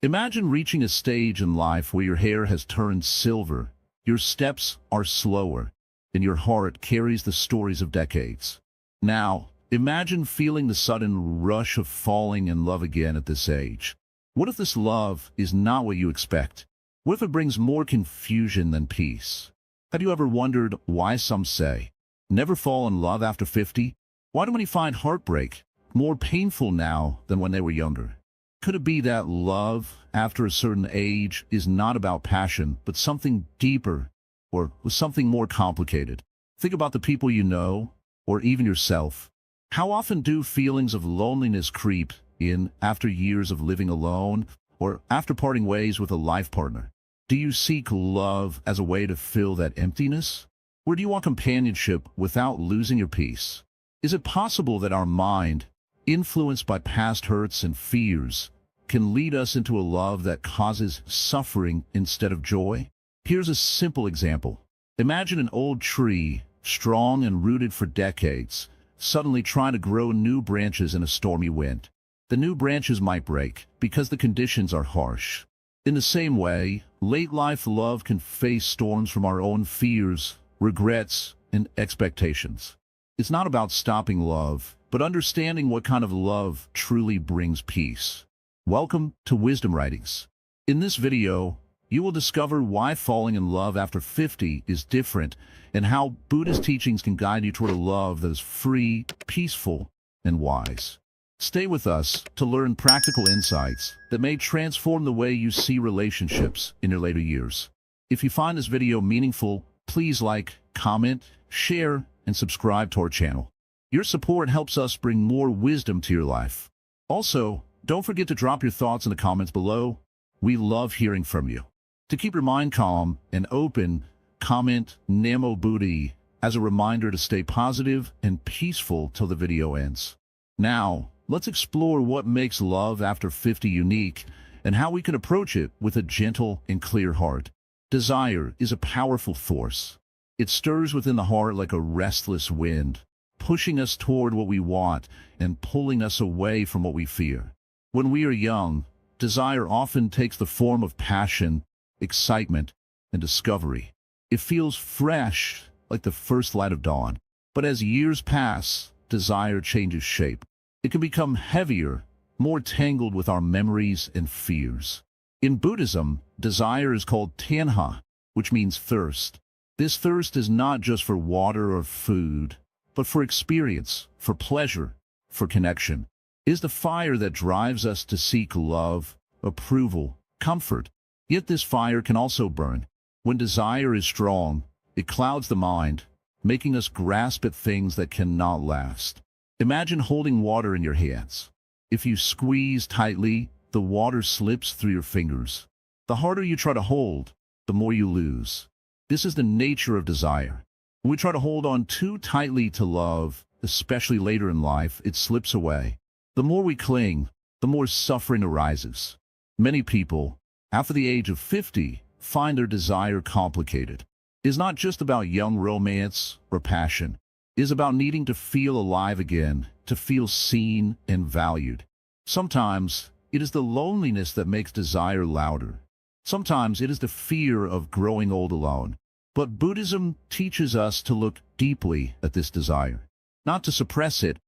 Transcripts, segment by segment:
Imagine reaching a stage in life where your hair has turned silver, your steps are slower, and your heart carries the stories of decades. Now, imagine feeling the sudden rush of falling in love again at this age. What if this love is not what you expect? What if it brings more confusion than peace? Have you ever wondered why some say, never fall in love after 50? Why do many find heartbreak more painful now than when they were younger? Could it be that love, after a certain age, is not about passion, but something deeper, or something more complicated? Think about the people you know, or even yourself. How often do feelings of loneliness creep in after years of living alone, or after parting ways with a life partner? Do you seek love as a way to fill that emptiness? Or do you want companionship without losing your peace? Is it possible that our mind, influenced by past hurts and fears, can lead us into a love that causes suffering instead of joy? Here's a simple example. Imagine an old tree, strong and rooted for decades, suddenly trying to grow new branches in a stormy wind. The new branches might break because the conditions are harsh. In the same way, late-life love can face storms from our own fears, regrets, and expectations. It's not about stopping love, but understanding what kind of love truly brings peace. Welcome to Wisdom Writings. In this video, you will discover why falling in love after 50 is different and how Buddhist teachings can guide you toward a love that is free, peaceful, and wise. Stay with us to learn practical insights that may transform the way you see relationships in your later years. If you find this video meaningful, please like, comment, share, and subscribe to our channel. Your support helps us bring more wisdom to your life. Also, don't forget to drop your thoughts in the comments below. We love hearing from you. To keep your mind calm and open, comment Namo Buddhi as a reminder to stay positive and peaceful till the video ends. Now, let's explore what makes love after 50 unique and how we can approach it with a gentle and clear heart. Desire is a powerful force. It stirs within the heart like a restless wind, pushing us toward what we want and pulling us away from what we fear. When we are young, desire often takes the form of passion, excitement, and discovery. It feels fresh, like the first light of dawn. But as years pass, desire changes shape. It can become heavier, more tangled with our memories and fears. In Buddhism, desire is called tanha, which means thirst. This thirst is not just for water or food, but for experience, for pleasure, for connection. It is the fire that drives us to seek love, approval, comfort. Yet this fire can also burn. When desire is strong, it clouds the mind, making us grasp at things that cannot last. Imagine holding water in your hands. If you squeeze tightly, the water slips through your fingers. The harder you try to hold, the more you lose. This is the nature of desire. When we try to hold on too tightly to love, especially later in life, it slips away. The more we cling, the more suffering arises. Many people, after the age of 50, find their desire complicated. It is not just about young romance or passion. It is about needing to feel alive again, to feel seen and valued. Sometimes, it is the loneliness that makes desire louder. Sometimes it is the fear of growing old alone. But Buddhism teaches us to look deeply at this desire, not to suppress it,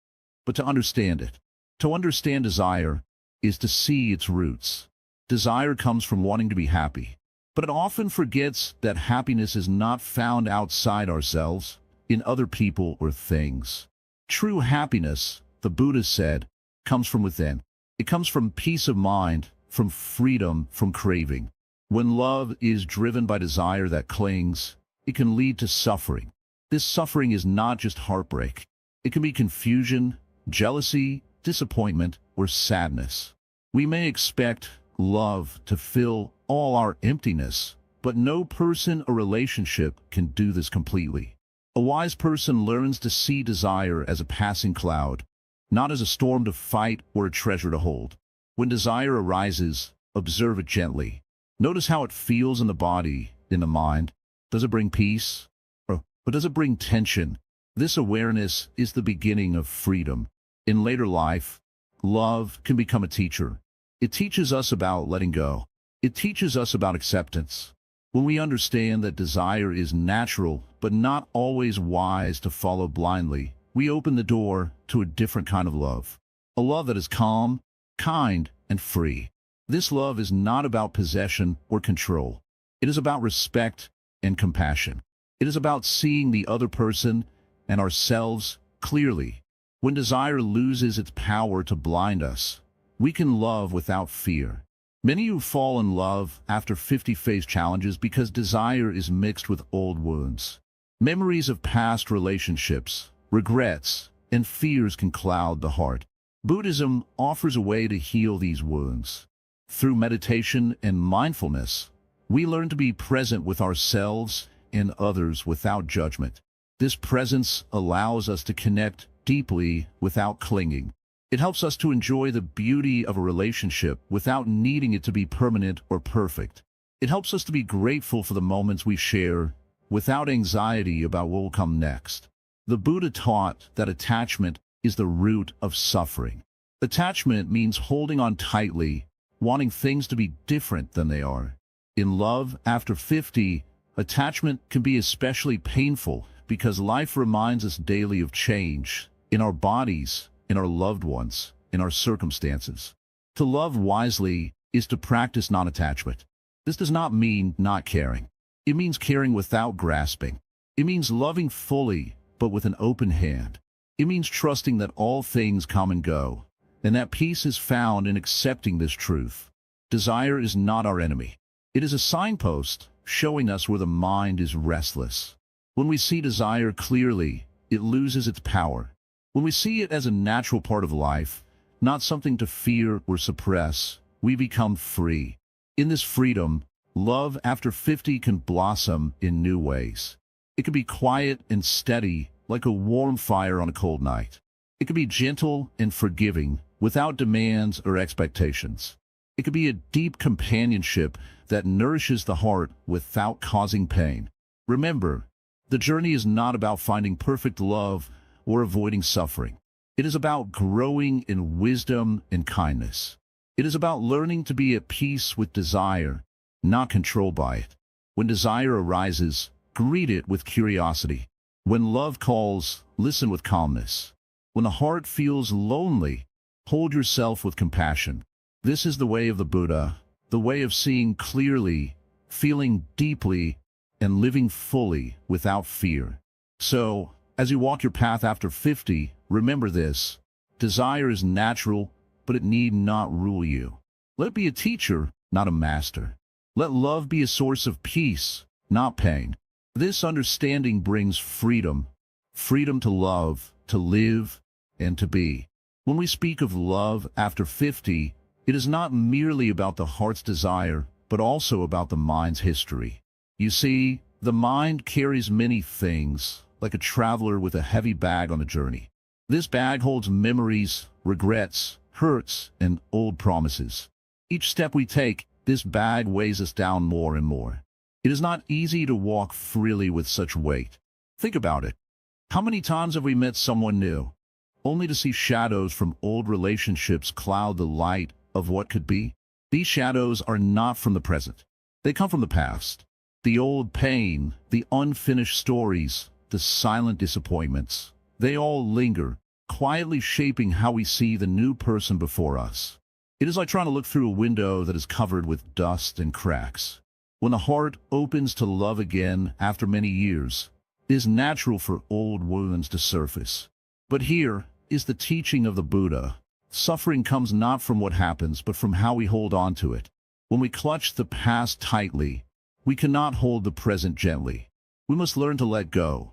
but to understand it. To understand desire is to see its roots. Desire comes from wanting to be happy, but it often forgets that happiness is not found outside ourselves, in other people or things. True happiness, the Buddha said, comes from within. It comes from peace of mind, from freedom, from craving. When love is driven by desire that clings, it can lead to suffering. This suffering is not just heartbreak. It can be confusion, jealousy, disappointment, or sadness. We may expect love to fill all our emptiness, but no person or relationship can do this completely. A wise person learns to see desire as a passing cloud, not as a storm to fight or a treasure to hold. When desire arises, observe it gently. Notice how it feels in the body, in the mind. Does it bring peace? Or does it bring tension? This awareness is the beginning of freedom. In later life, love can become a teacher. It teaches us about letting go. It teaches us about acceptance. When we understand that desire is natural, but not always wise to follow blindly, we open the door to a different kind of love. A love that is calm, kind, and free. This love is not about possession or control. It is about respect and compassion. It is about seeing the other person and ourselves clearly. When desire loses its power to blind us, we can love without fear. Many who fall in love after 50 face challenges because desire is mixed with old wounds. Memories of past relationships, regrets, and fears can cloud the heart. Buddhism offers a way to heal these wounds. Through meditation and mindfulness, we learn to be present with ourselves and others without judgment. This presence allows us to connect deeply without clinging. It helps us to enjoy the beauty of a relationship without needing it to be permanent or perfect. It helps us to be grateful for the moments we share without anxiety about what will come next. The Buddha taught that attachment is the root of suffering. Attachment means holding on tightly, wanting things to be different than they are. In love after 50, attachment can be especially painful because life reminds us daily of change in our bodies, in our loved ones, in our circumstances. To love wisely is to practice non-attachment. This does not mean not caring. It means caring without grasping. It means loving fully, but with an open hand. It means trusting that all things come and go, and that peace is found in accepting this truth. Desire is not our enemy. It is a signpost showing us where the mind is restless. When we see desire clearly, it loses its power. When we see it as a natural part of life, not something to fear or suppress, we become free. In this freedom, love after 50 can blossom in new ways. It can be quiet and steady, like a warm fire on a cold night. It can be gentle and forgiving, without demands or expectations. It can be a deep companionship that nourishes the heart without causing pain. Remember, the journey is not about finding perfect love or avoiding suffering. It is about growing in wisdom and kindness. It is about learning to be at peace with desire, not controlled by it. When desire arises, greet it with curiosity. When love calls, listen with calmness. When the heart feels lonely, hold yourself with compassion. This is the way of the Buddha, the way of seeing clearly, feeling deeply, and living fully without fear. So, as you walk your path after 50, remember this. Desire is natural, but it need not rule you. Let it be a teacher, not a master. Let love be a source of peace, not pain. This understanding brings freedom. Freedom to love, to live, and to be. When we speak of love after 50, it is not merely about the heart's desire, but also about the mind's history. You see, the mind carries many things, like a traveler with a heavy bag on a journey. This bag holds memories, regrets, hurts, and old promises. Each step we take, this bag weighs us down more and more. It is not easy to walk freely with such weight. Think about it. How many times have we met someone new, only to see shadows from old relationships cloud the light of what could be? These shadows are not from the present. They come from the past. The old pain, the unfinished stories, the silent disappointments, they all linger, quietly shaping how we see the new person before us. It is like trying to look through a window that is covered with dust and cracks. When the heart opens to love again after many years, it is natural for old wounds to surface. But here is the teaching of the Buddha. Suffering comes not from what happens, but from how we hold on to it. When we clutch the past tightly, we cannot hold the present gently. We must learn to let go,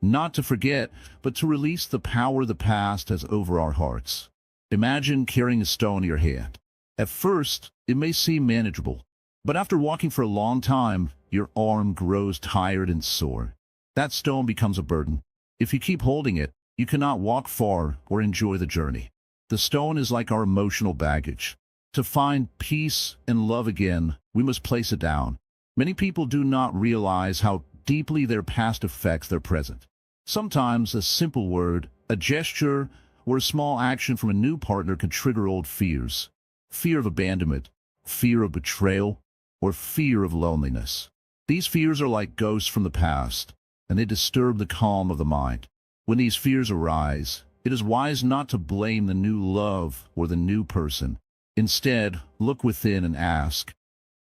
not to forget, but to release the power the past has over our hearts. Imagine carrying a stone in your hand. At first, it may seem manageable, but after walking for a long time, your arm grows tired and sore. That stone becomes a burden. If you keep holding it, you cannot walk far or enjoy the journey. The stone is like our emotional baggage. To find peace and love again, we must place it down. Many people do not realize how deeply their past affects their present. Sometimes a simple word, a gesture, or a small action from a new partner can trigger old fears. fear of abandonment, fear of betrayal, or fear of loneliness. These fears are like ghosts from the past, and they disturb the calm of the mind. When these fears arise, it is wise not to blame the new love or the new person. Instead, look within and ask,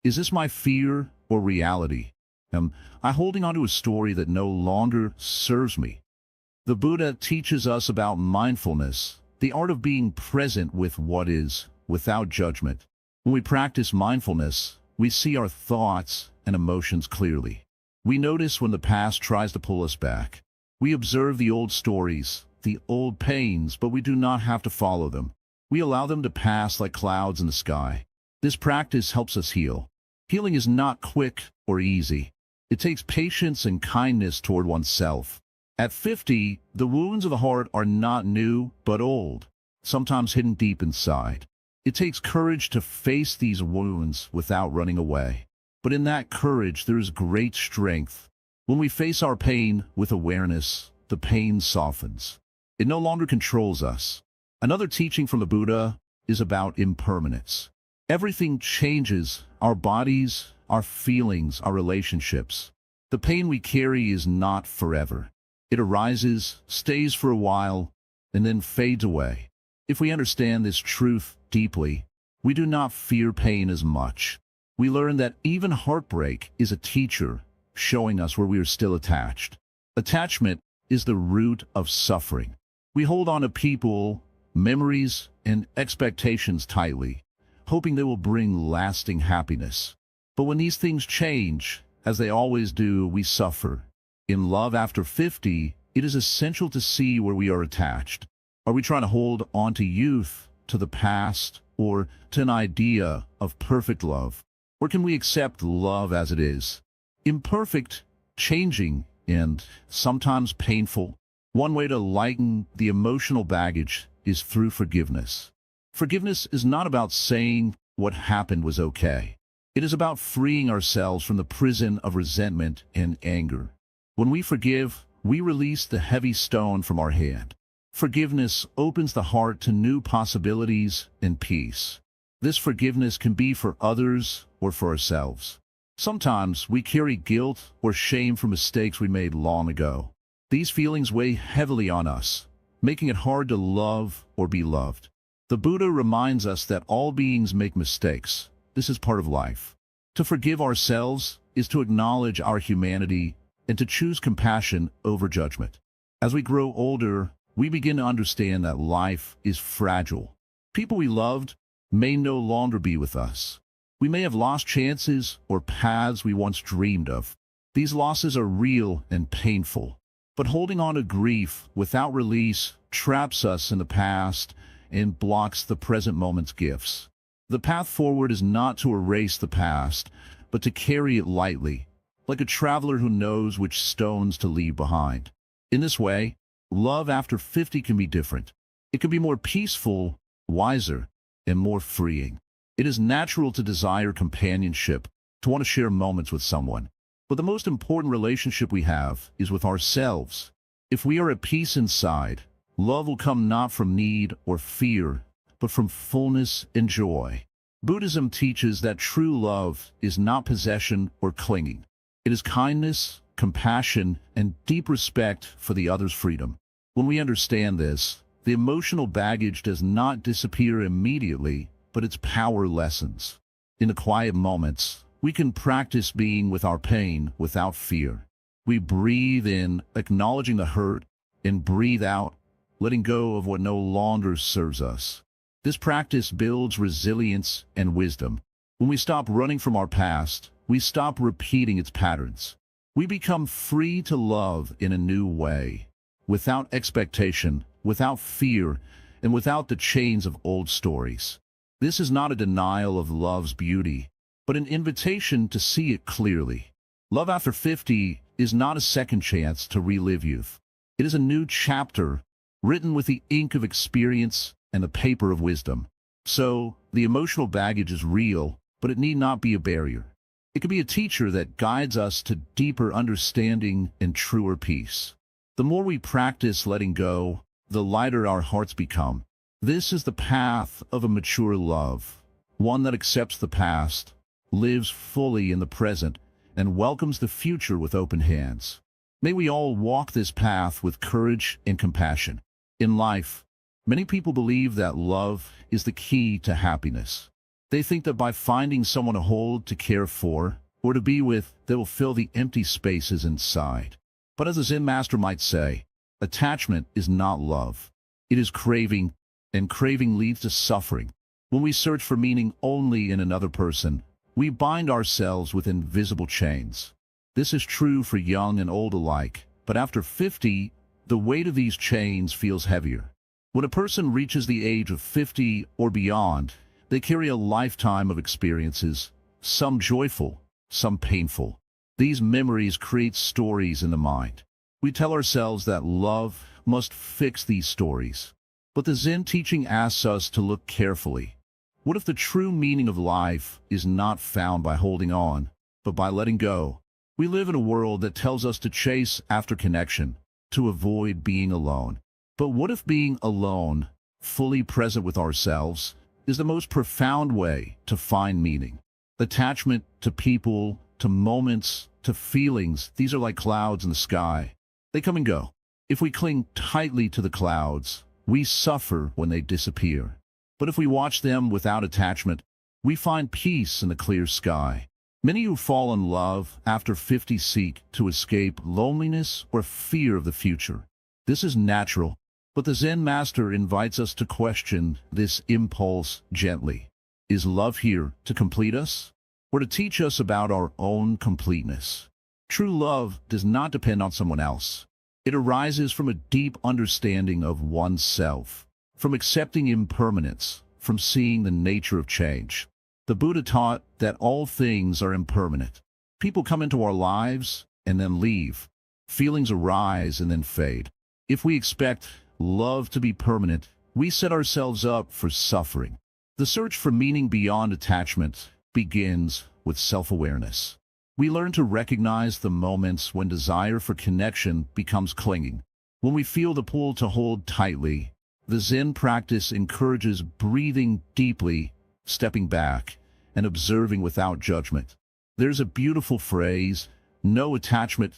is this my fear or reality? Am I holding on to a story that no longer serves me? The Buddha teaches us about mindfulness, the art of being present with what is, without judgment. When we practice mindfulness, we see our thoughts and emotions clearly. We notice when the past tries to pull us back. We observe the old stories, the old pains, but we do not have to follow them. We allow them to pass like clouds in the sky. This practice helps us heal. Healing is not quick or easy. It takes patience and kindness toward oneself. At 50, the wounds of the heart are not new, but old, sometimes hidden deep inside. It takes courage to face these wounds without running away. But in that courage, there is great strength. When we face our pain with awareness, the pain softens. It no longer controls us. Another teaching from the Buddha is about impermanence. Everything changes, our bodies, our feelings, our relationships. The pain we carry is not forever. It arises, stays for a while, and then fades away. If we understand this truth deeply, we do not fear pain as much. We learn that even heartbreak is a teacher, showing us where we are still attached. Attachment is the root of suffering. We hold on to people, memories, and expectations tightly, hoping they will bring lasting happiness. But when these things change, as they always do, we suffer. In Love After 50, it is essential to see where we are attached. Are we trying to hold on to youth, to the past, or to an idea of perfect love? Or can we accept love as it is? Imperfect, changing, and sometimes painful. One way to lighten the emotional baggage is through forgiveness. Forgiveness is not about saying what happened was okay. It is about freeing ourselves from the prison of resentment and anger. When we forgive, we release the heavy stone from our hand. Forgiveness opens the heart to new possibilities and peace. This forgiveness can be for others or for ourselves. Sometimes we carry guilt or shame for mistakes we made long ago. These feelings weigh heavily on us, making it hard to love or be loved. The Buddha reminds us that all beings make mistakes. This is part of life. To forgive ourselves is to acknowledge our humanity and to choose compassion over judgment. As we grow older, we begin to understand that life is fragile. People we loved may no longer be with us. We may have lost chances or paths we once dreamed of. These losses are real and painful. But holding on to grief without release traps us in the past and blocks the present moment's gifts. The path forward is not to erase the past, but to carry it lightly, like a traveler who knows which stones to leave behind. In this way, love after 50 can be different. It can be more peaceful, wiser, and more freeing. It is natural to desire companionship, to want to share moments with someone. But the most important relationship we have is with ourselves. If we are at peace inside, love will come not from need or fear, but from fullness and joy. Buddhism teaches that true love is not possession or clinging. It is kindness, compassion, and deep respect for the other's freedom. When we understand this, the emotional baggage does not disappear immediately, but its power lessens. In the quiet moments, we can practice being with our pain without fear. We breathe in, acknowledging the hurt, and breathe out, letting go of what no longer serves us. This practice builds resilience and wisdom. When we stop running from our past, we stop repeating its patterns. We become free to love in a new way, without expectation, without fear, and without the chains of old stories. This is not a denial of love's beauty, but an invitation to see it clearly. Love After 50 is not a second chance to relive youth. It is a new chapter, written with the ink of experience and the paper of wisdom. So, the emotional baggage is real, but it need not be a barrier. It can be a teacher that guides us to deeper understanding and truer peace. The more we practice letting go, the lighter our hearts become. This is the path of a mature love, one that accepts the past, lives fully in the present, and welcomes the future with open hands. May we all walk this path with courage and compassion. In life, many people believe that love is the key to happiness. They think that by finding someone to hold, to care for, or to be with, they will fill the empty spaces inside. But as a Zen master might say, attachment is not love. It is craving, and craving leads to suffering. When we search for meaning only in another person, we bind ourselves with invisible chains. This is true for young and old alike, but after 50, the weight of these chains feels heavier. When a person reaches the age of 50 or beyond, they carry a lifetime of experiences, some joyful, some painful. These memories create stories in the mind. We tell ourselves that love must fix these stories. But the Zen teaching asks us to look carefully. What if the true meaning of life is not found by holding on, but by letting go? We live in a world that tells us to chase after connection, to avoid being alone. But what if being alone, fully present with ourselves, is the most profound way to find meaning? Attachment to people, to moments, to feelings, these are like clouds in the sky. They come and go. If we cling tightly to the clouds, we suffer when they disappear. But if we watch them without attachment, we find peace in the clear sky. Many who fall in love after 50 seek to escape loneliness or fear of the future. This is natural, but the Zen master invites us to question this impulse gently. Is love here to complete us, or to teach us about our own completeness? True love does not depend on someone else. It arises from a deep understanding of oneself, from accepting impermanence, from seeing the nature of change. The Buddha taught that all things are impermanent. People come into our lives and then leave. Feelings arise and then fade. If we expect love to be permanent, we set ourselves up for suffering. The search for meaning beyond attachment begins with self-awareness. We learn to recognize the moments when desire for connection becomes clinging. When we feel the pull to hold tightly, the Zen practice encourages breathing deeply, stepping back, and observing without judgment. There's a beautiful phrase, no attachment,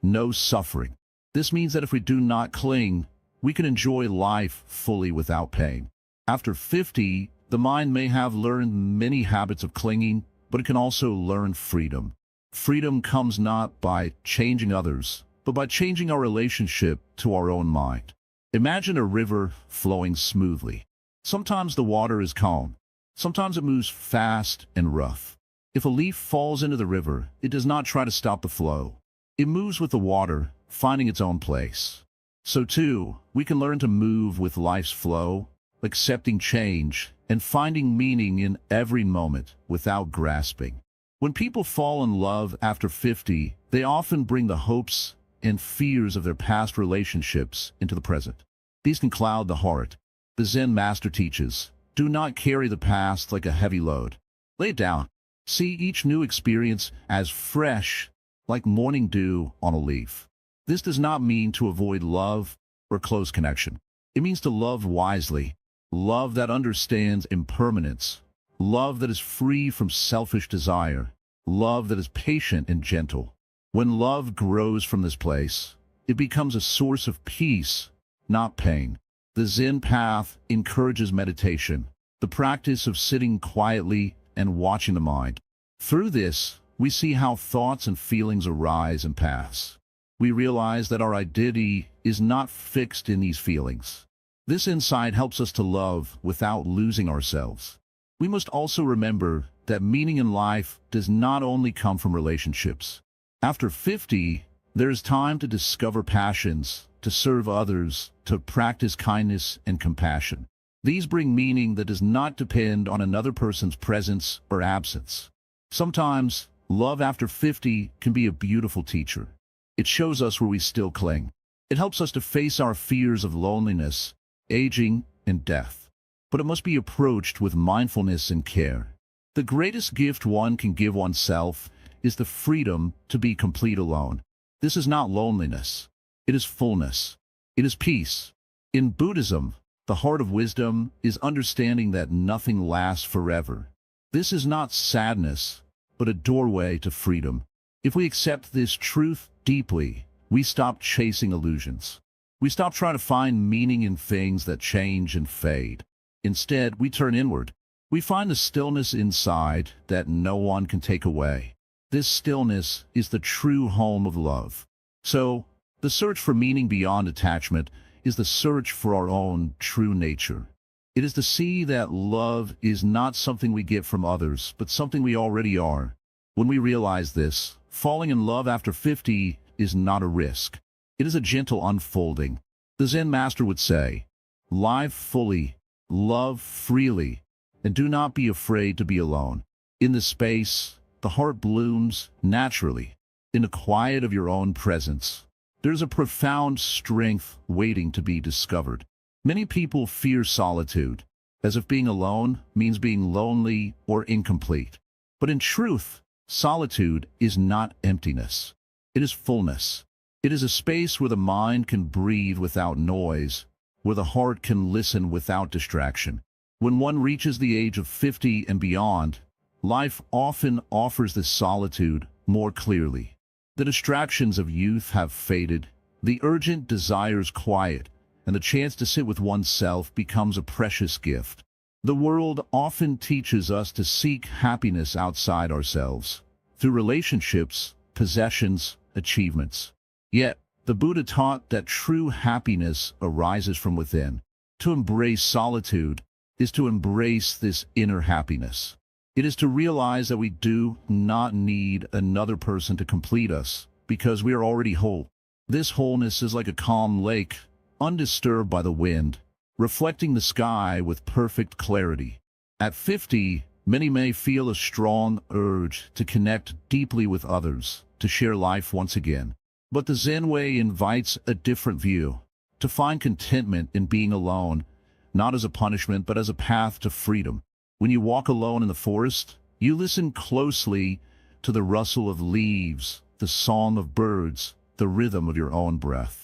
no suffering. This means that if we do not cling, we can enjoy life fully without pain. After 50, the mind may have learned many habits of clinging, but it can also learn freedom. Freedom comes not by changing others, but by changing our relationship to our own mind. Imagine a river flowing smoothly. Sometimes the water is calm. Sometimes it moves fast and rough. If a leaf falls into the river, it does not try to stop the flow. It moves with the water, finding its own place. So too, we can learn to move with life's flow, accepting change, and finding meaning in every moment without grasping. When people fall in love after 50, they often bring the hopes and fears of their past relationships into the present. These can cloud the heart. The Zen master teaches, do not carry the past like a heavy load. Lay it down. See each new experience as fresh, like morning dew on a leaf. This does not mean to avoid love or close connection. It means to love wisely, love that understands impermanence, love that is free from selfish desire, love that is patient and gentle. When love grows from this place, it becomes a source of peace, not pain. The Zen path encourages meditation, the practice of sitting quietly and watching the mind. Through this, we see how thoughts and feelings arise and pass. We realize that our identity is not fixed in these feelings. This insight helps us to love without losing ourselves. We must also remember that meaning in life does not only come from relationships. After 50, there is time to discover passions, to serve others, to practice kindness and compassion. These bring meaning that does not depend on another person's presence or absence. Sometimes, love after 50 can be a beautiful teacher. It shows us where we still cling. It helps us to face our fears of loneliness, aging, and death. But it must be approached with mindfulness and care. The greatest gift one can give oneself is the freedom to be complete alone. This is not loneliness. It is fullness. It is peace. In Buddhism, the heart of wisdom is understanding that nothing lasts forever. This is not sadness, but a doorway to freedom. If we accept this truth deeply, we stop chasing illusions. We stop trying to find meaning in things that change and fade. Instead, we turn inward. We find the stillness inside that no one can take away. This stillness is the true home of love. So, the search for meaning beyond attachment is the search for our own true nature. It is to see that love is not something we get from others, but something we already are. When we realize this, falling in love after 50 is not a risk. It is a gentle unfolding. The Zen master would say, "Live fully, love freely, and do not be afraid to be alone." In this space, the heart blooms naturally. In the quiet of your own presence, there's a profound strength waiting to be discovered. Many people fear solitude, as if being alone means being lonely or incomplete. But in truth, solitude is not emptiness. It is fullness. It is a space where the mind can breathe without noise, where the heart can listen without distraction. When one reaches the age of 50 and beyond, life often offers this solitude more clearly. The distractions of youth have faded, the urgent desires quiet, and the chance to sit with oneself becomes a precious gift. The world often teaches us to seek happiness outside ourselves, through relationships, possessions, achievements. Yet, the Buddha taught that true happiness arises from within. To embrace solitude is to embrace this inner happiness. It is to realize that we do not need another person to complete us, because we are already whole. This wholeness is like a calm lake, undisturbed by the wind, reflecting the sky with perfect clarity. At 50, many may feel a strong urge to connect deeply with others, to share life once again. But the Zen way invites a different view, to find contentment in being alone, not as a punishment but as a path to freedom. When you walk alone in the forest, you listen closely to the rustle of leaves, the song of birds, the rhythm of your own breath.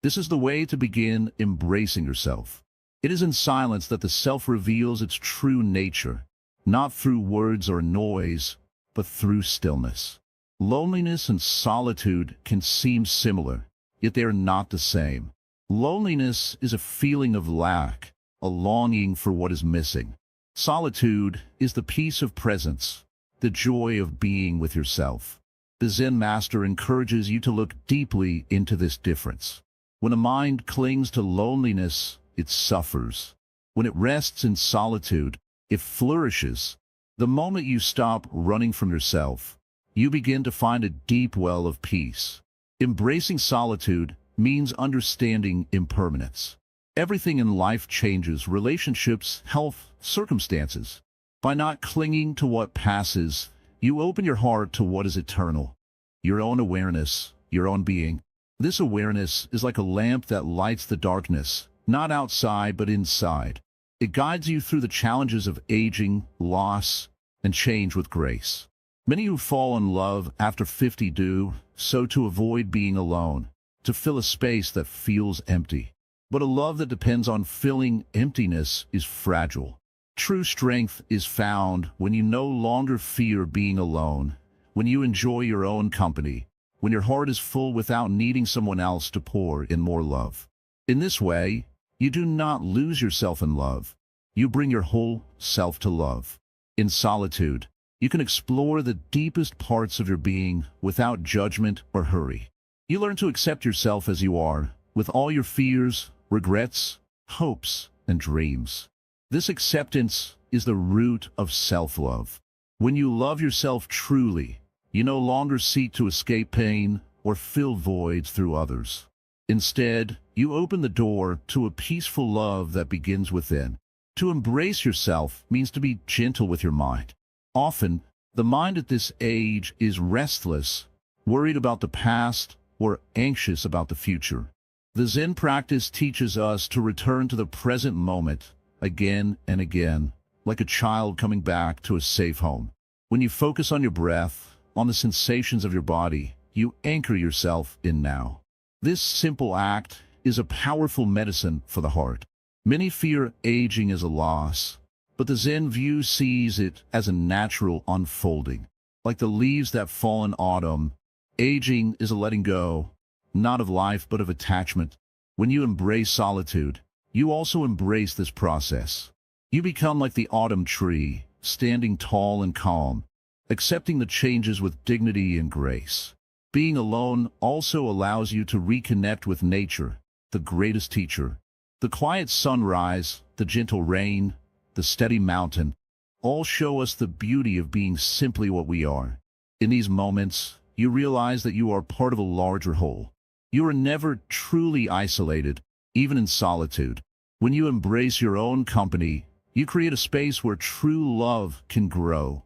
This is the way to begin embracing yourself. It is in silence that the self reveals its true nature, not through words or noise, but through stillness. Loneliness and solitude can seem similar, yet they are not the same. Loneliness is a feeling of lack, a longing for what is missing. Solitude is the peace of presence, the joy of being with yourself. The Zen master encourages you to look deeply into this difference. When a mind clings to loneliness, it suffers. When it rests in solitude, it flourishes. The moment you stop running from yourself, you begin to find a deep well of peace. Embracing solitude means understanding impermanence. Everything in life changes: relationships, health, circumstances. By not clinging to what passes, you open your heart to what is eternal. Your own awareness, your own being. This awareness is like a lamp that lights the darkness, not outside but inside. It guides you through the challenges of aging, loss, and change with grace. Many who fall in love after 50 do so to avoid being alone, to fill a space that feels empty. But a love that depends on filling emptiness is fragile. True strength is found when you no longer fear being alone, when you enjoy your own company, when your heart is full without needing someone else to pour in more love. In this way, you do not lose yourself in love. You bring your whole self to love. In solitude, you can explore the deepest parts of your being without judgment or hurry. You learn to accept yourself as you are, with all your fears, regrets, hopes, and dreams. This acceptance is the root of self-love. When you love yourself truly, you no longer seek to escape pain or fill voids through others. Instead, you open the door to a peaceful love that begins within. To embrace yourself means to be gentle with your mind. Often, the mind at this age is restless, worried about the past, or anxious about the future. The Zen practice teaches us to return to the present moment again and again, like a child coming back to a safe home. When you focus on your breath, on the sensations of your body, you anchor yourself in now. This simple act is a powerful medicine for the heart. Many fear aging as a loss, But the Zen view sees it as a natural unfolding. Like the leaves that fall in autumn, aging is a letting go, not of life but of attachment. When you embrace solitude, you also embrace this process. You become like the autumn tree, standing tall and calm, accepting the changes with dignity and grace. Being alone also allows you to reconnect with nature, the greatest teacher. The quiet sunrise, the gentle rain, the steady mountain, all show us the beauty of being simply what we are. In these moments, you realize that you are part of a larger whole. You are never truly isolated, even in solitude. When you embrace your own company, you create a space where true love can grow.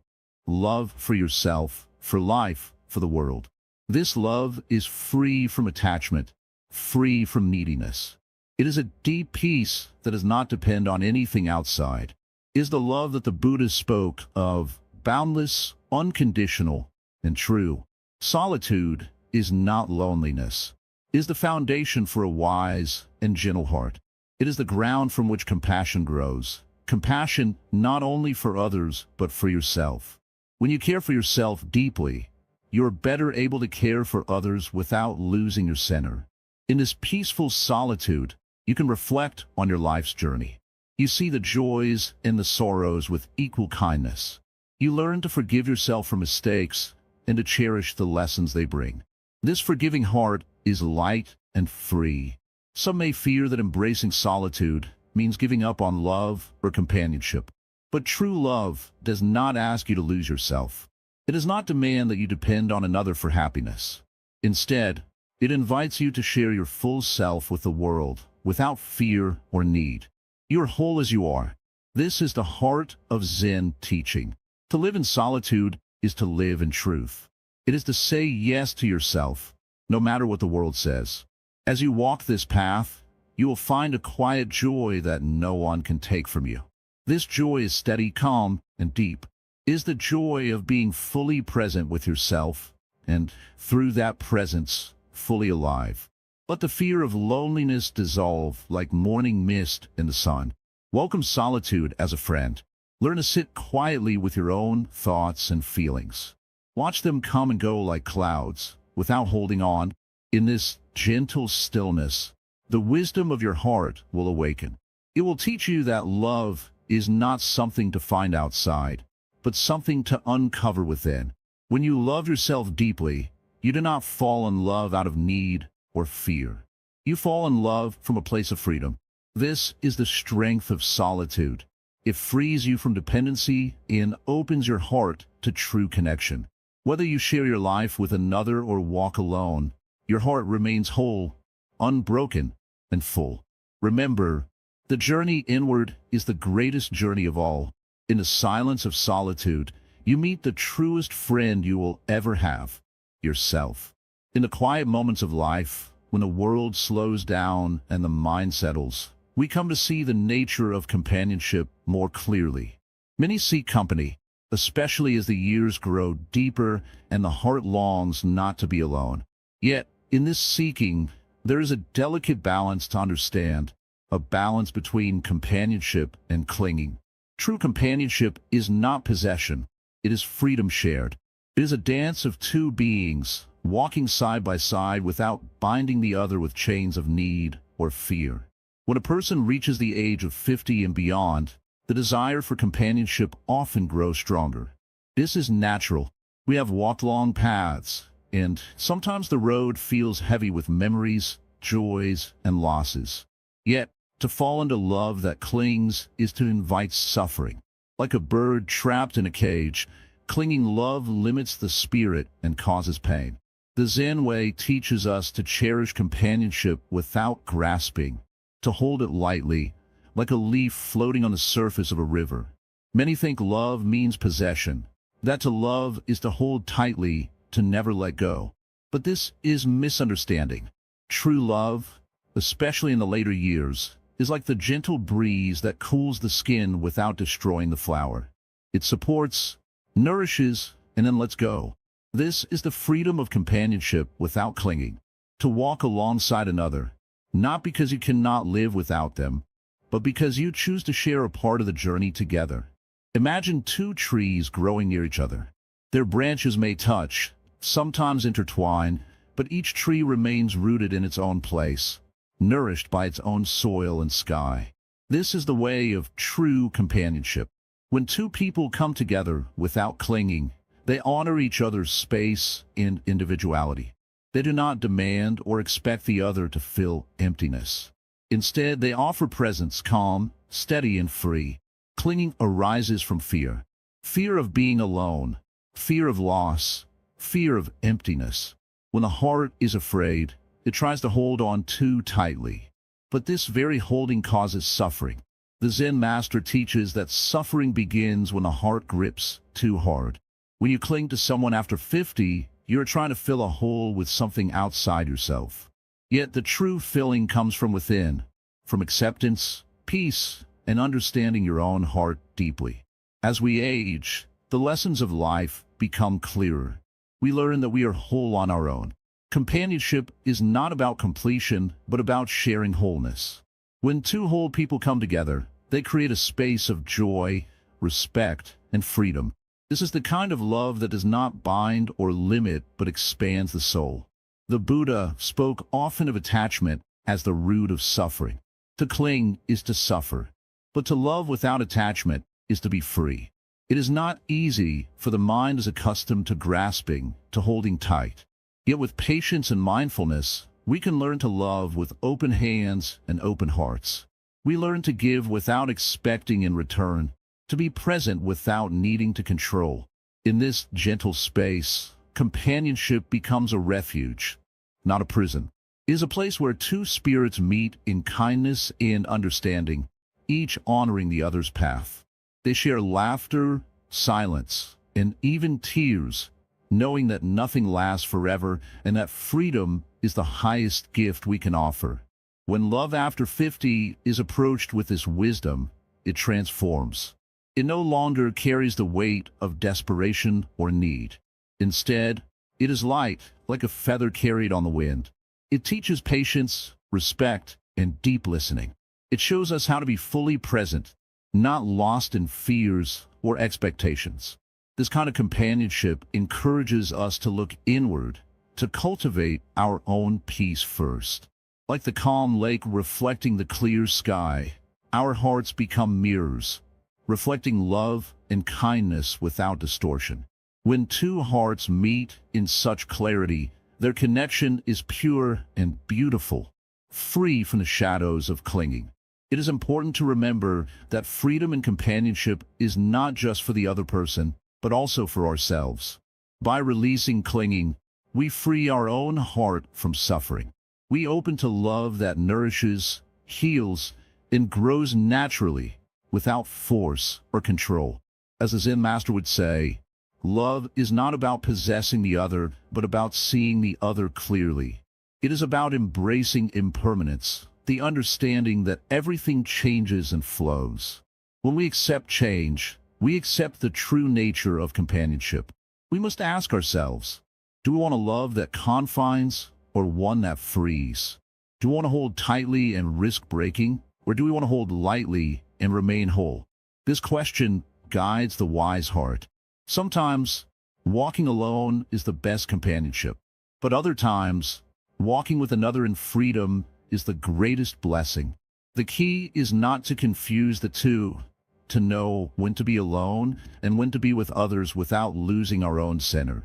Love for yourself, for life, for the world. This love is free from attachment, free from neediness. It is a deep peace that does not depend on anything outside. It is the love that the Buddha spoke of, boundless, unconditional, and true. Solitude is not loneliness. It is the foundation for a wise and gentle heart. It is the ground from which compassion grows. Compassion not only for others, but for yourself. When you care for yourself deeply, you are better able to care for others without losing your center. In this peaceful solitude, you can reflect on your life's journey. You see the joys and the sorrows with equal kindness. You learn to forgive yourself for mistakes and to cherish the lessons they bring. This forgiving heart is light and free. Some may fear that embracing solitude means giving up on love or companionship. But true love does not ask you to lose yourself. It does not demand that you depend on another for happiness. Instead, it invites you to share your full self with the world, without fear or need. You are whole as you are. This is the heart of Zen teaching. To live in solitude is to live in truth. It is to say yes to yourself, no matter what the world says. As you walk this path, you will find a quiet joy that no one can take from you. This joy is steady, calm, and deep. It is the joy of being fully present with yourself, and through that presence, fully alive. Let the fear of loneliness dissolve like morning mist in the sun. Welcome solitude as a friend. Learn to sit quietly with your own thoughts and feelings. Watch them come and go like clouds, without holding on. In this gentle stillness, the wisdom of your heart will awaken. It will teach you that love is not something to find outside, but something to uncover within. When you love yourself deeply, you do not fall in love out of need or fear. You fall in love from a place of freedom. This is the strength of solitude. It frees you from dependency and opens your heart to true connection. Whether you share your life with another or walk alone, your heart remains whole, unbroken, and full. Remember, the journey inward is the greatest journey of all. In the silence of solitude, you meet the truest friend you will ever have, yourself. In the quiet moments of life, when the world slows down and the mind settles, we come to see the nature of companionship more clearly. Many seek company, especially as the years grow deeper and the heart longs not to be alone. Yet, in this seeking, there is a delicate balance to understand, a balance between companionship and clinging. True companionship is not possession, it is freedom shared. It is a dance of two beings, walking side by side without binding the other with chains of need or fear. When a person reaches the age of 50 and beyond, the desire for companionship often grows stronger. This is natural. We have walked long paths, and sometimes the road feels heavy with memories, joys, and losses. Yet, to fall into love that clings is to invite suffering. Like a bird trapped in a cage, clinging love limits the spirit and causes pain. The Zen way teaches us to cherish companionship without grasping, to hold it lightly, like a leaf floating on the surface of a river. Many think love means possession, that to love is to hold tightly, to never let go. But this is misunderstanding. True love, especially in the later years, is like the gentle breeze that cools the skin without destroying the flower. It supports, nourishes, and then lets go. This is the freedom of companionship without clinging. To walk alongside another, not because you cannot live without them, but because you choose to share a part of the journey together. Imagine two trees growing near each other. Their branches may touch, sometimes intertwine, but each tree remains rooted in its own place, nourished by its own soil and sky. This is the way of true companionship. When two people come together without clinging, they honor each other's space and individuality. They do not demand or expect the other to fill emptiness. Instead, they offer presence, calm, steady, and free. Clinging arises from fear. Fear of being alone, fear of loss, fear of emptiness. When the heart is afraid, it tries to hold on too tightly. But this very holding causes suffering. The Zen master teaches that suffering begins when the heart grips too hard. When you cling to someone after 50, you're trying to fill a hole with something outside yourself. Yet the true filling comes from within, from acceptance, peace, and understanding your own heart deeply. As we age, the lessons of life become clearer. We learn that we are whole on our own. Companionship is not about completion, but about sharing wholeness. When two whole people come together, they create a space of joy, respect, and freedom. This is the kind of love that does not bind or limit, but expands the soul. The Buddha spoke often of attachment as the root of suffering. To cling is to suffer, but to love without attachment is to be free. It is not easy, for the mind is accustomed to grasping, to holding tight. Yet with patience and mindfulness, we can learn to love with open hands and open hearts. We learn to give without expecting in return, to be present without needing to control. In this gentle space, companionship becomes a refuge, not a prison. It is a place where two spirits meet in kindness and understanding, each honoring the other's path. They share laughter, silence, and even tears, knowing that nothing lasts forever and that freedom is the highest gift we can offer. When love after 50 is approached with this wisdom, it transforms. It no longer carries the weight of desperation or need. Instead, it is light, like a feather carried on the wind. It teaches patience, respect, and deep listening. It shows us how to be fully present, not lost in fears or expectations. This kind of companionship encourages us to look inward, to cultivate our own peace first. Like the calm lake reflecting the clear sky, our hearts become mirrors, reflecting love and kindness without distortion. When two hearts meet in such clarity, their connection is pure and beautiful, free from the shadows of clinging. It is important to remember that freedom and companionship is not just for the other person, but also for ourselves. By releasing clinging, we free our own heart from suffering. We open to love that nourishes, heals, and grows naturally, without force or control. As the Zen master would say, love is not about possessing the other, but about seeing the other clearly. It is about embracing impermanence, the understanding that everything changes and flows. When we accept change, we accept the true nature of companionship. We must ask ourselves, do we want a love that confines or one that frees? Do we want to hold tightly and risk breaking, or do we want to hold lightly and remain whole? This question guides the wise heart. Sometimes, walking alone is the best companionship, but other times, walking with another in freedom is the greatest blessing. The key is not to confuse the two, to know when to be alone and when to be with others without losing our own center.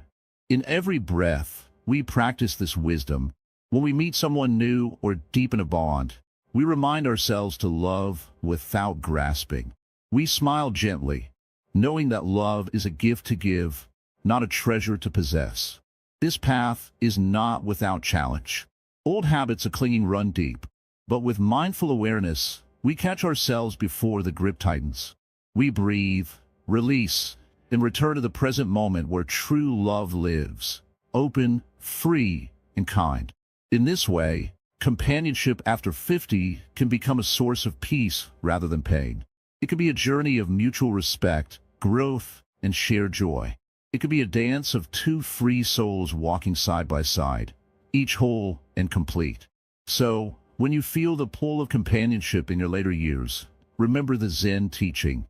In every breath, we practice this wisdom. When we meet someone new or deepen a bond, we remind ourselves to love without grasping. We smile gently, knowing that love is a gift to give, not a treasure to possess. This path is not without challenge. Old habits of clinging run deep, but with mindful awareness, we catch ourselves before the grip tightens. We breathe, release, and return to the present moment where true love lives, open, free, and kind. In this way, companionship after 50 can become a source of peace rather than pain. It can be a journey of mutual respect, growth, and shared joy. It could be a dance of two free souls walking side by side, each whole and complete. So, When you feel the pull of companionship in your later years, remember the Zen teaching: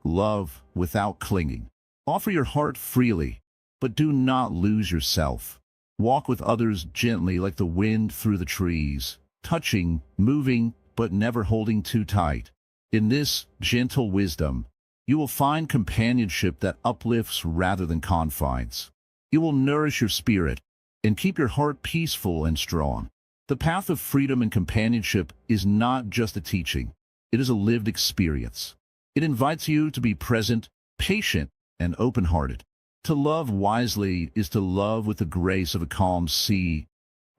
love without clinging. Offer your heart freely, but do not lose yourself. Walk with others gently like the wind through the trees, touching, moving, but never holding too tight. In this gentle wisdom, you will find companionship that uplifts rather than confines. It will nourish your spirit and keep your heart peaceful and strong. The path of freedom and companionship is not just a teaching, it is a lived experience. It invites you to be present, patient, and open-hearted. To love wisely is to love with the grace of a calm sea,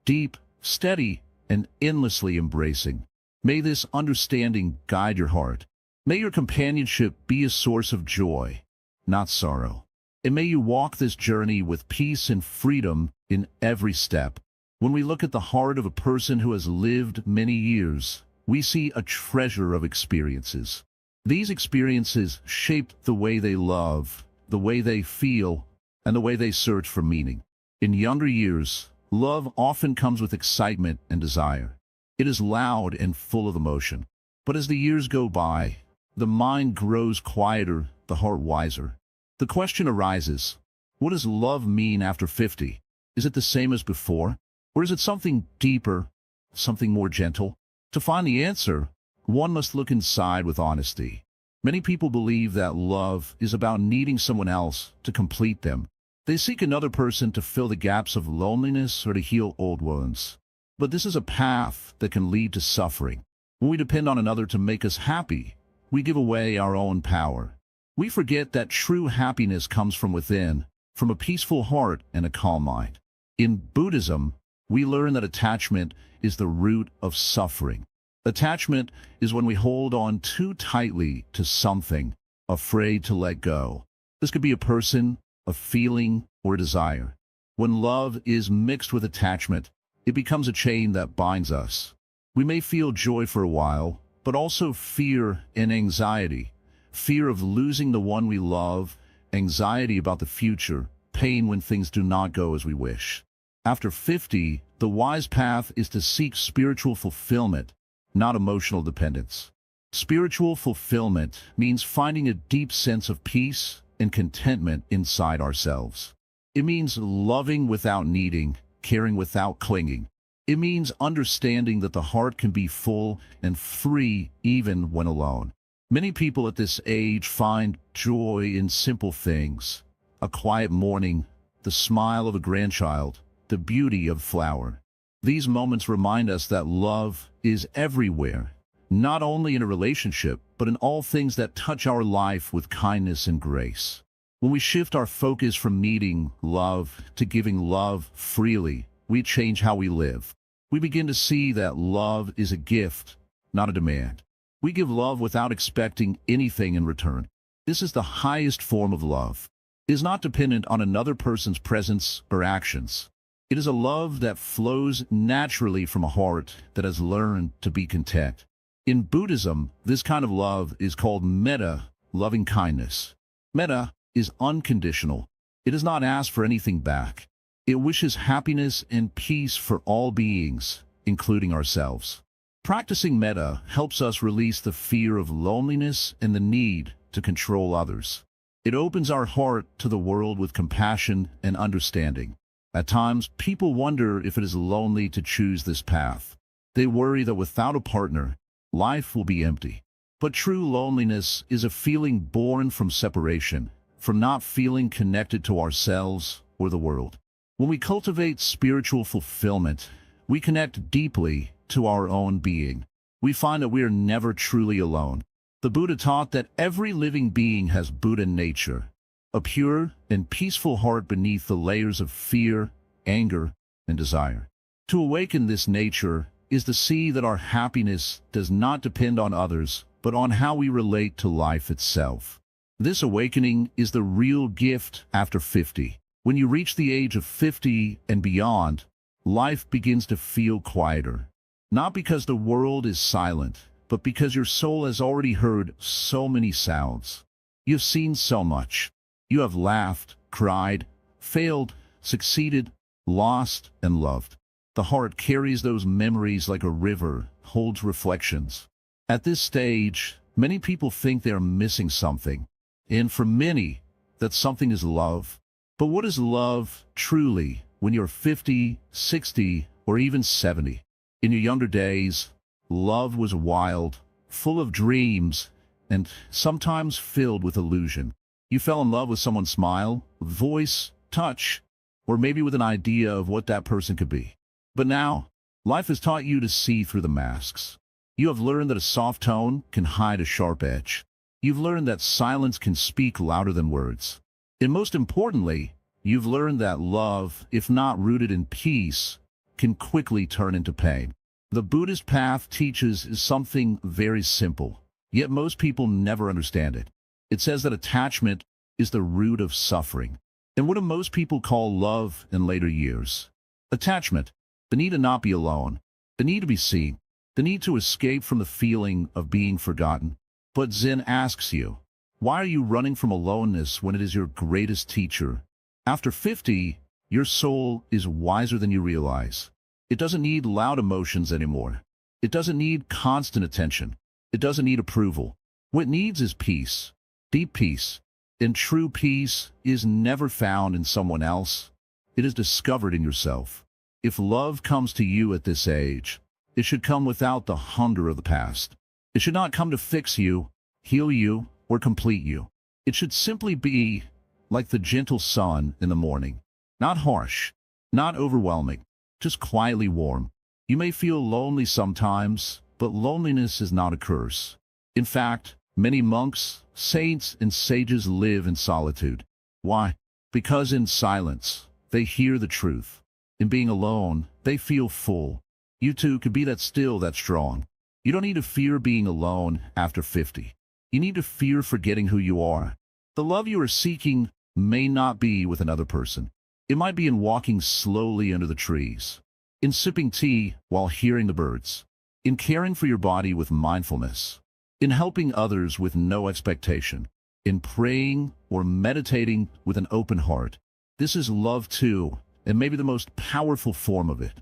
deep, steady, and endlessly embracing. May this understanding guide your heart. May your companionship be a source of joy, not sorrow. And may you walk this journey with peace and freedom in every step. When we look at the heart of a person who has lived many years, we see a treasure of experiences. These experiences shape the way they love, the way they feel, and the way they search for meaning. In younger years, love often comes with excitement and desire. It is loud and full of emotion. But as the years go by, the mind grows quieter, the heart wiser. The question arises, what does love mean after 50? Is it the same as before? Or is it something deeper, something more gentle? To find the answer, one must look inside with honesty. Many people believe that love is about needing someone else to complete them. They seek another person to fill the gaps of loneliness or to heal old wounds. But this is a path that can lead to suffering. When we depend on another to make us happy, we give away our own power. We forget that true happiness comes from within, from a peaceful heart and a calm mind. In Buddhism, we learn that attachment is the root of suffering. Attachment is when we hold on too tightly to something, afraid to let go. This could be a person, a feeling, or a desire. When love is mixed with attachment, it becomes a chain that binds us. We may feel joy for a while, but also fear and anxiety. Fear of losing the one we love, anxiety about the future, pain when things do not go as we wish. After 50, the wise path is to seek spiritual fulfillment, not emotional dependence. Spiritual fulfillment means finding a deep sense of peace and contentment inside ourselves. It means loving without needing, caring without clinging. It means understanding that the heart can be full and free even when alone. Many people at this age find joy in simple things: a quiet morning, the smile of a grandchild, the beauty of a flower. These moments remind us that love is everywhere, not only in a relationship, but in all things that touch our life with kindness and grace. When we shift our focus from needing love to giving love freely, we change how we live. We begin to see that love is a gift, not a demand. We give love without expecting anything in return. This is the highest form of love. It is not dependent on another person's presence or actions. It is a love that flows naturally from a heart that has learned to be content. In Buddhism, this kind of love is called metta, loving kindness. Metta is unconditional. It does not ask for anything back. It wishes happiness and peace for all beings, including ourselves. Practicing metta helps us release the fear of loneliness and the need to control others. It opens our heart to the world with compassion and understanding. At times, people wonder if it is lonely to choose this path. They worry that without a partner, life will be empty. But true loneliness is a feeling born from separation, from not feeling connected to ourselves or the world. When we cultivate spiritual fulfillment, we connect deeply to our own being. We find that we are never truly alone. The Buddha taught that every living being has Buddha nature, a pure and peaceful heart beneath the layers of fear, anger, and desire. To awaken this nature is to see that our happiness does not depend on others, but on how we relate to life itself. This awakening is the real gift after 50. When you reach the age of 50 and beyond, life begins to feel quieter. Not because the world is silent, but because your soul has already heard so many sounds. You've seen so much. You have laughed, cried, failed, succeeded, lost, and loved. The heart carries those memories like a river, holds reflections. At this stage, many people think they are missing something. And for many, that something is love. But what is love, truly, when you're 50, 60, or even 70? In your younger days, love was wild, full of dreams, and sometimes filled with illusion. You fell in love with someone's smile, voice, touch, or maybe with an idea of what that person could be. But now, life has taught you to see through the masks. You have learned that a soft tone can hide a sharp edge. You've learned that silence can speak louder than words. And most importantly, you've learned that love, if not rooted in peace, can quickly turn into pain. The Buddhist path teaches something very simple, yet most people never understand it. It says that attachment is the root of suffering. And what do most people call love in later years? Attachment, the need to not be alone, the need to be seen, the need to escape from the feeling of being forgotten. But Zen asks you, why are you running from aloneness when it is your greatest teacher? After 50, your soul is wiser than you realize. It doesn't need loud emotions anymore. It doesn't need constant attention. It doesn't need approval. What it needs is peace, deep peace. And true peace is never found in someone else. It is discovered in yourself. If love comes to you at this age, it should come without the hunger of the past. It should not come to fix you, heal you, or complete you. It should simply be like the gentle sun in the morning. Not harsh, not overwhelming, just quietly warm. You may feel lonely sometimes, but loneliness is not a curse. In fact, many monks, saints, and sages live in solitude. Why? Because in silence, they hear the truth. In being alone, they feel full. You too could be that still, that strong. You don't need to fear being alone after 50. You need to fear forgetting who you are. The love you are seeking may not be with another person. It might be in walking slowly under the trees, in sipping tea while hearing the birds, in caring for your body with mindfulness, in helping others with no expectation, in praying or meditating with an open heart. This is love too, and maybe the most powerful form of it.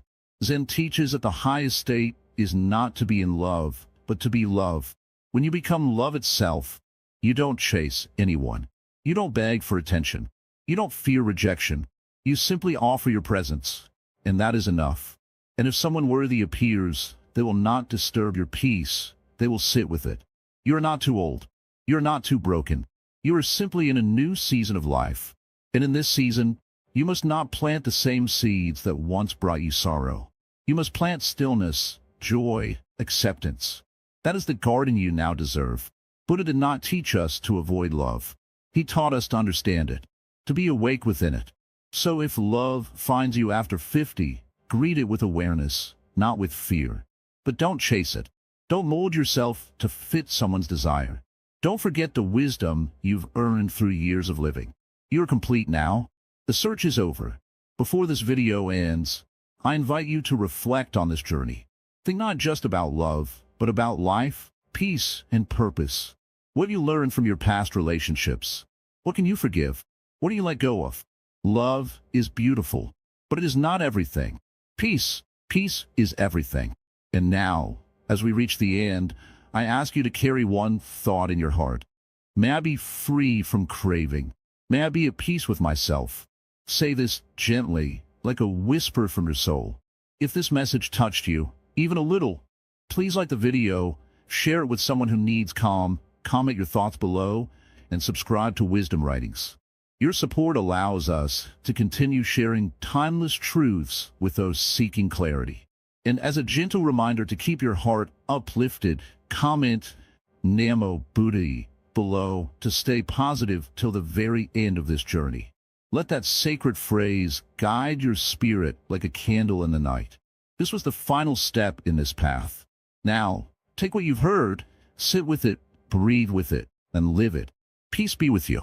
Zen teaches that the highest state is not to be in love, but to be love. When you become love itself, you don't chase anyone. You don't beg for attention. You don't fear rejection. You simply offer your presence, and that is enough. And if someone worthy appears, they will not disturb your peace. They will sit with it. You are not too old. You are not too broken. You are simply in a new season of life. And in this season, you must not plant the same seeds that once brought you sorrow. You must plant stillness, joy, acceptance. That is the garden you now deserve. Buddha did not teach us to avoid love. He taught us to understand it, to be awake within it. So if love finds you after 50, greet it with awareness, not with fear. But don't chase it. Don't mold yourself to fit someone's desire. Don't forget the wisdom you've earned through years of living. You're complete now. The search is over. Before this video ends, I invite you to reflect on this journey. Think not just about love, but about life, peace, and purpose. What have you learned from your past relationships? What can you forgive? What do you let go of? Love is beautiful, but it is not everything. Peace is everything. And now, as we reach the end, I ask you to carry one thought in your heart. May I be free from craving. May I be at peace with myself. Say this gently, like a whisper from your soul. If this message touched you, even a little, please like the video, share it with someone who needs calm, comment your thoughts below, and subscribe to Wisdom Writings. Your support allows us to continue sharing timeless truths with those seeking clarity. And as a gentle reminder to keep your heart uplifted, comment Namo Buddhae below to stay positive till the very end of this journey. Let that sacred phrase guide your spirit like a candle in the night. This was the final step in this path. Now, take what you've heard, sit with it, breathe with it, and live it. Peace be with you.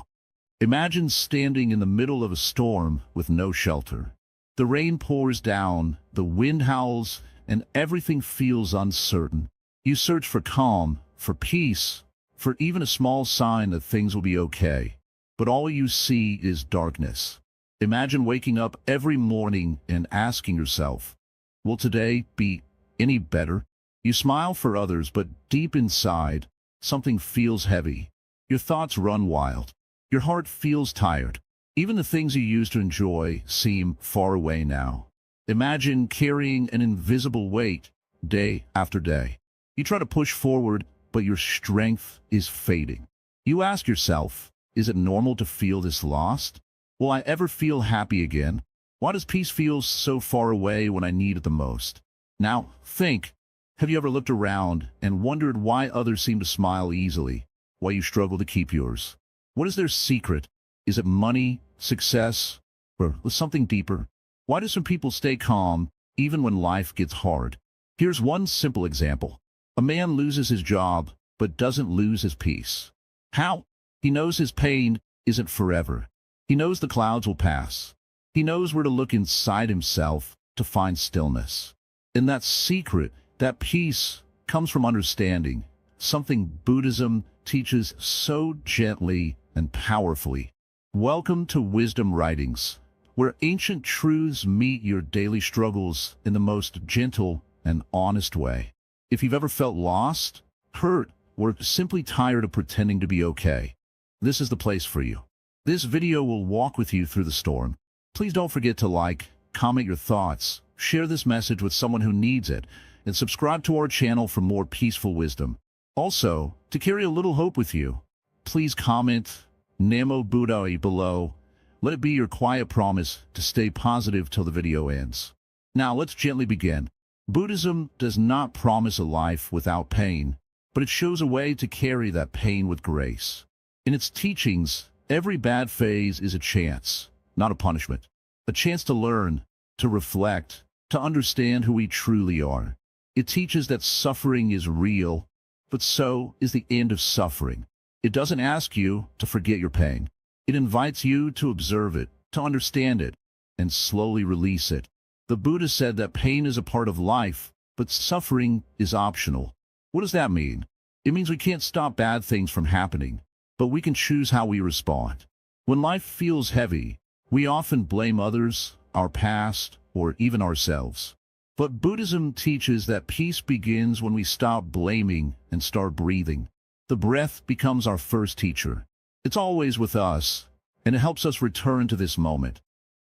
Imagine standing in the middle of a storm with no shelter. The rain pours down, the wind howls, and everything feels uncertain. You search for calm, for peace, for even a small sign that things will be okay. But all you see is darkness. Imagine waking up every morning and asking yourself, Will today be any better? You smile for others, but deep inside, something feels heavy. Your thoughts run wild. Your heart feels tired. Even the things you used to enjoy seem far away now. Imagine carrying an invisible weight day after day. You try to push forward, but your strength is fading. You ask yourself, is it normal to feel this lost? Will I ever feel happy again? Why does peace feel so far away when I need it the most? Now, think. Have you ever looked around and wondered why others seem to smile easily, why you struggle to keep yours? What is their secret? Is it money, success, or something deeper? Why do some people stay calm even when life gets hard? Here's one simple example. A man loses his job, but doesn't lose his peace. How? He knows his pain isn't forever. He knows the clouds will pass. He knows where to look inside himself to find stillness. And that secret, that peace, comes from understanding, something Buddhism teaches so gently and powerfully. Welcome to Wisdom Writings, where ancient truths meet your daily struggles in the most gentle and honest way. If you've ever felt lost, hurt, or simply tired of pretending to be okay, this is the place for you. This video will walk with you through the storm. Please don't forget to like, comment your thoughts, share this message with someone who needs it, and subscribe to our channel for more peaceful wisdom. Also, to carry a little hope with you, please comment Namo Buddhai below. Let it be your quiet promise to stay positive till the video ends. Now let's gently begin. Buddhism does not promise a life without pain, but it shows a way to carry that pain with grace. In its teachings, every bad phase is a chance, not a punishment. A chance to learn, to reflect, to understand who we truly are. It teaches that suffering is real, but so is the end of suffering. It doesn't ask you to forget your pain. It invites you to observe it, to understand it, and slowly release it. The Buddha said that pain is a part of life, but suffering is optional. What does that mean? It means we can't stop bad things from happening, but we can choose how we respond. When life feels heavy, we often blame others, our past, or even ourselves. But Buddhism teaches that peace begins when we stop blaming and start breathing. The breath becomes our first teacher. It's always with us, and it helps us return to this moment,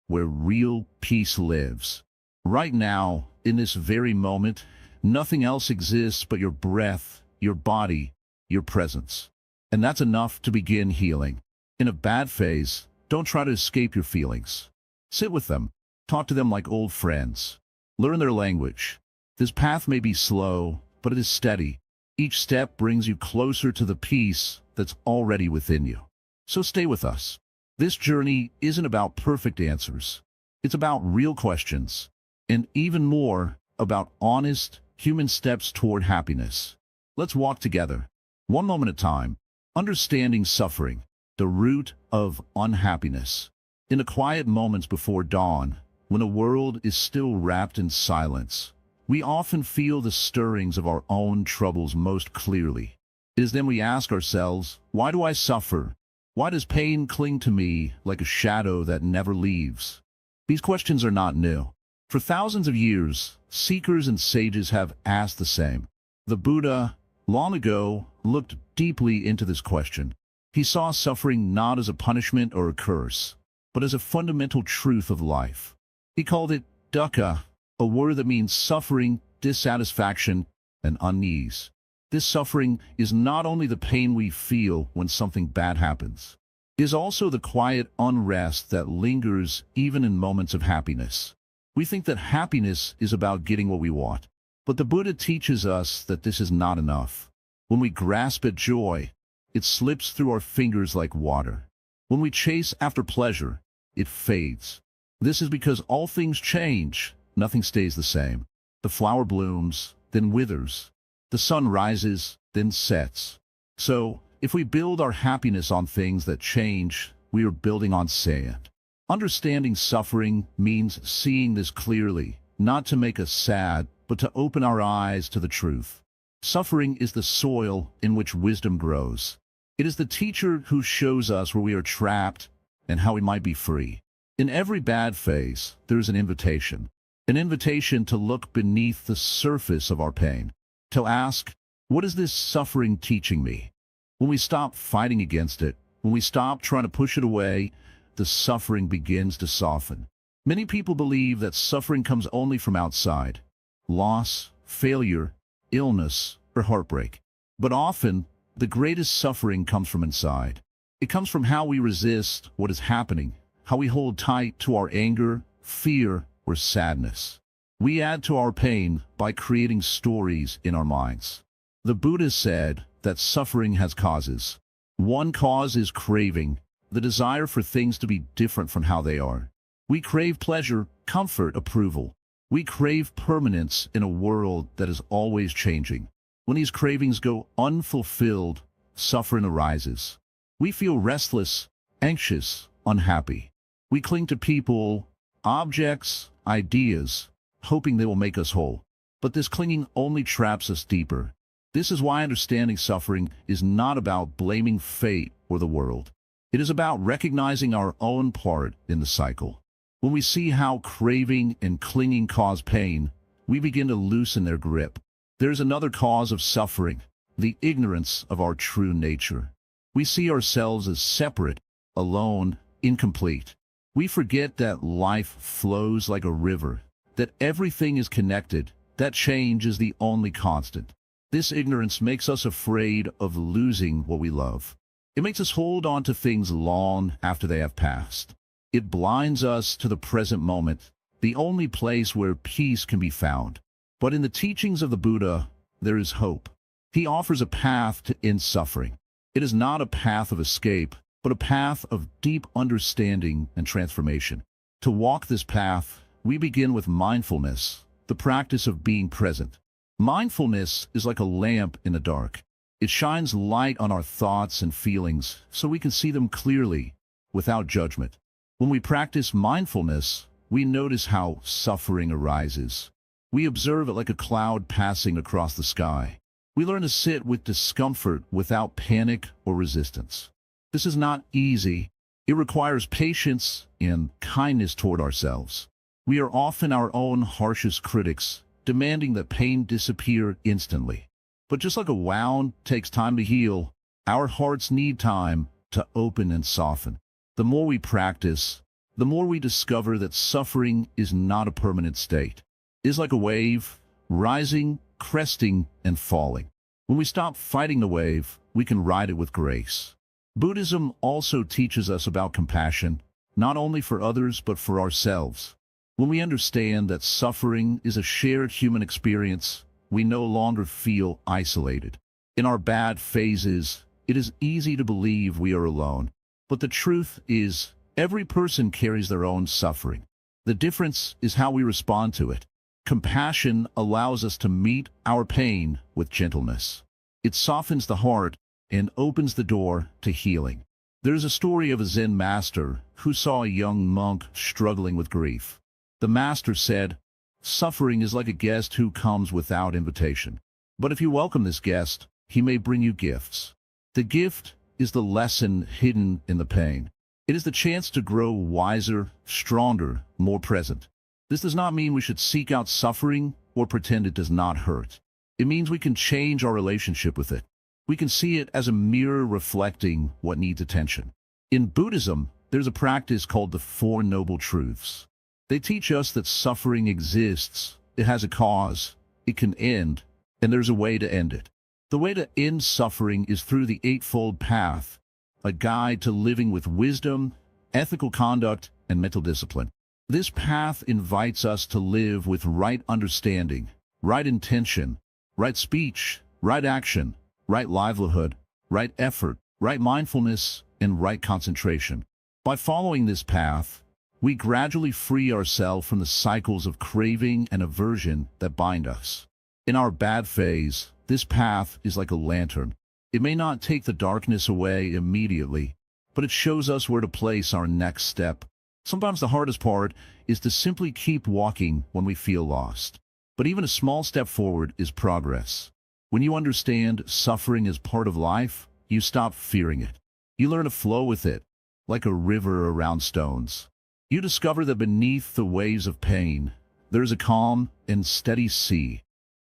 where real peace lives. Right now, in this very moment, nothing else exists but your breath, your body, your presence. And that's enough to begin healing. In a bad phase, don't try to escape your feelings. Sit with them. Talk to them like old friends. Learn their language. This path may be slow, but it is steady. Each step brings you closer to the peace that's already within you. So stay with us. This journey isn't about perfect answers. It's about real questions, and even more, about honest, human steps toward happiness. Let's walk together, one moment at a time, understanding suffering, the root of unhappiness. In the quiet moments before dawn, when the world is still wrapped in silence, we often feel the stirrings of our own troubles most clearly. It is then we ask ourselves, why do I suffer? Why does pain cling to me like a shadow that never leaves? These questions are not new. For thousands of years, seekers and sages have asked the same. The Buddha, long ago, looked deeply into this question. He saw suffering not as a punishment or a curse, but as a fundamental truth of life. He called it dukkha, a word that means suffering, dissatisfaction, and unease. This suffering is not only the pain we feel when something bad happens. It is also the quiet unrest that lingers even in moments of happiness. We think that happiness is about getting what we want, but the Buddha teaches us that this is not enough. When we grasp at joy, it slips through our fingers like water. When we chase after pleasure, it fades. This is because all things change, nothing stays the same. The flower blooms, then withers. The sun rises, then sets. So, if we build our happiness on things that change, we are building on sand. Understanding suffering means seeing this clearly, not to make us sad, but to open our eyes to the truth. Suffering is the soil in which wisdom grows. It is the teacher who shows us where we are trapped and how we might be free. In every bad phase, there is an invitation. an invitation to look beneath the surface of our pain, to ask, what is this suffering teaching me? When we stop fighting against it, when we stop trying to push it away, the suffering begins to soften. Many people believe that suffering comes only from outside: loss, failure, illness, or heartbreak. But often, the greatest suffering comes from inside. It comes from how we resist what is happening, how we hold tight to our anger, fear, or sadness. We add to our pain by creating stories in our minds. The Buddha said that suffering has causes. One cause is craving, the desire for things to be different from how they are. We crave pleasure, comfort, approval. We crave permanence in a world that is always changing. When these cravings go unfulfilled, suffering arises. We feel restless, anxious, unhappy. We cling to people, objects, ideas, hoping they will make us whole. But this clinging only traps us deeper. This is why understanding suffering is not about blaming fate or the world. It is about recognizing our own part in the cycle. When we see how craving and clinging cause pain, we begin to loosen their grip. There's another cause of suffering: the ignorance of our true nature. We see ourselves as separate, alone, incomplete. We forget that life flows like a river, that everything is connected, that change is the only constant. This ignorance makes us afraid of losing what we love. It makes us hold on to things long after they have passed. It blinds us to the present moment, the only place where peace can be found. But in the teachings of the Buddha, there is hope. He offers a path to end suffering. It is not a path of escape, but a path of deep understanding and transformation. To walk this path, we begin with mindfulness, the practice of being present. Mindfulness is like a lamp in the dark. It shines light on our thoughts and feelings so we can see them clearly, without judgment. When we practice mindfulness, we notice how suffering arises. We observe it like a cloud passing across the sky. We learn to sit with discomfort without panic or resistance. This is not easy. It requires patience and kindness toward ourselves. We are often our own harshest critics, demanding that pain disappear instantly. But just like a wound takes time to heal, our hearts need time to open and soften. The more we practice, the more we discover that suffering is not a permanent state. It is like a wave, rising, cresting, and falling. When we stop fighting the wave, we can ride it with grace. Buddhism also teaches us about compassion, not only for others but for ourselves. When we understand that suffering is a shared human experience, we no longer feel isolated. In our bad phases, it is easy to believe we are alone. But the truth is, every person carries their own suffering. The difference is how we respond to it. Compassion allows us to meet our pain with gentleness. It softens the heart and opens the door to healing. There is a story of a Zen master who saw a young monk struggling with grief. The master said, "Suffering is like a guest who comes without invitation. But if you welcome this guest, he may bring you gifts." The gift is the lesson hidden in the pain. It is the chance to grow wiser, stronger, more present. This does not mean we should seek out suffering or pretend it does not hurt. It means we can change our relationship with it. We can see it as a mirror reflecting what needs attention. In Buddhism, there's a practice called the Four Noble Truths. They teach us that suffering exists, it has a cause, it can end, and there's a way to end it. The way to end suffering is through the Eightfold Path, a guide to living with wisdom, ethical conduct, and mental discipline. This path invites us to live with right understanding, right intention, right speech, right action, right livelihood, right effort, right mindfulness, and right concentration. By following this path, we gradually free ourselves from the cycles of craving and aversion that bind us. In our bad phase, this path is like a lantern. It may not take the darkness away immediately, but it shows us where to place our next step. Sometimes the hardest part is to simply keep walking when we feel lost. But even a small step forward is progress. When you understand suffering is part of life, you stop fearing it. You learn to flow with it, like a river around stones. You discover that beneath the waves of pain, There is a calm and steady sea,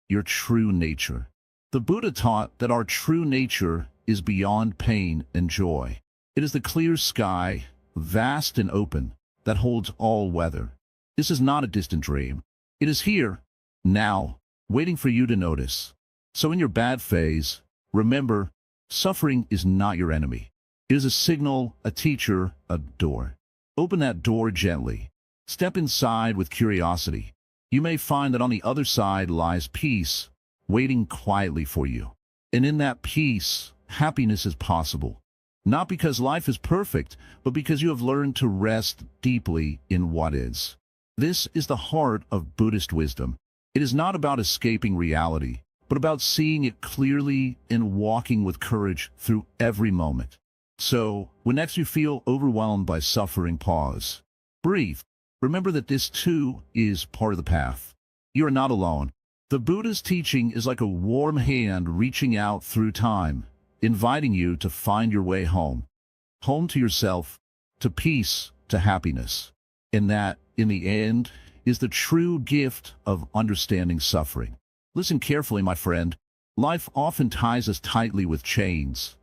your true nature. The Buddha taught that our true nature is beyond pain and joy. It is the clear sky, vast and open, that holds all weather. This is not a distant dream. It is here, now, waiting for you to notice. So in your bad phase, remember, suffering is not your enemy. It is a signal, a teacher, a door. Open that door gently. Step inside with curiosity. You may find that on the other side lies peace, waiting quietly for you. And in that peace, happiness is possible. Not because life is perfect, but because you have learned to rest deeply in what is. This is the heart of Buddhist wisdom. It is not about escaping reality, but about seeing it clearly and walking with courage through every moment. So, when next you feel overwhelmed by suffering, pause. Breathe. Remember that this too is part of the path. You are not alone. The Buddha's teaching is like a warm hand reaching out through time, inviting you to find your way home. Home to yourself, to peace, to happiness. And that, in the end, is the true gift of understanding suffering. Listen carefully, my friend. Life often ties us tightly with chains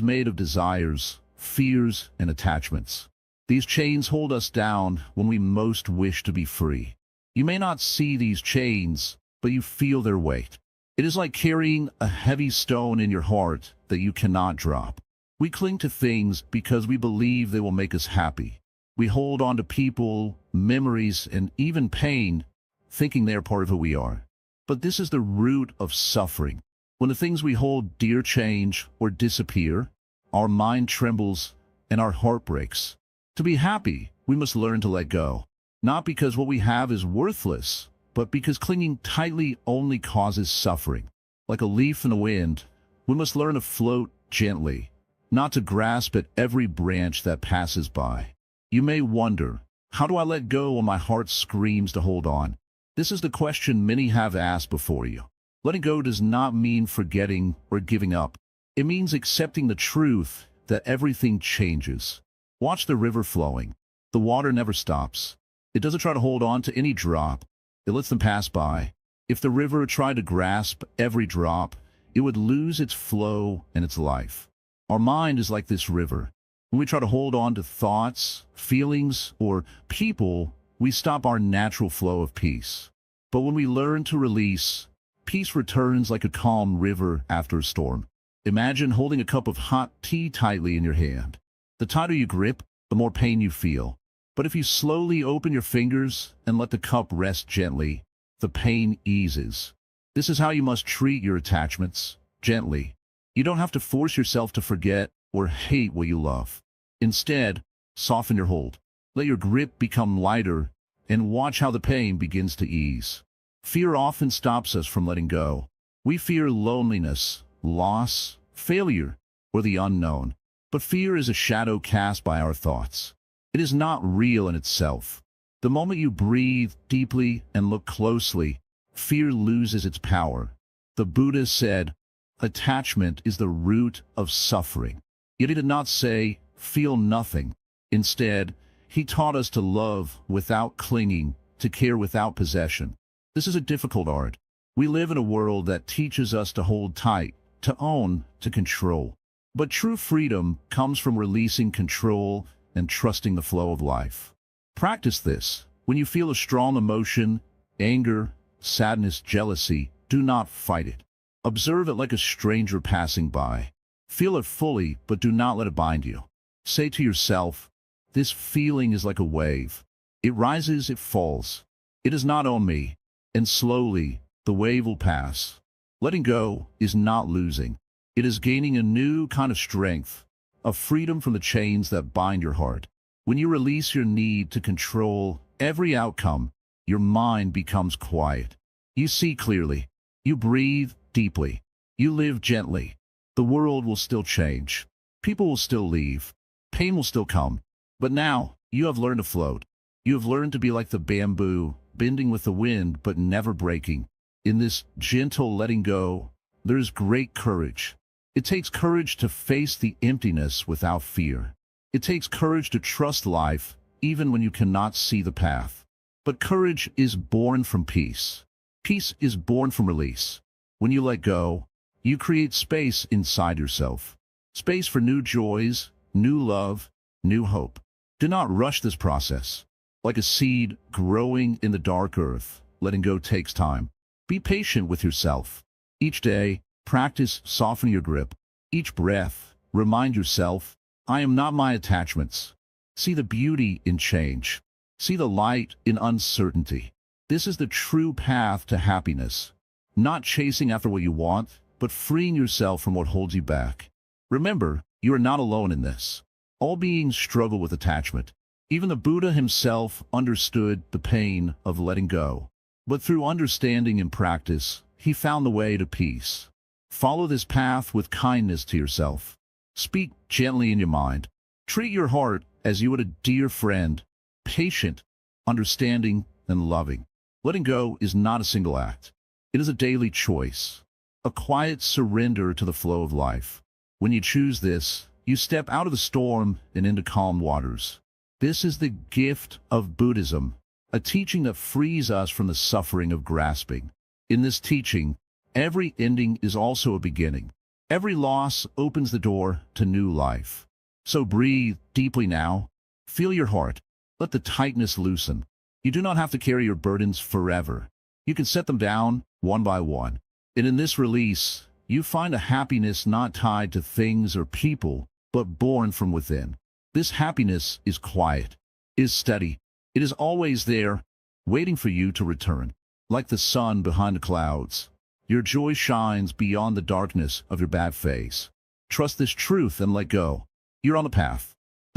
made of desires, fears, and attachments. These chains hold us down when we most wish to be free. You may not see these chains, but you feel their weight. It is like carrying a heavy stone in your heart that you cannot drop. We cling to things because we believe they will make us happy. We hold on to people, memories, and even pain, thinking they are part of who we are. But this is the root of suffering. When the things we hold dear change or disappear, our mind trembles and our heart breaks. To be happy, we must learn to let go. Not because what we have is worthless, but because clinging tightly only causes suffering. Like a leaf in the wind, we must learn to float gently, not to grasp at every branch that passes by. You may wonder, how do I let go when my heart screams to hold on? This is the question many have asked before you. Letting go does not mean forgetting or giving up. It means accepting the truth that everything changes. Watch the river flowing. The water never stops. It doesn't try to hold on to any drop. It lets them pass by. If the river tried to grasp every drop, it would lose its flow and its life. Our mind is like this river. When we try to hold on to thoughts, feelings, or people, we stop our natural flow of peace. But when we learn to release, peace returns like a calm river after a storm. Imagine holding a cup of hot tea tightly in your hand. The tighter you grip, the more pain you feel. But if you slowly open your fingers and let the cup rest gently, the pain eases. This is how you must treat your attachments, gently. You don't have to force yourself to forget or hate what you love. Instead, soften your hold. Let your grip become lighter and watch how the pain begins to ease. Fear often stops us from letting go. We fear loneliness, loss, failure, or the unknown. But fear is a shadow cast by our thoughts. It is not real in itself. The moment you breathe deeply and look closely, fear loses its power. The Buddha said, attachment is the root of suffering. Yet he did not say, feel nothing. Instead, he taught us to love without clinging, to care without possession. This is a difficult art. We live in a world that teaches us to hold tight, to own, to control. But true freedom comes from releasing control and trusting the flow of life. Practice this. When you feel a strong emotion, anger, sadness, jealousy, do not fight it. Observe it like a stranger passing by. Feel it fully, but do not let it bind you. Say to yourself, this feeling is like a wave. It rises, it falls. It does not own me. And slowly, the wave will pass. Letting go is not losing. It is gaining a new kind of strength, of freedom from the chains that bind your heart. When you release your need to control every outcome, your mind becomes quiet. You see clearly. You breathe deeply. You live gently. The world will still change. People will still leave. Pain will still come. But now, you have learned to float. You have learned to be like the bamboo, bending with the wind but never breaking. In this gentle letting go, there is great courage. It takes courage to face the emptiness without fear. It takes courage to trust life even when you cannot see the path. But courage is born from peace. Peace is born from release. When you let go, you create space inside yourself. Space for new joys, new love, new hope. Do not rush this process. Like a seed growing in the dark earth, letting go takes time. Be patient with yourself. Each day, practice softening your grip. Each breath, remind yourself, I am not my attachments. See the beauty in change. See the light in uncertainty. This is the true path to happiness. Not chasing after what you want, but freeing yourself from what holds you back. Remember, you are not alone in this. All beings struggle with attachment. Even the Buddha himself understood the pain of letting go. But through understanding and practice, he found the way to peace. Follow this path with kindness to yourself. Speak gently in your mind. Treat your heart as you would a dear friend, patient, understanding, and loving. Letting go is not a single act. It is a daily choice, a quiet surrender to the flow of life. When you choose this, you step out of the storm and into calm waters. This is the gift of Buddhism, a teaching that frees us from the suffering of grasping. In this teaching, every ending is also a beginning. Every loss opens the door to new life. So breathe deeply now. Feel your heart. Let the tightness loosen. You do not have to carry your burdens forever. You can set them down one by one. And in this release, you find a happiness not tied to things or people, but born from within. This happiness is quiet, is steady. It is always there, waiting for you to return. Like the sun behind the clouds, your joy shines beyond the darkness of your bad face. Trust this truth and let go. You're on the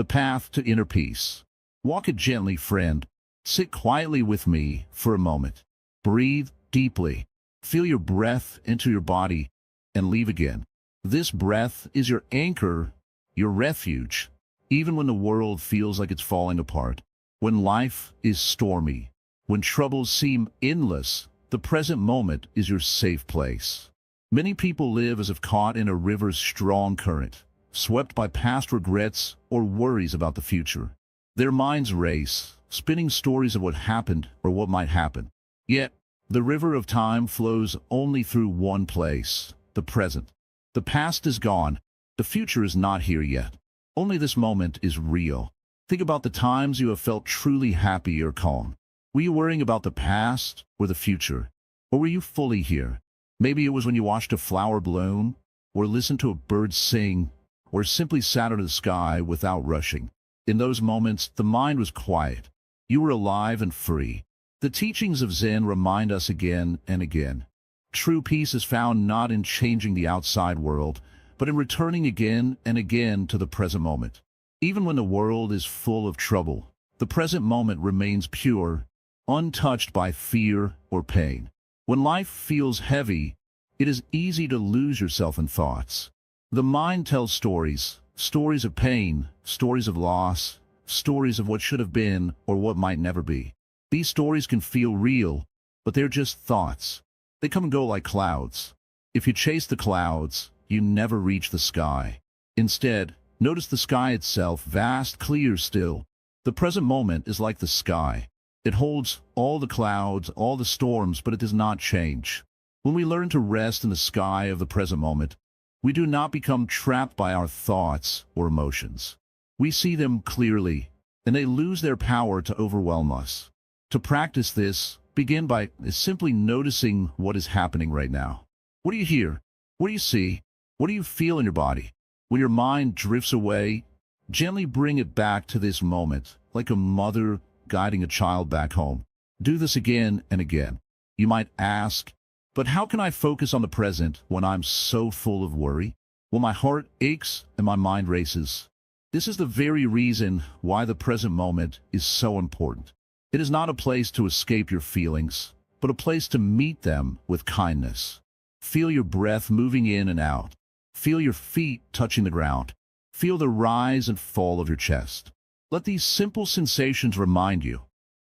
path to inner peace. Walk it gently, friend. Sit quietly with me for a moment. Breathe deeply. Feel your breath enter your body and leave again. This breath is your anchor, your refuge, even when the world feels like it's falling apart. When life is stormy, when troubles seem endless, the present moment is your safe place. Many people live as if caught in a river's strong current, swept by past regrets or worries about the future. Their minds race, spinning stories of what happened or what might happen. Yet, the river of time flows only through one place, the present. The past is gone. The future is not here yet. Only this moment is real. Think about the times you have felt truly happy or calm. Were you worrying about the past or the future? Or were you fully here? Maybe it was when you watched a flower bloom, or listened to a bird sing, or simply sat under the sky without rushing. In those moments, the mind was quiet. You were alive and free. The teachings of Zen remind us again and again. True peace is found not in changing the outside world, but in returning again and again to the present moment. Even when the world is full of trouble, the present moment remains pure, untouched by fear or pain. When life feels heavy, it is easy to lose yourself in thoughts. The mind tells stories, stories of pain, stories of loss, stories of what should have been or what might never be. These stories can feel real, but they're just thoughts. They come and go like clouds. If you chase the clouds, you never reach the sky. Instead, notice the sky itself, vast, clear, still. The present moment is like the sky. It holds all the clouds, all the storms, but it does not change. When we learn to rest in the sky of the present moment, we do not become trapped by our thoughts or emotions. We see them clearly, and they lose their power to overwhelm us. To practice this, begin by simply noticing what is happening right now. What do you hear? What do you see? What do you feel in your body? When your mind drifts away, gently bring it back to this moment, like a mother guiding a child back home. Do this again and again. You might ask, but how can I focus on the present when I'm so full of worry? Well, my heart aches and my mind races. This is the very reason why the present moment is so important. It is not a place to escape your feelings, but a place to meet them with kindness. Feel your breath moving in and out. Feel your feet touching the ground. Feel the rise and fall of your chest. Let these simple sensations remind you,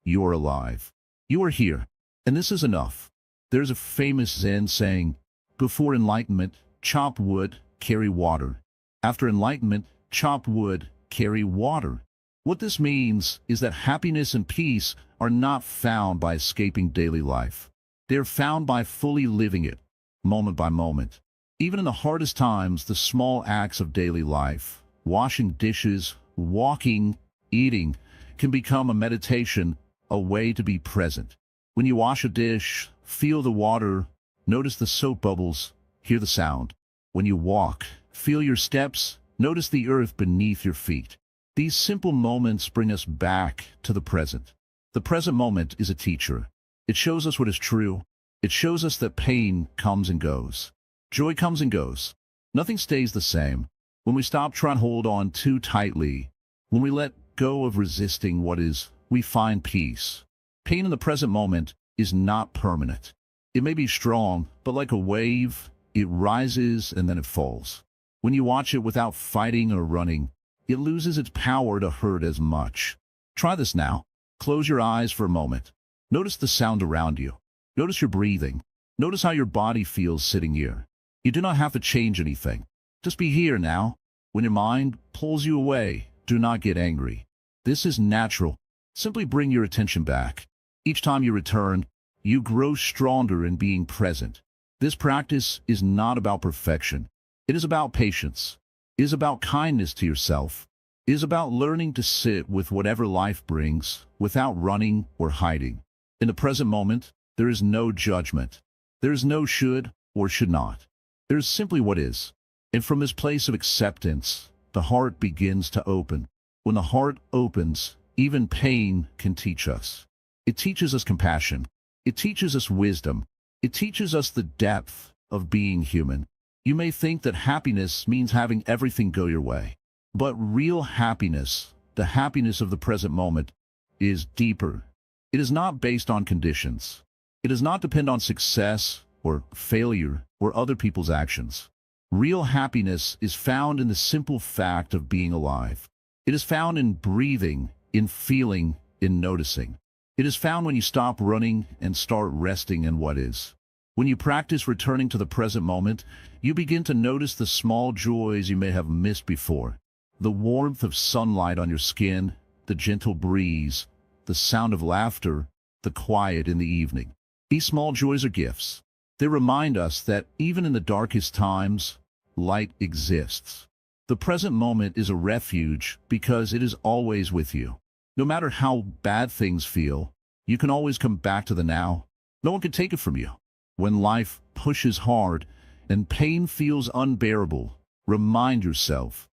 you are alive. You are here, and this is enough. There's a famous Zen saying, before enlightenment, chop wood, carry water. After enlightenment, chop wood, carry water. What this means is that happiness and peace are are not found by escaping daily life. They are found by fully living it, moment by moment. Even in the hardest times, the small acts of daily life, washing dishes, walking, eating, can become a meditation, a way to be present. When you wash a dish, feel the water, notice the soap bubbles, hear the sound. When you walk, feel your steps, notice the earth beneath your feet. These simple moments bring us back to the present. The present moment is a teacher. It shows us what is true. It shows us that pain comes and goes. Joy comes and goes. Nothing stays the same. When we stop trying to hold on too tightly, when we let go of resisting what is, we find peace. Pain in the present moment is not permanent. It may be strong, but like a wave, it rises and then it falls. When you watch it without fighting or running, it loses its power to hurt as much. Try this now. Close your eyes for a moment. Notice the sound around you. Notice your breathing. Notice how your body feels sitting here. You do not have to change anything. Just be here now. When your mind pulls you away, do not get angry. This is natural. Simply bring your attention back. Each time you return, you grow stronger in being present. This practice is not about perfection. It is about patience. It is about kindness to yourself. It is about learning to sit with whatever life brings without running or hiding. In the present moment, there is no judgment. There is no should or should not. There is simply what is. And from this place of acceptance, the heart begins to open. When the heart opens, even pain can teach us. It teaches us compassion. It teaches us wisdom. It teaches us the depth of being human. You may think that happiness means having everything go your way. But real happiness, the happiness of the present moment, is deeper. It is not based on conditions. It does not depend on success or failure or other people's actions. Real happiness is found in the simple fact of being alive. It is found in breathing, in feeling, in noticing. It is found when you stop running and start resting in what is. When you practice returning to the present moment, you begin to notice the small joys you may have missed before. The warmth of sunlight on your skin, the gentle breeze, the sound of laughter, the quiet in the evening. These small joys are gifts. They remind us that even in the darkest times, light exists. The present moment is a refuge because it is always with you. No matter how bad things feel, you can always come back to the now. No one can take it from you. When life pushes hard and pain feels unbearable, remind yourself,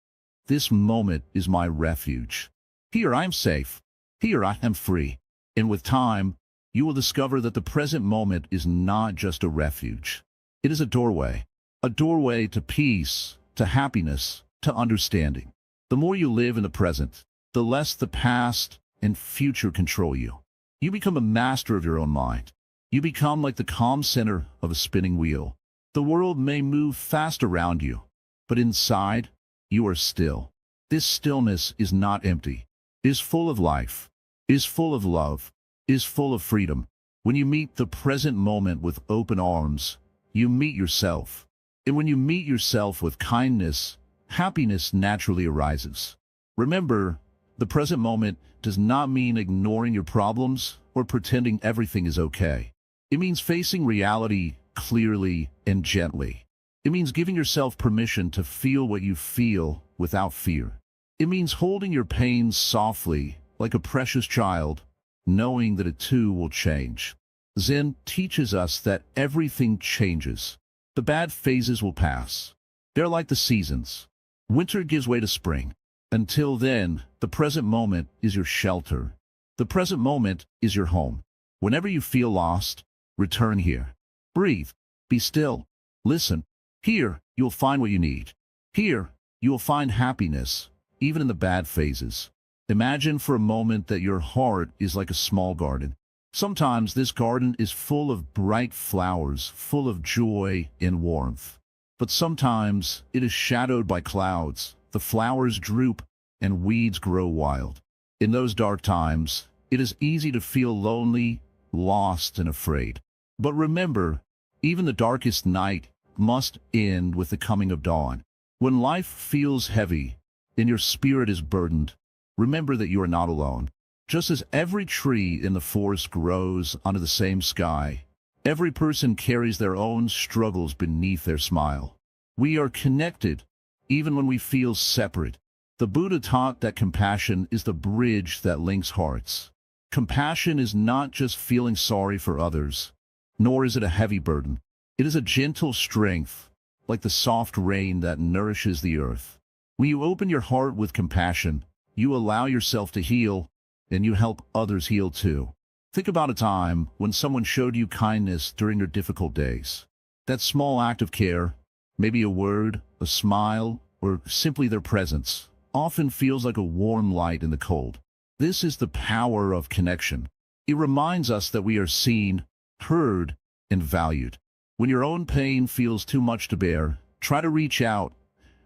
this moment is my refuge. Here I am safe. Here I am free. And with time, you will discover that the present moment is not just a refuge. It is a doorway to peace, to happiness, to understanding. The more you live in the present, the less the past and future control you. You become a master of your own mind. You become like the calm center of a spinning wheel. The world may move fast around you, but inside, you are still. This stillness is not empty. It is full of life. It is full of love. It is full of freedom. When you meet the present moment with open arms, you meet yourself. And when you meet yourself with kindness, happiness naturally arises. Remember, the present moment does not mean ignoring your problems or pretending everything is okay. It means facing reality clearly and gently. It means giving yourself permission to feel what you feel without fear. It means holding your pain softly, like a precious child, knowing that it too will change. Zen teaches us that everything changes. The bad phases will pass. They're like the seasons. Winter gives way to spring. Until then, the present moment is your shelter. The present moment is your home. Whenever you feel lost, return here. Breathe. Be still. Listen. Here, you'll find what you need. Here, you'll find happiness, even in the bad phases. Imagine for a moment that your heart is like a small garden. Sometimes this garden is full of bright flowers, full of joy and warmth. But sometimes it is shadowed by clouds. The flowers droop and weeds grow wild. In those dark times, it is easy to feel lonely, lost, and afraid. But remember, even the darkest night must end with the coming of dawn. When life feels heavy and your spirit is burdened, remember that you are not alone. Just as every tree in the forest grows under the same sky, every person carries their own struggles beneath their smile. We are connected, even when we feel separate. The Buddha taught that compassion is the bridge that links hearts. Compassion is not just feeling sorry for others, nor is it a heavy burden. It is a gentle strength, like the soft rain that nourishes the earth. When you open your heart with compassion, you allow yourself to heal, and you help others heal too. Think about a time when someone showed you kindness during your difficult days. That small act of care, maybe a word, a smile, or simply their presence, often feels like a warm light in the cold. This is the power of connection. It reminds us that we are seen, heard, and valued. When your own pain feels too much to bear, try to reach out,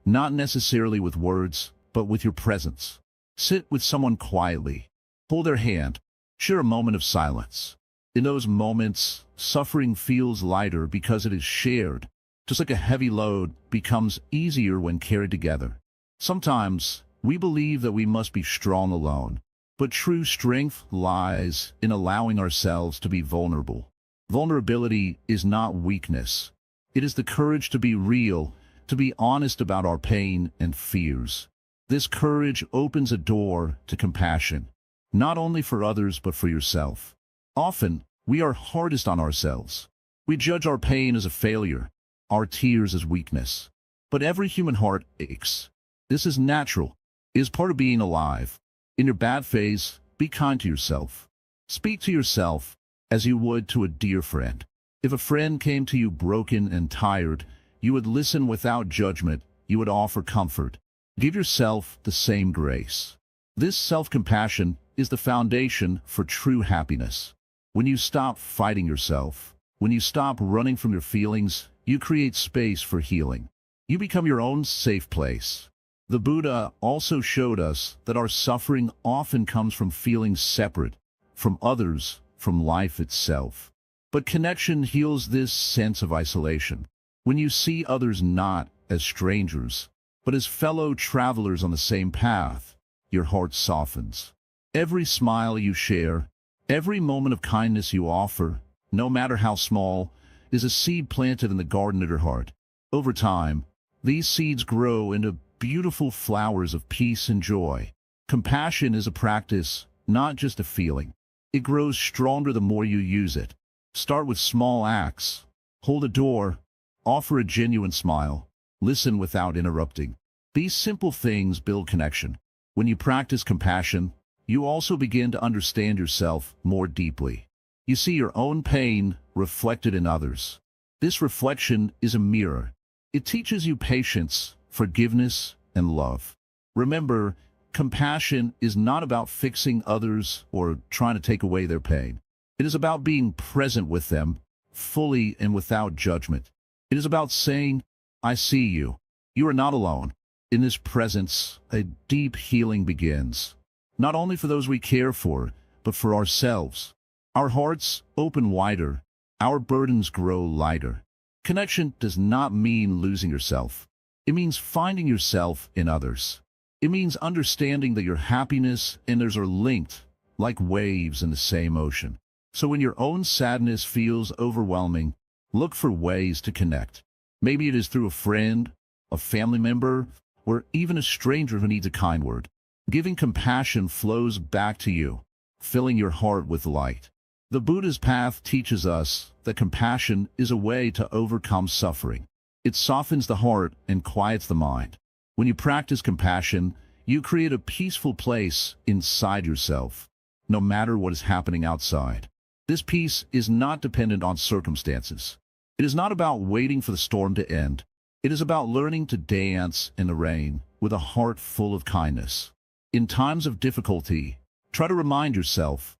not necessarily with words, but with your presence. Sit with someone quietly. Hold their hand. Share a moment of silence. In those moments, suffering feels lighter because it is shared, just like a heavy load becomes easier when carried together. Sometimes, we believe that we must be strong alone, but true strength lies in allowing ourselves to be vulnerable. Vulnerability is not weakness. It is the courage to be real, to be honest about our pain and fears. This courage opens a door to compassion, not only for others but for yourself. Often, we are hardest on ourselves. We judge our pain as a failure, our tears as weakness. But every human heart aches. This is natural. It is part of being alive. In your bad phase, be kind to yourself. Speak to yourself as you would to a dear friend. If a friend came to you broken and tired, you would listen without judgment. You would offer comfort. Give yourself the same grace. This self-compassion is the foundation for true happiness. When you stop fighting yourself, when you stop running from your feelings, you create space for healing. You become your own safe place. The Buddha also showed us that our suffering often comes from feeling separate, from others, from life itself. But connection heals this sense of isolation. When you see others not as strangers, but as fellow travelers on the same path, your heart softens. Every smile you share, every moment of kindness you offer, no matter how small, is a seed planted in the garden of your heart. Over time, these seeds grow into beautiful flowers of peace and joy. Compassion is a practice, not just a feeling. It grows stronger the more you use it. Start with small acts. Hold a door. Offer a genuine smile. Listen without interrupting. These simple things build connection. When you practice compassion, you also begin to understand yourself more deeply. You see your own pain reflected in others. This reflection is a mirror. It teaches you patience, forgiveness, and love. Remember, compassion is not about fixing others or trying to take away their pain. It is about being present with them, fully and without judgment. It is about saying, I see you. You are not alone. In this presence, a deep healing begins. Not only for those we care for, but for ourselves. Our hearts open wider. Our burdens grow lighter. Connection does not mean losing yourself. It means finding yourself in others. It means understanding that your happiness and theirs are linked, like waves in the same ocean. So when your own sadness feels overwhelming, look for ways to connect. Maybe it is through a friend, a family member, or even a stranger who needs a kind word. Giving compassion flows back to you, filling your heart with light. The Buddha's path teaches us that compassion is a way to overcome suffering. It softens the heart and quiets the mind. When you practice compassion, you create a peaceful place inside yourself, no matter what is happening outside. This peace is not dependent on circumstances. It is not about waiting for the storm to end. It is about learning to dance in the rain with a heart full of kindness. In times of difficulty, try to remind yourself,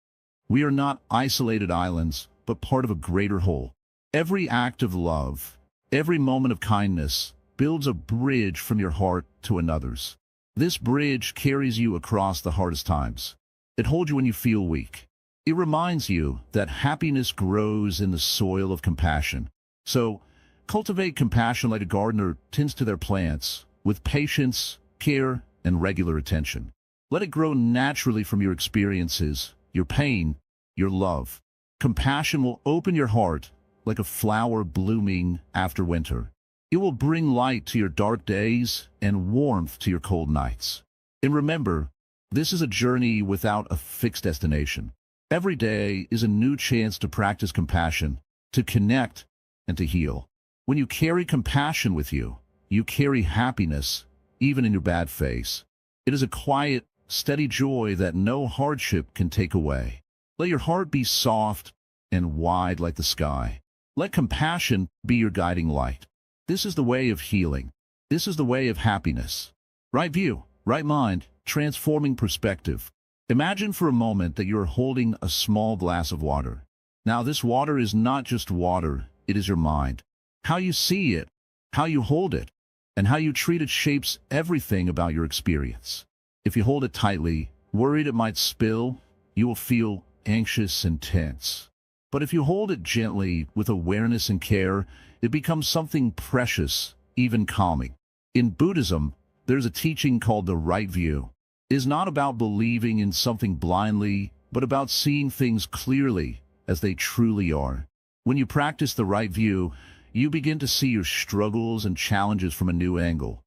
we are not isolated islands, but part of a greater whole. Every act of love, every moment of kindness builds a bridge from your heart to another's. This bridge carries you across the hardest times. It holds you when you feel weak. It reminds you that happiness grows in the soil of compassion. So, cultivate compassion like a gardener tends to their plants, with patience, care, and regular attention. Let it grow naturally from your experiences, your pain, your love. Compassion will open your heart like a flower blooming after winter. It will bring light to your dark days and warmth to your cold nights. And remember, this is a journey without a fixed destination. Every day is a new chance to practice compassion, to connect, and to heal. When you carry compassion with you, you carry happiness, even in your bad phase. It is a quiet, steady joy that no hardship can take away. Let your heart be soft and wide like the sky. Let compassion be your guiding light. This is the way of healing. This is the way of happiness. Right view, right mind, transforming perspective. Imagine for a moment that you are holding a small glass of water. Now this water is not just water, it is your mind. How you see it, how you hold it, and how you treat it shapes everything about your experience. If you hold it tightly, worried it might spill, you will feel anxious and tense. But if you hold it gently, with awareness and care, it becomes something precious, even calming. In Buddhism, there's a teaching called the right view. It is not about believing in something blindly, but about seeing things clearly as they truly are. When you practice the right view, you begin to see your struggles and challenges from a new angle,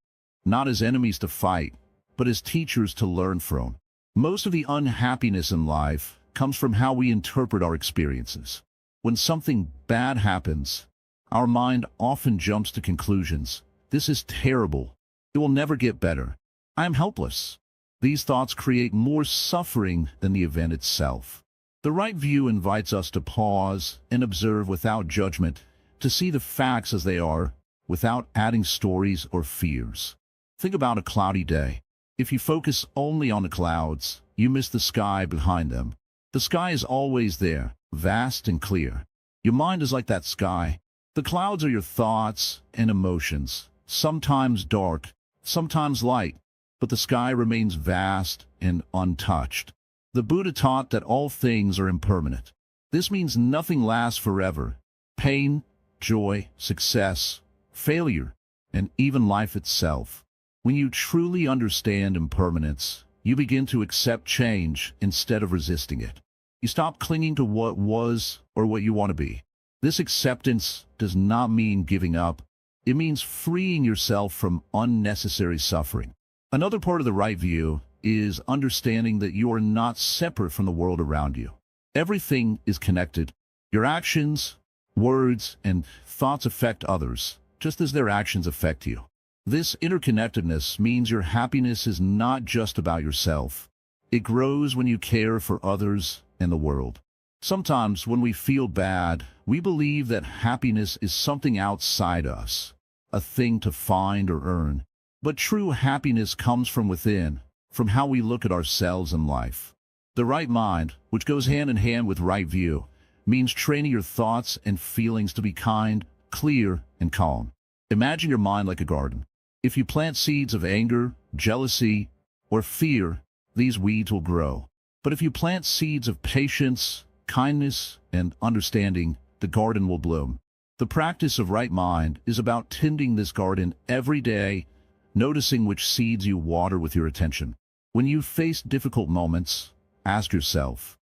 not as enemies to fight, but as teachers to learn from. Most of the unhappiness in life comes from how we interpret our experiences. When something bad happens, our mind often jumps to conclusions. This is terrible. It will never get better. I am helpless. These thoughts create more suffering than the event itself. The right view invites us to pause and observe without judgment, to see the facts as they are, without adding stories or fears. Think about a cloudy day. If you focus only on the clouds, you miss the sky behind them. The sky is always there, vast and clear. Your mind is like that sky. The clouds are your thoughts and emotions, sometimes dark, sometimes light, but the sky remains vast and untouched. The Buddha taught that all things are impermanent. This means nothing lasts forever. Pain, joy, success, failure, and even life itself. When you truly understand impermanence, you begin to accept change instead of resisting it. You stop clinging to what was or what you want to be. This acceptance does not mean giving up. It means freeing yourself from unnecessary suffering. Another part of the right view is understanding that you are not separate from the world around you. Everything is connected. Your actions, words, and thoughts affect others, just as their actions affect you. This interconnectedness means your happiness is not just about yourself. It grows when you care for others and the world. Sometimes when we feel bad, we believe that happiness is something outside us, a thing to find or earn. But true happiness comes from within, from how we look at ourselves and life. The right mind, which goes hand in hand with right view, means training your thoughts and feelings to be kind, clear, and calm. Imagine your mind like a garden. If you plant seeds of anger, jealousy, or fear, these weeds will grow. But if you plant seeds of patience, kindness, and understanding, the garden will bloom. The practice of right mind is about tending this garden every day, noticing which seeds you water with your attention. When you face difficult moments, ask yourself,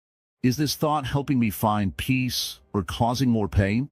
is this thought helping me find peace or causing more pain?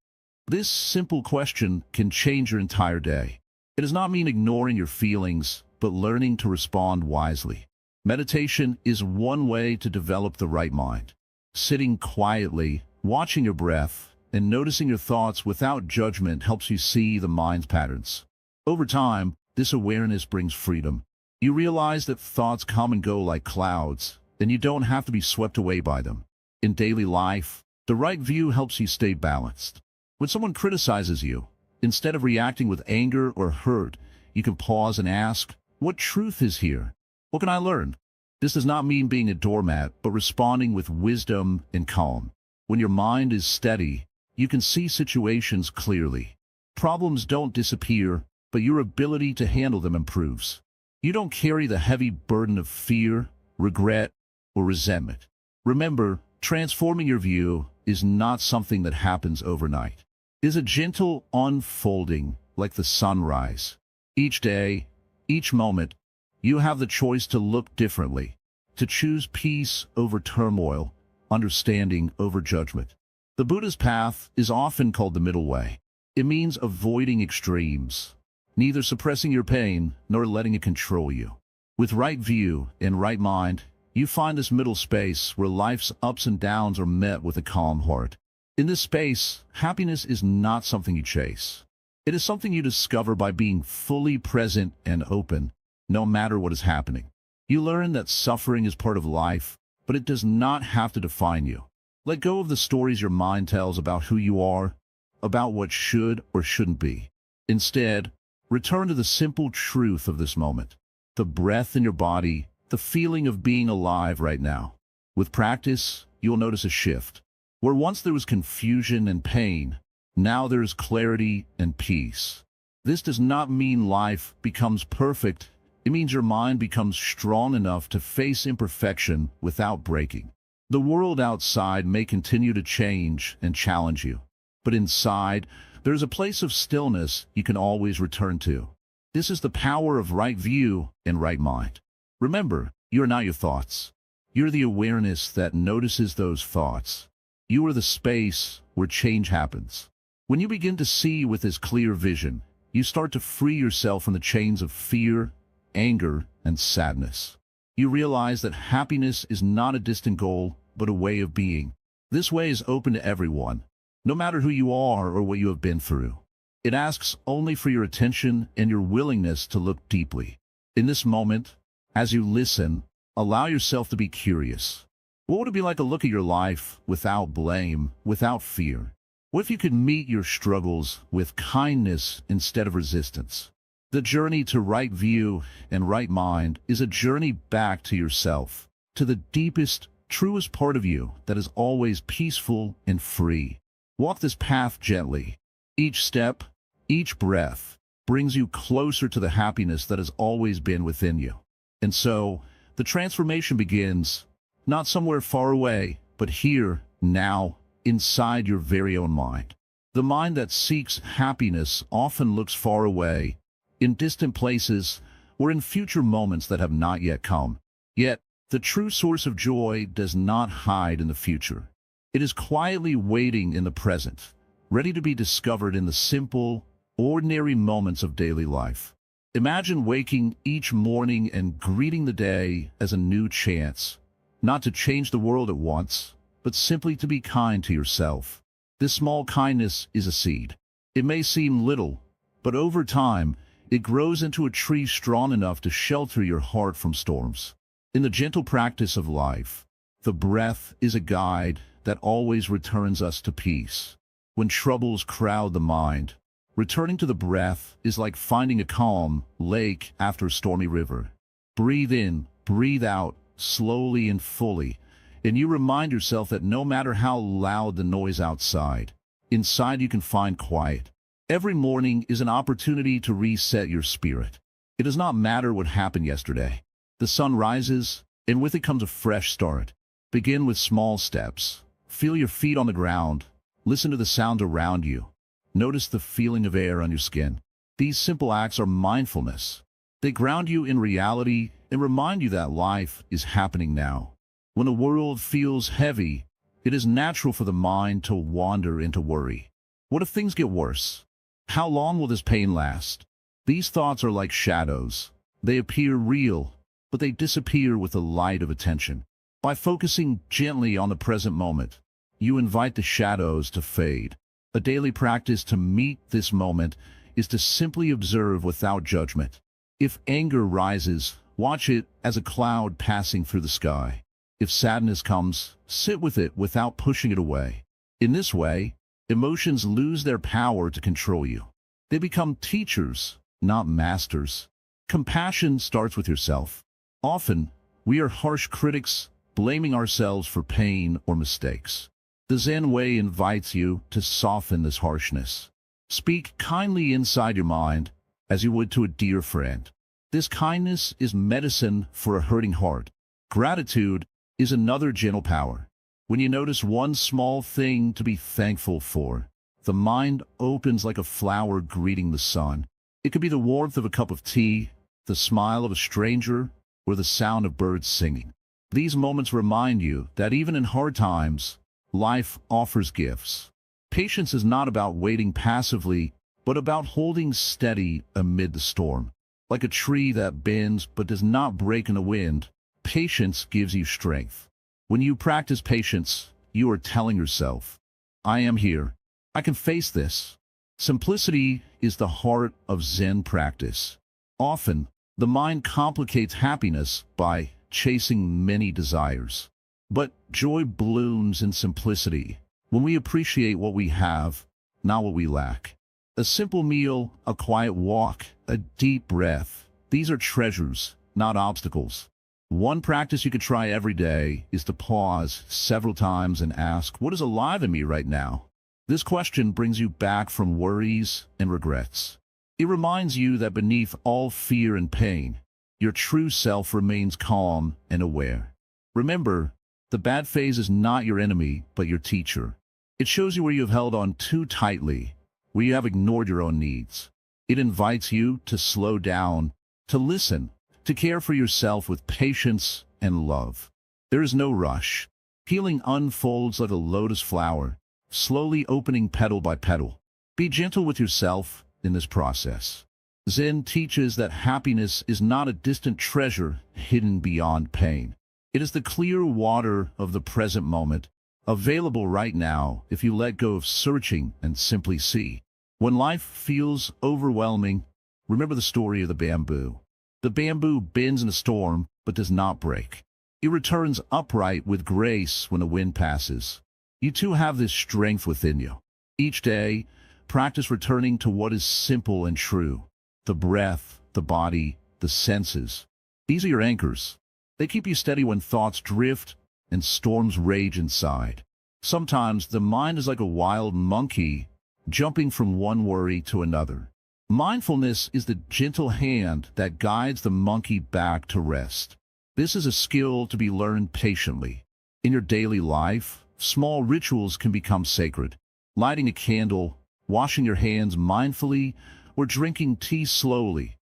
This simple question can change your entire day. It does not mean ignoring your feelings, but learning to respond wisely. Meditation is one way to develop the right mind. Sitting quietly, watching your breath, and noticing your thoughts without judgment helps you see the mind's patterns. Over time, this awareness brings freedom. You realize that thoughts come and go like clouds, and you don't have to be swept away by them. In daily life, the right view helps you stay balanced. When someone criticizes you, instead of reacting with anger or hurt, you can pause and ask, what truth is here? What can I learn? This does not mean being a doormat, but responding with wisdom and calm. When your mind is steady, you can see situations clearly. Problems don't disappear, but your ability to handle them improves. You don't carry the heavy burden of fear, regret, or resentment. Remember, transforming your view is not something that happens overnight. It is a gentle unfolding like the sunrise. Each day, each moment, you have the choice to look differently, to choose peace over turmoil, understanding over judgment. The Buddha's path is often called the middle way. It means avoiding extremes, neither suppressing your pain nor letting it control you. With right view and right mind, you find this middle space where life's ups and downs are met with a calm heart. In this space, happiness is not something you chase. It is something you discover by being fully present and open, no matter what is happening. You learn that suffering is part of life, but it does not have to define you. Let go of the stories your mind tells about who you are, about what should or shouldn't be. Instead, return to the simple truth of this moment, the breath in your body, the feeling of being alive right now. With practice, you'll notice a shift. Where once there was confusion and pain, now there is clarity and peace. This does not mean life becomes perfect. It means your mind becomes strong enough to face imperfection without breaking. The world outside may continue to change and challenge you, but inside, there is a place of stillness you can always return to. This is the power of right view and right mind. Remember, you are not your thoughts. You're the awareness that notices those thoughts. You are the space where change happens. When you begin to see with this clear vision, you start to free yourself from the chains of fear, anger, and sadness. You realize that happiness is not a distant goal, but a way of being. This way is open to everyone, no matter who you are or what you have been through. It asks only for your attention and your willingness to look deeply. In this moment, as you listen, allow yourself to be curious. What would it be like to look at your life without blame, without fear? What if you could meet your struggles with kindness instead of resistance? The journey to right view and right mind is a journey back to yourself, to the deepest, truest part of you that is always peaceful and free. Walk this path gently. Each step, each breath, brings you closer to the happiness that has always been within you. And so, the transformation begins, not somewhere far away, but here, now, inside your very own mind. The mind that seeks happiness often looks far away, in distant places, or in future moments that have not yet come. Yet, the true source of joy does not hide in the future. It is quietly waiting in the present, ready to be discovered in the simple, ordinary moments of daily life. Imagine waking each morning and greeting the day as a new chance, not to change the world at once, but simply to be kind to yourself. This small kindness is a seed. It may seem little, but over time, it grows into a tree strong enough to shelter your heart from storms. In the gentle practice of life, the breath is a guide that always returns us to peace. When troubles crowd the mind, returning to the breath is like finding a calm lake after a stormy river. Breathe in, breathe out, slowly and fully, and you remind yourself that no matter how loud the noise outside, inside you can find quiet. Every morning is an opportunity to reset your spirit. It does not matter what happened yesterday. The sun rises, and with it comes a fresh start. Begin with small steps. Feel your feet on the ground. Listen to the sounds around you. Notice the feeling of air on your skin. These simple acts are mindfulness. They ground you in reality and remind you that life is happening now. When the world feels heavy, it is natural for the mind to wander into worry. What if things get worse? How long will this pain last? These thoughts are like shadows. They appear real, but they disappear with the light of attention. By focusing gently on the present moment, you invite the shadows to fade. A daily practice to meet this moment is to simply observe without judgment. If anger rises, watch it as a cloud passing through the sky. If sadness comes, sit with it without pushing it away. In this way, emotions lose their power to control you. They become teachers, not masters. Compassion starts with yourself. Often, we are harsh critics, blaming ourselves for pain or mistakes. The Zen way invites you to soften this harshness. Speak kindly inside your mind, as you would to a dear friend. This kindness is medicine for a hurting heart. Gratitude is another gentle power. When you notice one small thing to be thankful for, the mind opens like a flower greeting the sun. It could be the warmth of a cup of tea, the smile of a stranger, or the sound of birds singing. These moments remind you that even in hard times, life offers gifts. Patience is not about waiting passively, but about holding steady amid the storm. Like a tree that bends but does not break in the wind, patience gives you strength. When you practice patience, you are telling yourself, I am here. I can face this. Simplicity is the heart of Zen practice. Often, the mind complicates happiness by chasing many desires. But joy blooms in simplicity, when we appreciate what we have, not what we lack. A simple meal, a quiet walk, a deep breath. These are treasures, not obstacles. One practice you could try every day is to pause several times and ask, what is alive in me right now? This question brings you back from worries and regrets. It reminds you that beneath all fear and pain, your true self remains calm and aware. Remember, the bad phase is not your enemy, but your teacher. It shows you where you have held on too tightly, where you have ignored your own needs. It invites you to slow down, to listen, to care for yourself with patience and love. There is no rush. Healing unfolds like a lotus flower, slowly opening petal by petal. Be gentle with yourself in this process. Zen teaches that happiness is not a distant treasure hidden beyond pain. It is the clear water of the present moment, available right now if you let go of searching and simply see. When life feels overwhelming, remember the story of the bamboo. The bamboo bends in a storm, but does not break. It returns upright with grace when the wind passes. You too have this strength within you. Each day, practice returning to what is simple and true. The breath, the body, the senses. These are your anchors. They keep you steady when thoughts drift and storms rage inside. Sometimes the mind is like a wild monkey, jumping from one worry to another. Mindfulness is the gentle hand that guides the monkey back to rest. This is a skill to be learned patiently. In your daily life, small rituals can become sacred. Lighting a candle, washing your hands mindfully, or drinking tea slowly.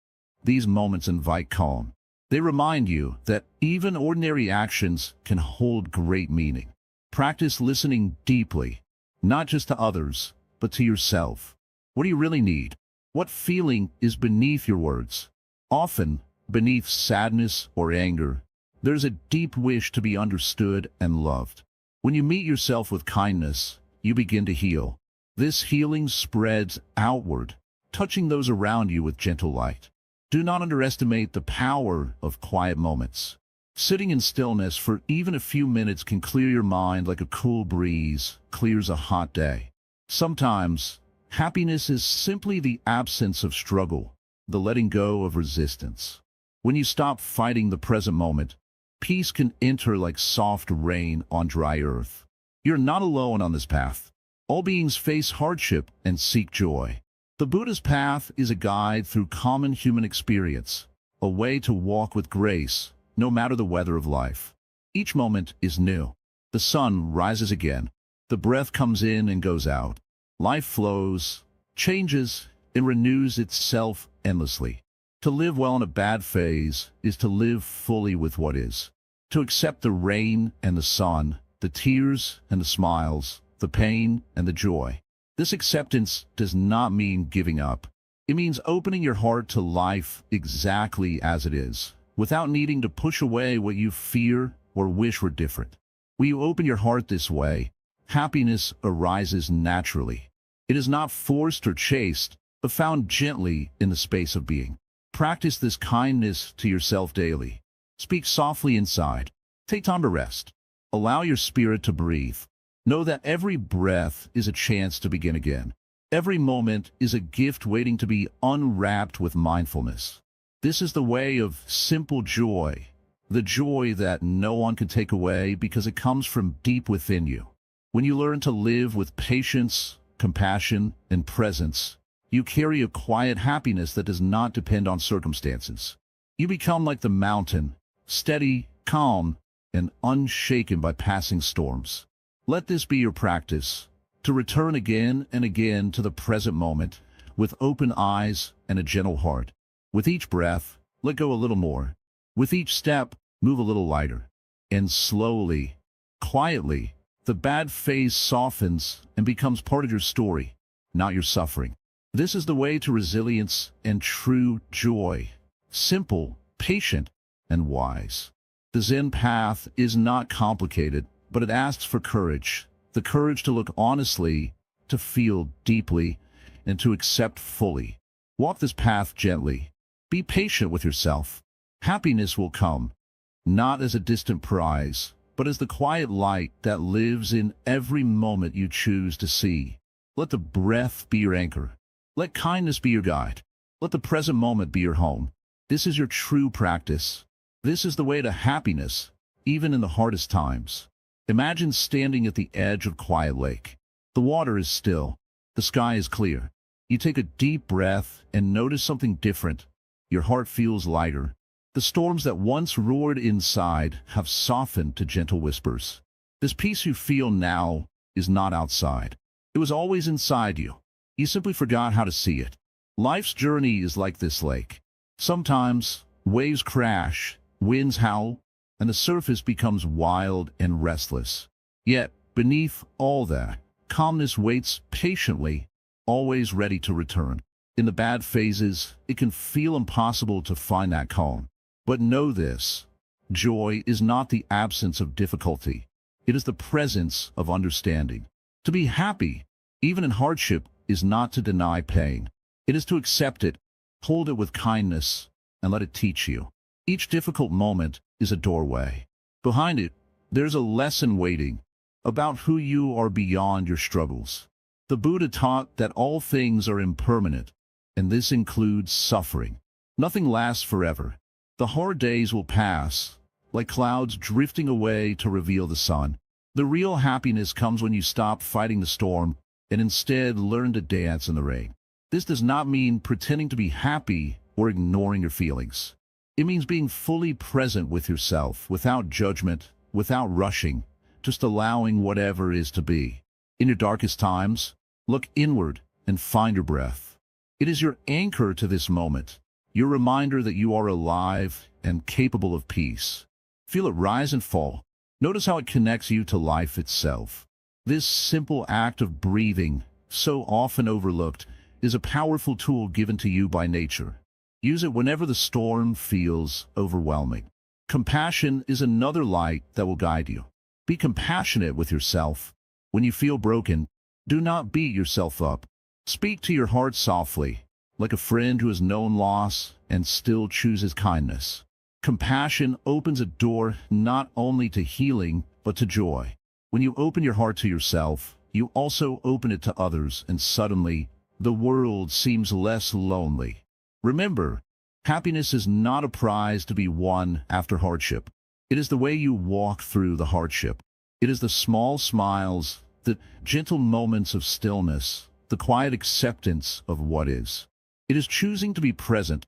These moments invite calm. They remind you that even ordinary actions can hold great meaning. Practice listening deeply, not just to others, but to yourself. What do you really need? What feeling is beneath your words? Often, beneath sadness or anger, there's a deep wish to be understood and loved. When you meet yourself with kindness, you begin to heal. This healing spreads outward, touching those around you with gentle light. Do not underestimate the power of quiet moments. Sitting in stillness for even a few minutes can clear your mind like a cool breeze clears a hot day. Sometimes, happiness is simply the absence of struggle, the letting go of resistance. When you stop fighting the present moment, peace can enter like soft rain on dry earth. You're not alone on this path. All beings face hardship and seek joy. The Buddha's path is a guide through common human experience, a way to walk with grace, no matter the weather of life. Each moment is new. The sun rises again. The breath comes in and goes out. Life flows, changes, and renews itself endlessly. To live well in a bad phase is to live fully with what is. To accept the rain and the sun, the tears and the smiles, the pain and the joy. This acceptance does not mean giving up. It means opening your heart to life exactly as it is, without needing to push away what you fear or wish were different. When you open your heart this way, happiness arises naturally. It is not forced or chased, but found gently in the space of being. Practice this kindness to yourself daily. Speak softly inside. Take time to rest. Allow your spirit to breathe. Know that every breath is a chance to begin again. Every moment is a gift waiting to be unwrapped with mindfulness. This is the way of simple joy, the joy that no one can take away because it comes from deep within you. When you learn to live with patience, compassion, and presence, you carry a quiet happiness that does not depend on circumstances. You become like the mountain, steady, calm, and unshaken by passing storms. Let this be your practice, to return again and again to the present moment, with open eyes and a gentle heart. With each breath, let go a little more. With each step, move a little lighter. And slowly, quietly, the bad phase softens and becomes part of your story, not your suffering. This is the way to resilience and true joy. Simple, patient, and wise. The Zen path is not complicated, but it asks for courage. The courage to look honestly, to feel deeply, and to accept fully. Walk this path gently. Be patient with yourself. Happiness will come, not as a distant prize, but as the quiet light that lives in every moment you choose to see. Let the breath be your anchor. Let kindness be your guide. Let the present moment be your home. This is your true practice. This is the way to happiness, even in the hardest times. Imagine standing at the edge of a quiet lake. The water is still. The sky is clear. You take a deep breath and notice something different. Your heart feels lighter. The storms that once roared inside have softened to gentle whispers. This peace you feel now is not outside. It was always inside you. You simply forgot how to see it. Life's journey is like this lake. Sometimes waves crash, winds howl, and the surface becomes wild and restless. Yet, beneath all that, calmness waits patiently, always ready to return. In the bad phases, it can feel impossible to find that calm. But know this: joy is not the absence of difficulty. It is the presence of understanding. To be happy, even in hardship, is not to deny pain. It is to accept it, hold it with kindness, and let it teach you. Each difficult moment is a doorway. Behind it, there's a lesson waiting about who you are beyond your struggles. The Buddha taught that all things are impermanent, and this includes suffering. Nothing lasts forever. The hard days will pass, like clouds drifting away to reveal the sun. The real happiness comes when you stop fighting the storm and instead learn to dance in the rain. This does not mean pretending to be happy or ignoring your feelings. It means being fully present with yourself, without judgment, without rushing, just allowing whatever is to be. In your darkest times, look inward and find your breath. It is your anchor to this moment, your reminder that you are alive and capable of peace. Feel it rise and fall. Notice how it connects you to life itself. This simple act of breathing, so often overlooked, is a powerful tool given to you by nature. Use it whenever the storm feels overwhelming. Compassion is another light that will guide you. Be compassionate with yourself. When you feel broken, do not beat yourself up. Speak to your heart softly, like a friend who has known loss and still chooses kindness. Compassion opens a door not only to healing, but to joy. When you open your heart to yourself, you also open it to others, and suddenly, the world seems less lonely. Remember, happiness is not a prize to be won after hardship. It is the way you walk through the hardship. It is the small smiles, the gentle moments of stillness, the quiet acceptance of what is. It is choosing to be present,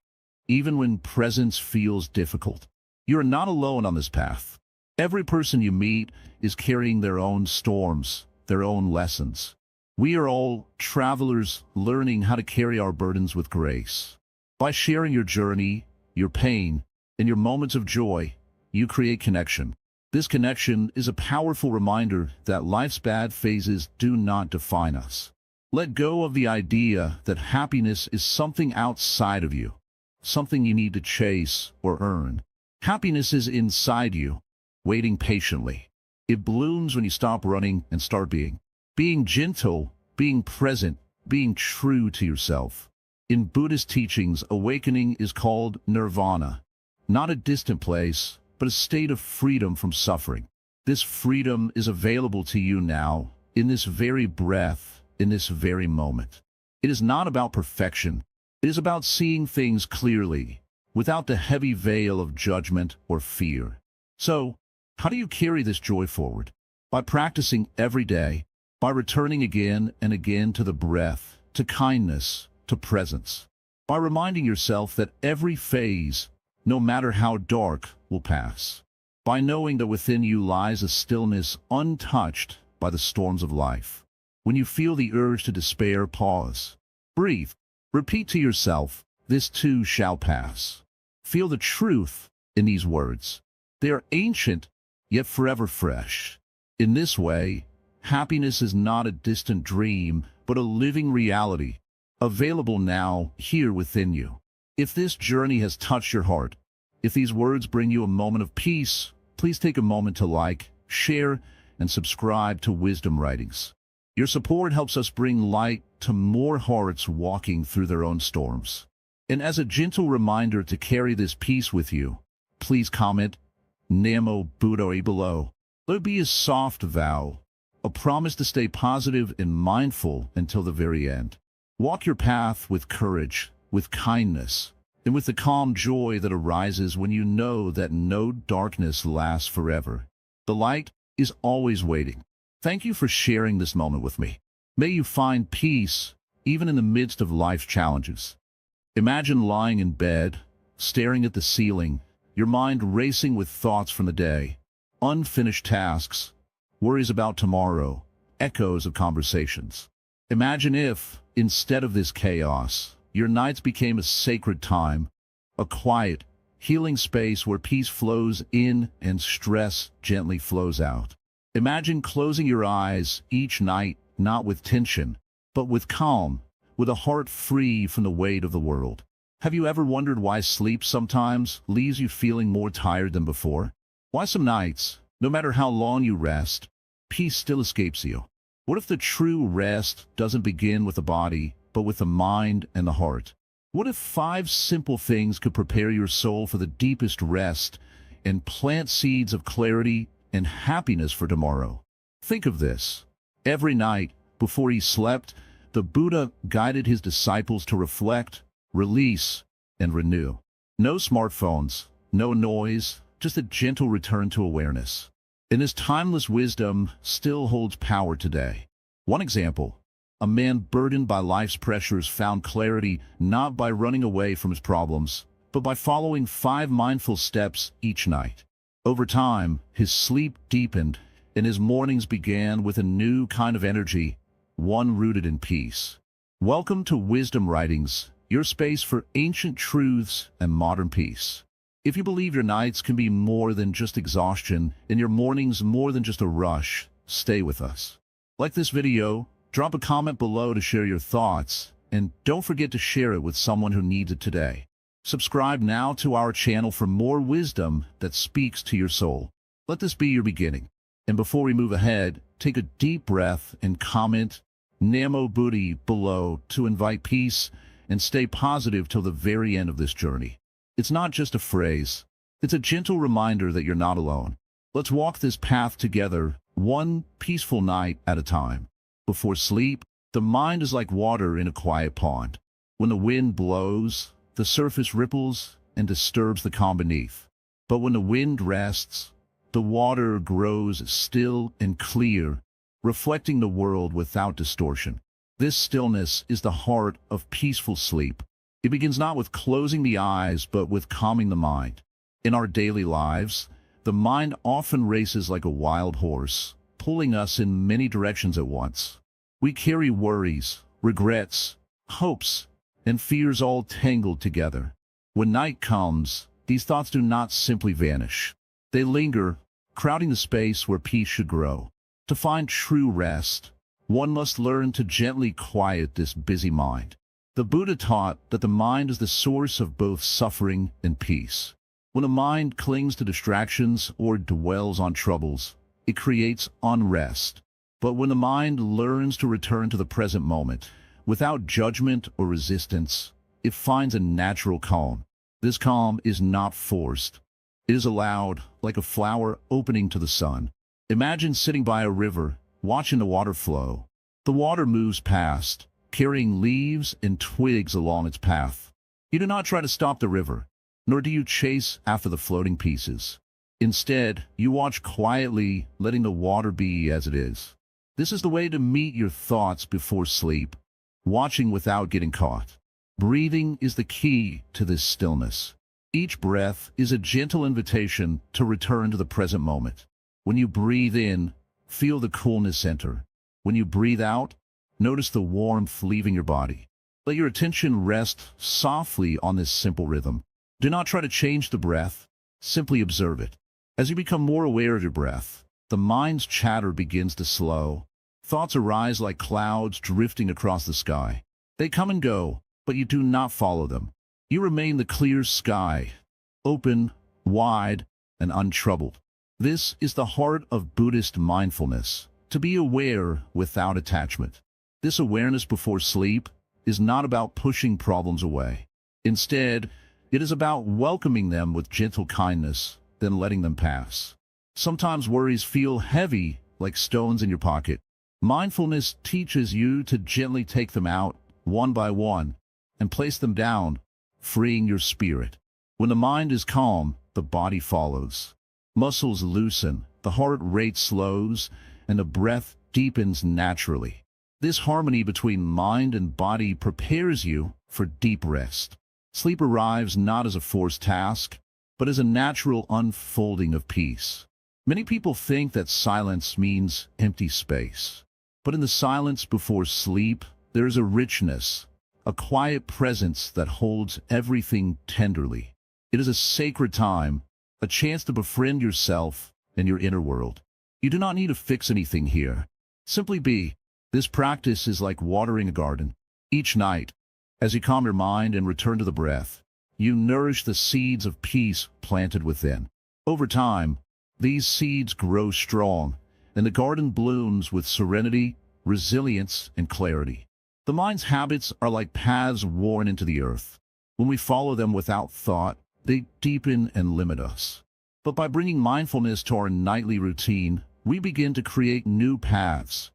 even when presence feels difficult. You are not alone on this path. Every person you meet is carrying their own storms, their own lessons. We are all travelers learning how to carry our burdens with grace. By sharing your journey, your pain, and your moments of joy, you create connection. This connection is a powerful reminder that life's bad phases do not define us. Let go of the idea that happiness is something outside of you, something you need to chase or earn. Happiness is inside you, waiting patiently. It blooms when you stop running and start being. Being gentle, being present, being true to yourself. In Buddhist teachings, awakening is called nirvana, not a distant place, but a state of freedom from suffering. This freedom is available to you now, in this very breath, in this very moment. It is not about perfection. It is about seeing things clearly, without the heavy veil of judgment or fear. So, how do you carry this joy forward? By practicing every day, by returning again and again to the breath, to kindness, to presence. By reminding yourself that every phase, no matter how dark, will pass. By knowing that within you lies a stillness untouched by the storms of life. When you feel the urge to despair, pause. Breathe. Repeat to yourself, this too shall pass. Feel the truth in these words. They are ancient, yet forever fresh. In this way, happiness is not a distant dream, but a living reality, available now, here within you. If this journey has touched your heart, if these words bring you a moment of peace, please take a moment to like, share, and subscribe to Wisdom Writings. Your support helps us bring light to more hearts walking through their own storms. And as a gentle reminder to carry this peace with you, please comment Namo Buddha below. Let it be a soft vow, a promise to stay positive and mindful until the very end. Walk your path with courage, with kindness, and with the calm joy that arises when you know that no darkness lasts forever. The light is always waiting. Thank you for sharing this moment with me. May you find peace, even in the midst of life's challenges. Imagine lying in bed, staring at the ceiling, your mind racing with thoughts from the day, unfinished tasks, worries about tomorrow, echoes of conversations. Imagine if, instead of this chaos, your nights became a sacred time, a quiet, healing space where peace flows in and stress gently flows out. Imagine closing your eyes each night, not with tension, but with calm, with a heart free from the weight of the world. Have you ever wondered why sleep sometimes leaves you feeling more tired than before? Why some nights, no matter how long you rest, peace still escapes you? What if the true rest doesn't begin with the body, but with the mind and the heart? What if 5 simple things could prepare your soul for the deepest rest and plant seeds of clarity and happiness for tomorrow? Think of this. Every night, before he slept, the Buddha guided his disciples to reflect, release, and renew. No smartphones, no noise, just a gentle return to awareness. And his timeless wisdom still holds power today. One example, a man burdened by life's pressures found clarity not by running away from his problems, but by following 5 mindful steps each night. Over time, his sleep deepened, and his mornings began with a new kind of energy, one rooted in peace. Welcome to Wisdom Writings, your space for ancient truths and modern peace. If you believe your nights can be more than just exhaustion, and your mornings more than just a rush, stay with us. Like this video, drop a comment below to share your thoughts, and don't forget to share it with someone who needs it today. Subscribe now to our channel for more wisdom that speaks to your soul. Let this be your beginning. And before we move ahead, take a deep breath and comment Namo Buddha below to invite peace and stay positive till the very end of this journey. It's not just a phrase. It's a gentle reminder that you're not alone. Let's walk this path together, one peaceful night at a time. Before sleep, the mind is like water in a quiet pond. When the wind blows, the surface ripples and disturbs the calm beneath. But when the wind rests, the water grows still and clear, reflecting the world without distortion. This stillness is the heart of peaceful sleep. It begins not with closing the eyes, but with calming the mind. In our daily lives, the mind often races like a wild horse, pulling us in many directions at once. We carry worries, regrets, hopes, and fears all tangled together. When night comes, these thoughts do not simply vanish. They linger, crowding the space where peace should grow. To find true rest, one must learn to gently quiet this busy mind. The Buddha taught that the mind is the source of both suffering and peace. When a mind clings to distractions or dwells on troubles, it creates unrest. But when the mind learns to return to the present moment, without judgment or resistance, it finds a natural calm. This calm is not forced. It is allowed, like a flower opening to the sun. Imagine sitting by a river, watching the water flow. The water moves past, carrying leaves and twigs along its path. You do not try to stop the river, nor do you chase after the floating pieces. Instead, you watch quietly, letting the water be as it is. This is the way to meet your thoughts before sleep, watching without getting caught. Breathing is the key to this stillness. Each breath is a gentle invitation to return to the present moment. When you breathe in, feel the coolness enter. When you breathe out, notice the warmth leaving your body. Let your attention rest softly on this simple rhythm. Do not try to change the breath, simply observe it. As you become more aware of your breath, the mind's chatter begins to slow. Thoughts arise like clouds drifting across the sky. They come and go, but you do not follow them. You remain the clear sky, open, wide, and untroubled. This is the heart of Buddhist mindfulness, to be aware without attachment. This awareness before sleep is not about pushing problems away. Instead, it is about welcoming them with gentle kindness, then letting them pass. Sometimes worries feel heavy, like stones in your pocket. Mindfulness teaches you to gently take them out, one by one, and place them down, freeing your spirit. When the mind is calm, the body follows. Muscles loosen, the heart rate slows, and the breath deepens naturally. This harmony between mind and body prepares you for deep rest. Sleep arrives not as a forced task, but as a natural unfolding of peace. Many people think that silence means empty space. But in the silence before sleep, there is a richness, a quiet presence that holds everything tenderly. It is a sacred time, a chance to befriend yourself and your inner world. You do not need to fix anything here. Simply be. This practice is like watering a garden. Each night, as you calm your mind and return to the breath, you nourish the seeds of peace planted within. Over time, these seeds grow strong, and the garden blooms with serenity, resilience, and clarity. The mind's habits are like paths worn into the earth. When we follow them without thought, they deepen and limit us. But by bringing mindfulness to our nightly routine, we begin to create new paths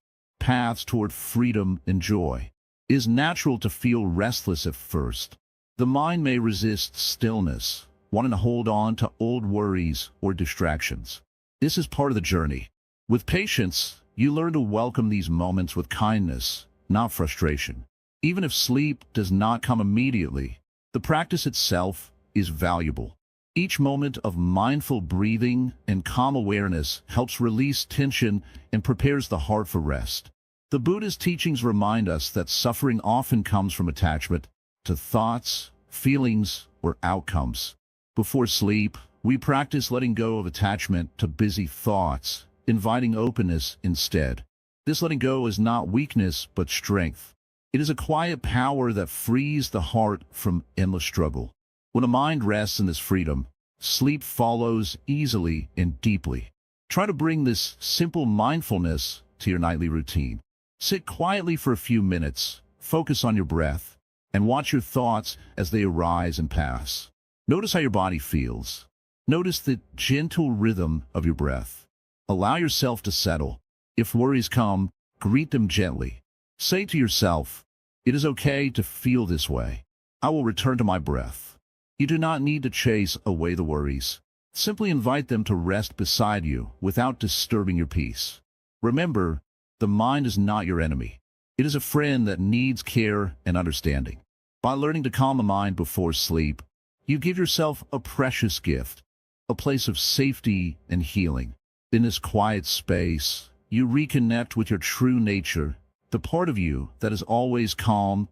toward freedom and joy. It is natural to feel restless at first. The mind may resist stillness, wanting to hold on to old worries or distractions. This is part of the journey. With patience, you learn to welcome these moments with kindness, not frustration. Even if sleep does not come immediately, the practice itself is valuable. Each moment of mindful breathing and calm awareness helps release tension and prepares the heart for rest. The Buddha's teachings remind us that suffering often comes from attachment to thoughts, feelings, or outcomes. Before sleep, we practice letting go of attachment to busy thoughts, inviting openness instead. This letting go is not weakness, but strength. It is a quiet power that frees the heart from endless struggle. When a mind rests in this freedom, sleep follows easily and deeply. Try to bring this simple mindfulness to your nightly routine. Sit quietly for a few minutes, focus on your breath, and watch your thoughts as they arise and pass. Notice how your body feels. Notice the gentle rhythm of your breath. Allow yourself to settle. If worries come, greet them gently. Say to yourself, "It is okay to feel this way. I will return to my breath." You do not need to chase away the worries. Simply invite them to rest beside you without disturbing your peace. Remember, the mind is not your enemy. It is a friend that needs care and understanding. By learning to calm the mind before sleep, you give yourself a precious gift, a place of safety and healing. In this quiet space, you reconnect with your true nature, the part of you that is always calm,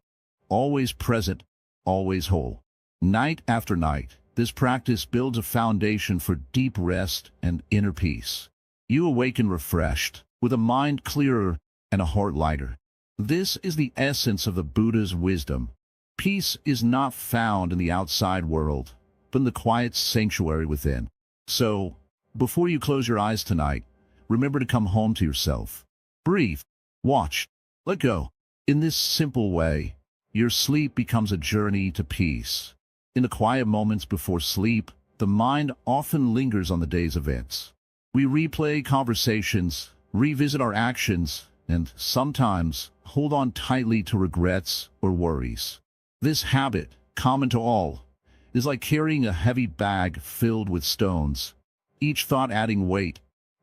always present, always whole. Night after night, this practice builds a foundation for deep rest and inner peace. You awaken refreshed, with a mind clearer and a heart lighter. This is the essence of the Buddha's wisdom. Peace is not found in the outside world, but in the quiet sanctuary within. So, before you close your eyes tonight, remember to come home to yourself. Breathe, watch, let go. In this simple way, your sleep becomes a journey to peace. In the quiet moments before sleep, the mind often lingers on the day's events. We replay conversations, revisit our actions, and sometimes hold on tightly to regrets or worries. This habit, common to all, is like carrying a heavy bag filled with stones, each thought adding weight,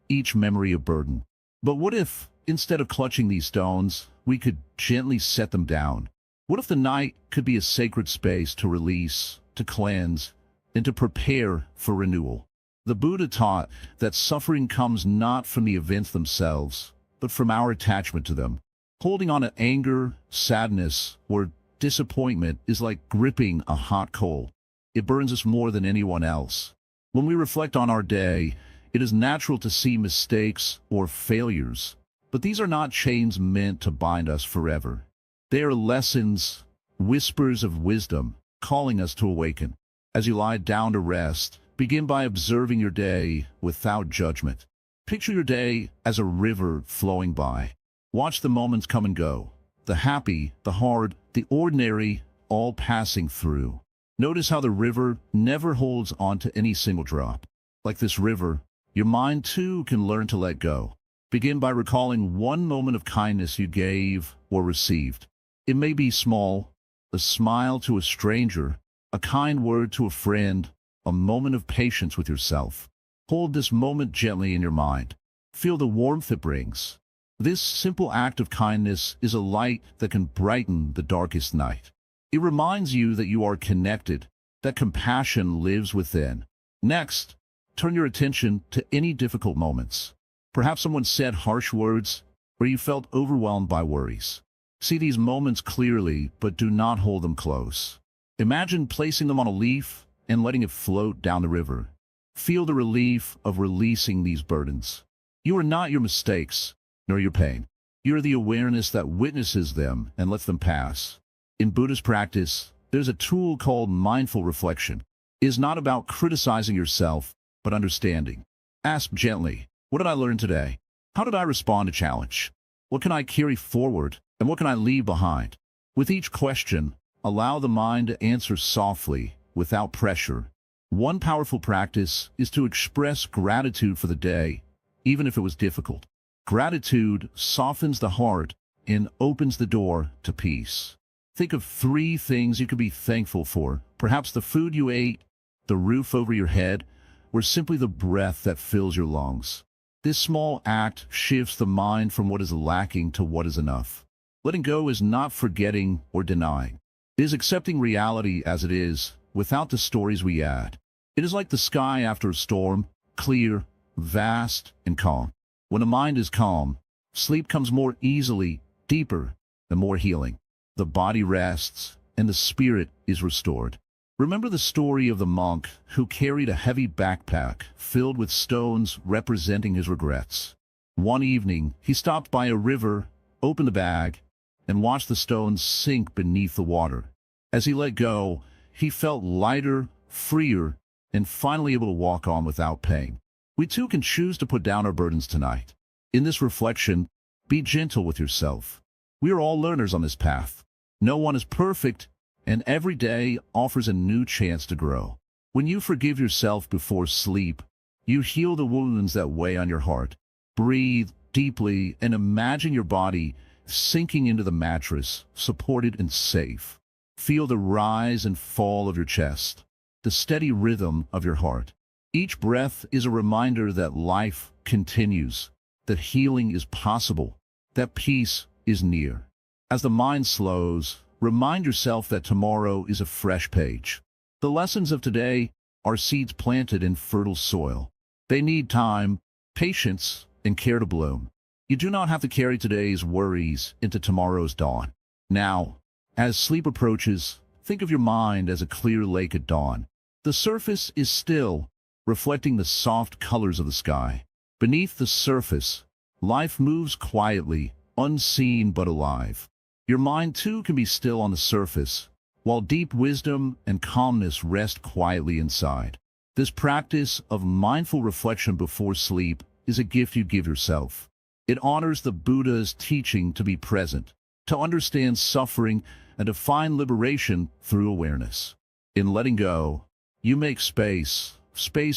each memory a burden. But what if, instead of clutching these stones, we could gently set them down? What if the night could be a sacred space to release, to cleanse, and to prepare for renewal? The Buddha taught that suffering comes not from the events themselves, but from our attachment to them. Holding on to anger, sadness, or disappointment is like gripping a hot coal. It burns us more than anyone else. When we reflect on our day, It is natural to see mistakes or failures, but these are not chains meant to bind us forever. They are lessons, whispers of wisdom, calling us to awaken. As you lie down to rest, begin by observing your day without judgment. Picture your day as a river flowing by. Watch the moments come and go, the happy, the hard, the ordinary, all passing through. Notice how the river never holds on to any single drop. Like this river, your mind too can learn to let go. Begin by recalling one moment of kindness you gave or received. It may be small, a smile to a stranger, a kind word to a friend, a moment of patience with yourself. Hold this moment gently in your mind. Feel the warmth it brings. This simple act of kindness is a light that can brighten the darkest night. It reminds you that you are connected, that compassion lives within. Next, turn your attention to any difficult moments. Perhaps someone said harsh words, or you felt overwhelmed by worries. See these moments clearly, but do not hold them close. Imagine placing them on a leaf and letting it float down the river. Feel the relief of releasing these burdens. You are not your mistakes, nor your pain. You are the awareness that witnesses them and lets them pass. In Buddhist practice, there's a tool called mindful reflection. It is not about criticizing yourself, but understanding. Ask gently, what did I learn today? How did I respond to challenge? What can I carry forward, and what can I leave behind? With each question, allow the mind to answer softly, without pressure. One powerful practice is to express gratitude for the day, even if it was difficult. Gratitude softens the heart and opens the door to peace. Think of 3 things you could be thankful for. Perhaps the food you ate, the roof over your head, or simply the breath that fills your lungs. This small act shifts the mind from what is lacking to what is enough. Letting go is not forgetting or denying. It is accepting reality as it is, without the stories we add. It is like the sky after a storm, clear, vast, and calm. When a mind is calm, sleep comes more easily, deeper, and more healing. The body rests, and the spirit is restored. Remember the story of the monk who carried a heavy backpack filled with stones representing his regrets. One evening, he stopped by a river, opened the bag, and watched the stones sink beneath the water. As he let go, he felt lighter, freer, and finally able to walk on without pain. We too can choose to put down our burdens tonight. In this reflection, be gentle with yourself. We are all learners on this path. No one is perfect, and every day offers a new chance to grow. When you forgive yourself before sleep, you heal the wounds that weigh on your heart. Breathe deeply and imagine your body sinking into the mattress, supported and safe. Feel the rise and fall of your chest, the steady rhythm of your heart. Each breath is a reminder that life continues, that healing is possible, that peace is near. As the mind slows, remind yourself that tomorrow is a fresh page. The lessons of today are seeds planted in fertile soil. They need time, patience, and care to bloom. You do not have to carry today's worries into tomorrow's dawn. Now, as sleep approaches, think of your mind as a clear lake at dawn. The surface is still, reflecting the soft colors of the sky. Beneath the surface, life moves quietly, unseen but alive. Your mind too can be still on the surface, while deep wisdom and calmness rest quietly inside. This practice of mindful reflection before sleep is a gift you give yourself. It honors the Buddha's teaching to be present, to understand suffering, and to find liberation through awareness. In letting go, you make space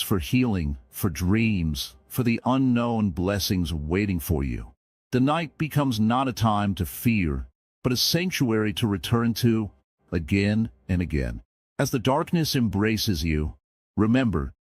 for healing, for dreams, for the unknown blessings waiting for you. The night becomes not a time to fear, but a sanctuary to return to again and again. As the darkness embraces you, remember,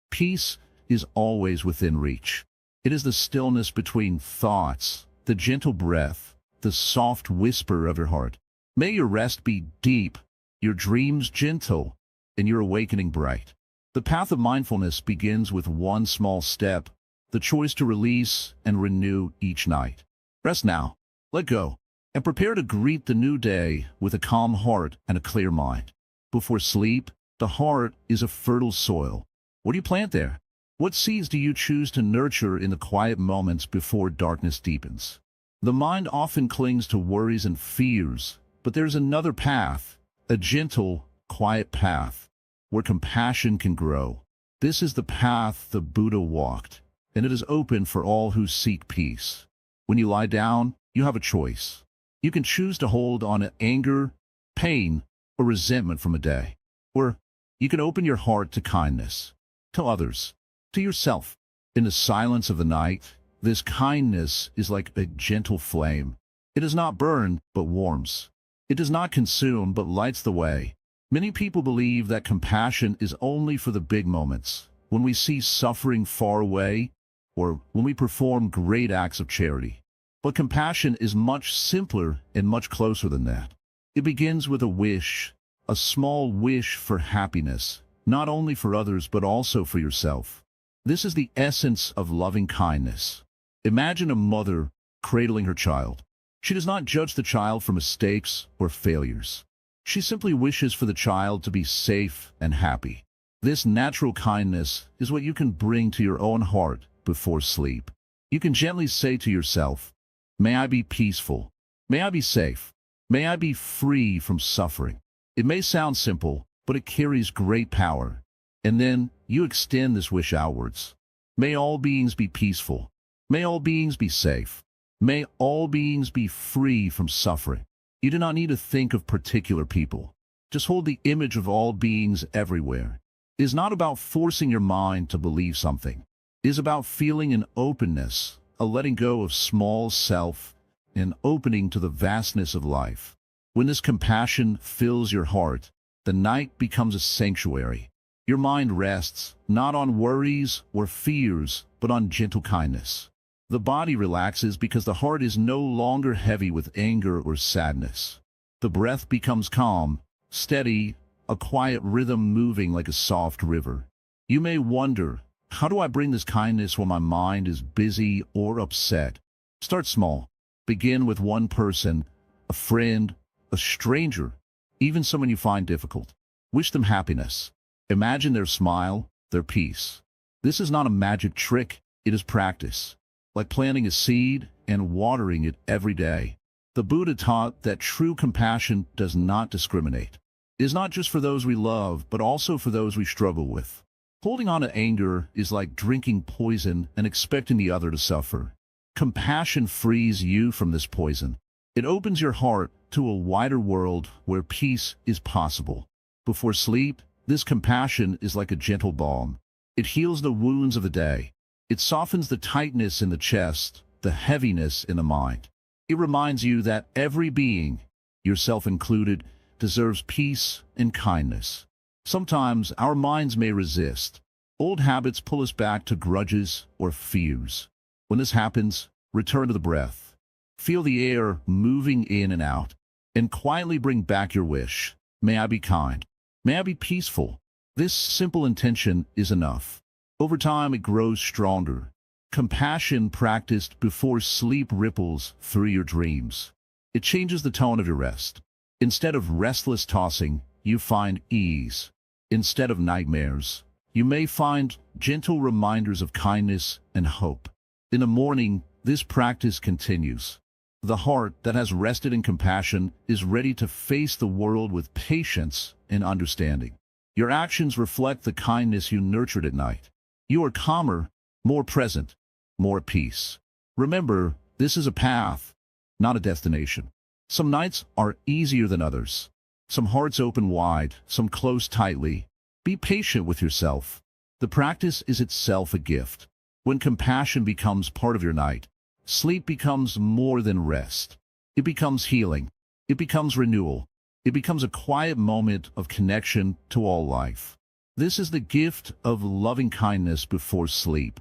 peace is always within reach. It is the stillness between thoughts, the gentle breath, the soft whisper of your heart. May your rest be deep, your dreams gentle, and your awakening bright. The path of mindfulness begins with one small step, the choice to release and renew each night. Rest now, let go, and prepare to greet the new day with a calm heart and a clear mind. Before sleep, the heart is a fertile soil. What do you plant there? What seeds do you choose to nurture in the quiet moments before darkness deepens? The mind often clings to worries and fears, but there's another path, a gentle, quiet path, where compassion can grow. This is the path the Buddha walked, and it is open for all who seek peace. When you lie down, you have a choice. You can choose to hold on to anger, pain, or resentment from a day. Or you can open your heart to kindness, to others, to yourself. In the silence of the night, this kindness is like a gentle flame. It does not burn, but warms. It does not consume, but lights the way. Many people believe that compassion is only for the big moments, when we see suffering far away, or when we perform great acts of charity. But compassion is much simpler and much closer than that. It begins with a wish, a small wish for happiness, not only for others but also for yourself. This is the essence of loving kindness. Imagine a mother cradling her child. She does not judge the child for mistakes or failures. She simply wishes for the child to be safe and happy. This natural kindness is what you can bring to your own heart before sleep. You can gently say to yourself, "May I be peaceful. May I be safe. May I be free from suffering." It may sound simple, but it carries great power. And then you extend this wish outwards. May all beings be peaceful. May all beings be safe. May all beings be free from suffering. You do not need to think of particular people. Just hold the image of all beings everywhere. It is not about forcing your mind to believe something. It is about feeling an openness, a letting go of small self, and opening to the vastness of life. When this compassion fills your heart, the night becomes a sanctuary. Your mind rests, not on worries or fears, but on gentle kindness. The body relaxes because the heart is no longer heavy with anger or sadness. The breath becomes calm, steady, a quiet rhythm moving like a soft river. You may wonder, how do I bring this kindness when my mind is busy or upset? Start small. Begin with one person, a friend, a stranger, even someone you find difficult. Wish them happiness. Imagine their smile, their peace. This is not a magic trick, it is practice. Like planting a seed and watering it every day. The Buddha taught that true compassion does not discriminate. It is not just for those we love, but also for those we struggle with. Holding on to anger is like drinking poison and expecting the other to suffer. Compassion frees you from this poison. It opens your heart to a wider world where peace is possible. Before sleep, this compassion is like a gentle balm. It heals the wounds of the day. It softens the tightness in the chest, the heaviness in the mind. It reminds you that every being, yourself included, deserves peace and kindness. Sometimes our minds may resist. Old habits pull us back to grudges or fears. When this happens, return to the breath. Feel the air moving in and out, and quietly bring back your wish. May I be kind. May I be peaceful. This simple intention is enough. Over time, it grows stronger. Compassion practiced before sleep ripples through your dreams. It changes the tone of your rest. Instead of restless tossing, you find ease. Instead of nightmares, you may find gentle reminders of kindness and hope. In the morning, this practice continues. The heart that has rested in compassion is ready to face the world with patience and understanding. Your actions reflect the kindness you nurtured at night. You are calmer, more present, more at peace. Remember, this is a path, not a destination. Some nights are easier than others. Some hearts open wide, some close tightly. Be patient with yourself. The practice is itself a gift. When compassion becomes part of your night, sleep becomes more than rest. It becomes healing. It becomes renewal. It becomes a quiet moment of connection to all life. This is the gift of loving kindness before sleep.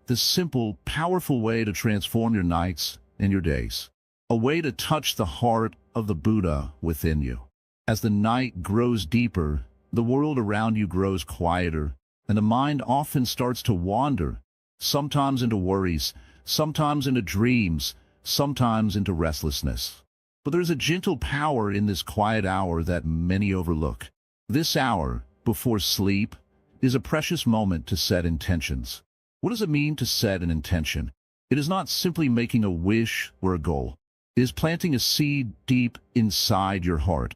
The simple, powerful way to transform your nights and your days. A way to touch the heart of the Buddha within you. As the night grows deeper, the world around you grows quieter, and the mind often starts to wander, sometimes into worries, sometimes into dreams, sometimes into restlessness. But there's a gentle power in this quiet hour that many overlook. This hour, before sleep, is a precious moment to set intentions. What does it mean to set an intention? It is not simply making a wish or a goal. It is planting a seed deep inside your heart,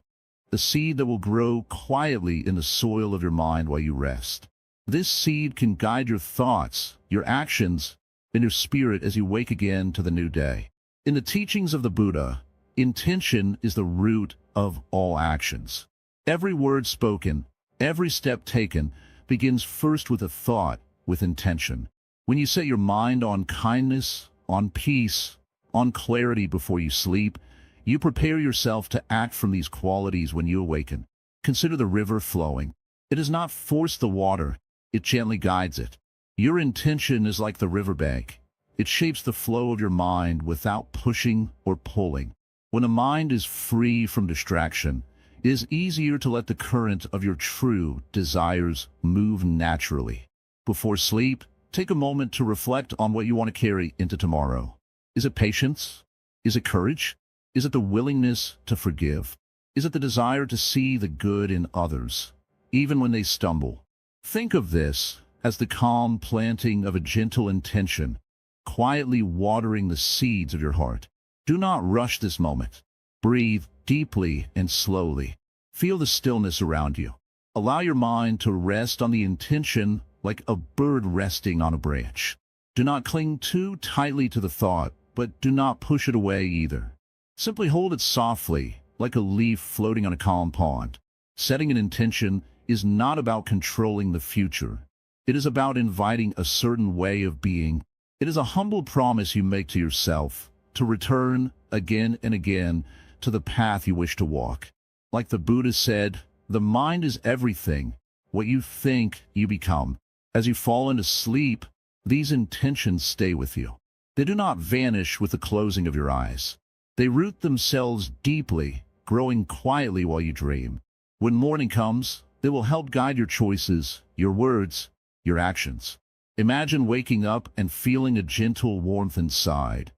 the seed that will grow quietly in the soil of your mind while you rest. This seed can guide your thoughts, your actions, and your spirit as you wake again to the new day. In the teachings of the Buddha, intention is the root of all actions. Every word spoken, every step taken, begins first with a thought, with intention. When you set your mind on kindness, on peace, on clarity before you sleep, you prepare yourself to act from these qualities when you awaken. Consider the river flowing. It does not force the water, it gently guides it. Your intention is like the riverbank. It shapes the flow of your mind without pushing or pulling. When a mind is free from distraction, it is easier to let the current of your true desires move naturally. Before sleep, take a moment to reflect on what you want to carry into tomorrow. Is it patience? Is it courage? Is it the willingness to forgive? Is it the desire to see the good in others, even when they stumble? Think of this as the calm planting of a gentle intention, quietly watering the seeds of your heart. Do not rush this moment. Breathe deeply and slowly. Feel the stillness around you. Allow your mind to rest on the intention like a bird resting on a branch. Do not cling too tightly to the thought, but do not push it away either. Simply hold it softly, like a leaf floating on a calm pond. Setting an intention is not about controlling the future. It is about inviting a certain way of being. It is a humble promise you make to yourself to return again and again to the path you wish to walk. Like the Buddha said, the mind is everything. What you think, you become. As you fall into sleep, these intentions stay with you. They do not vanish with the closing of your eyes. They root themselves deeply, growing quietly while you dream. When morning comes, they will help guide your choices, your words, your actions. Imagine waking up and feeling a gentle warmth inside,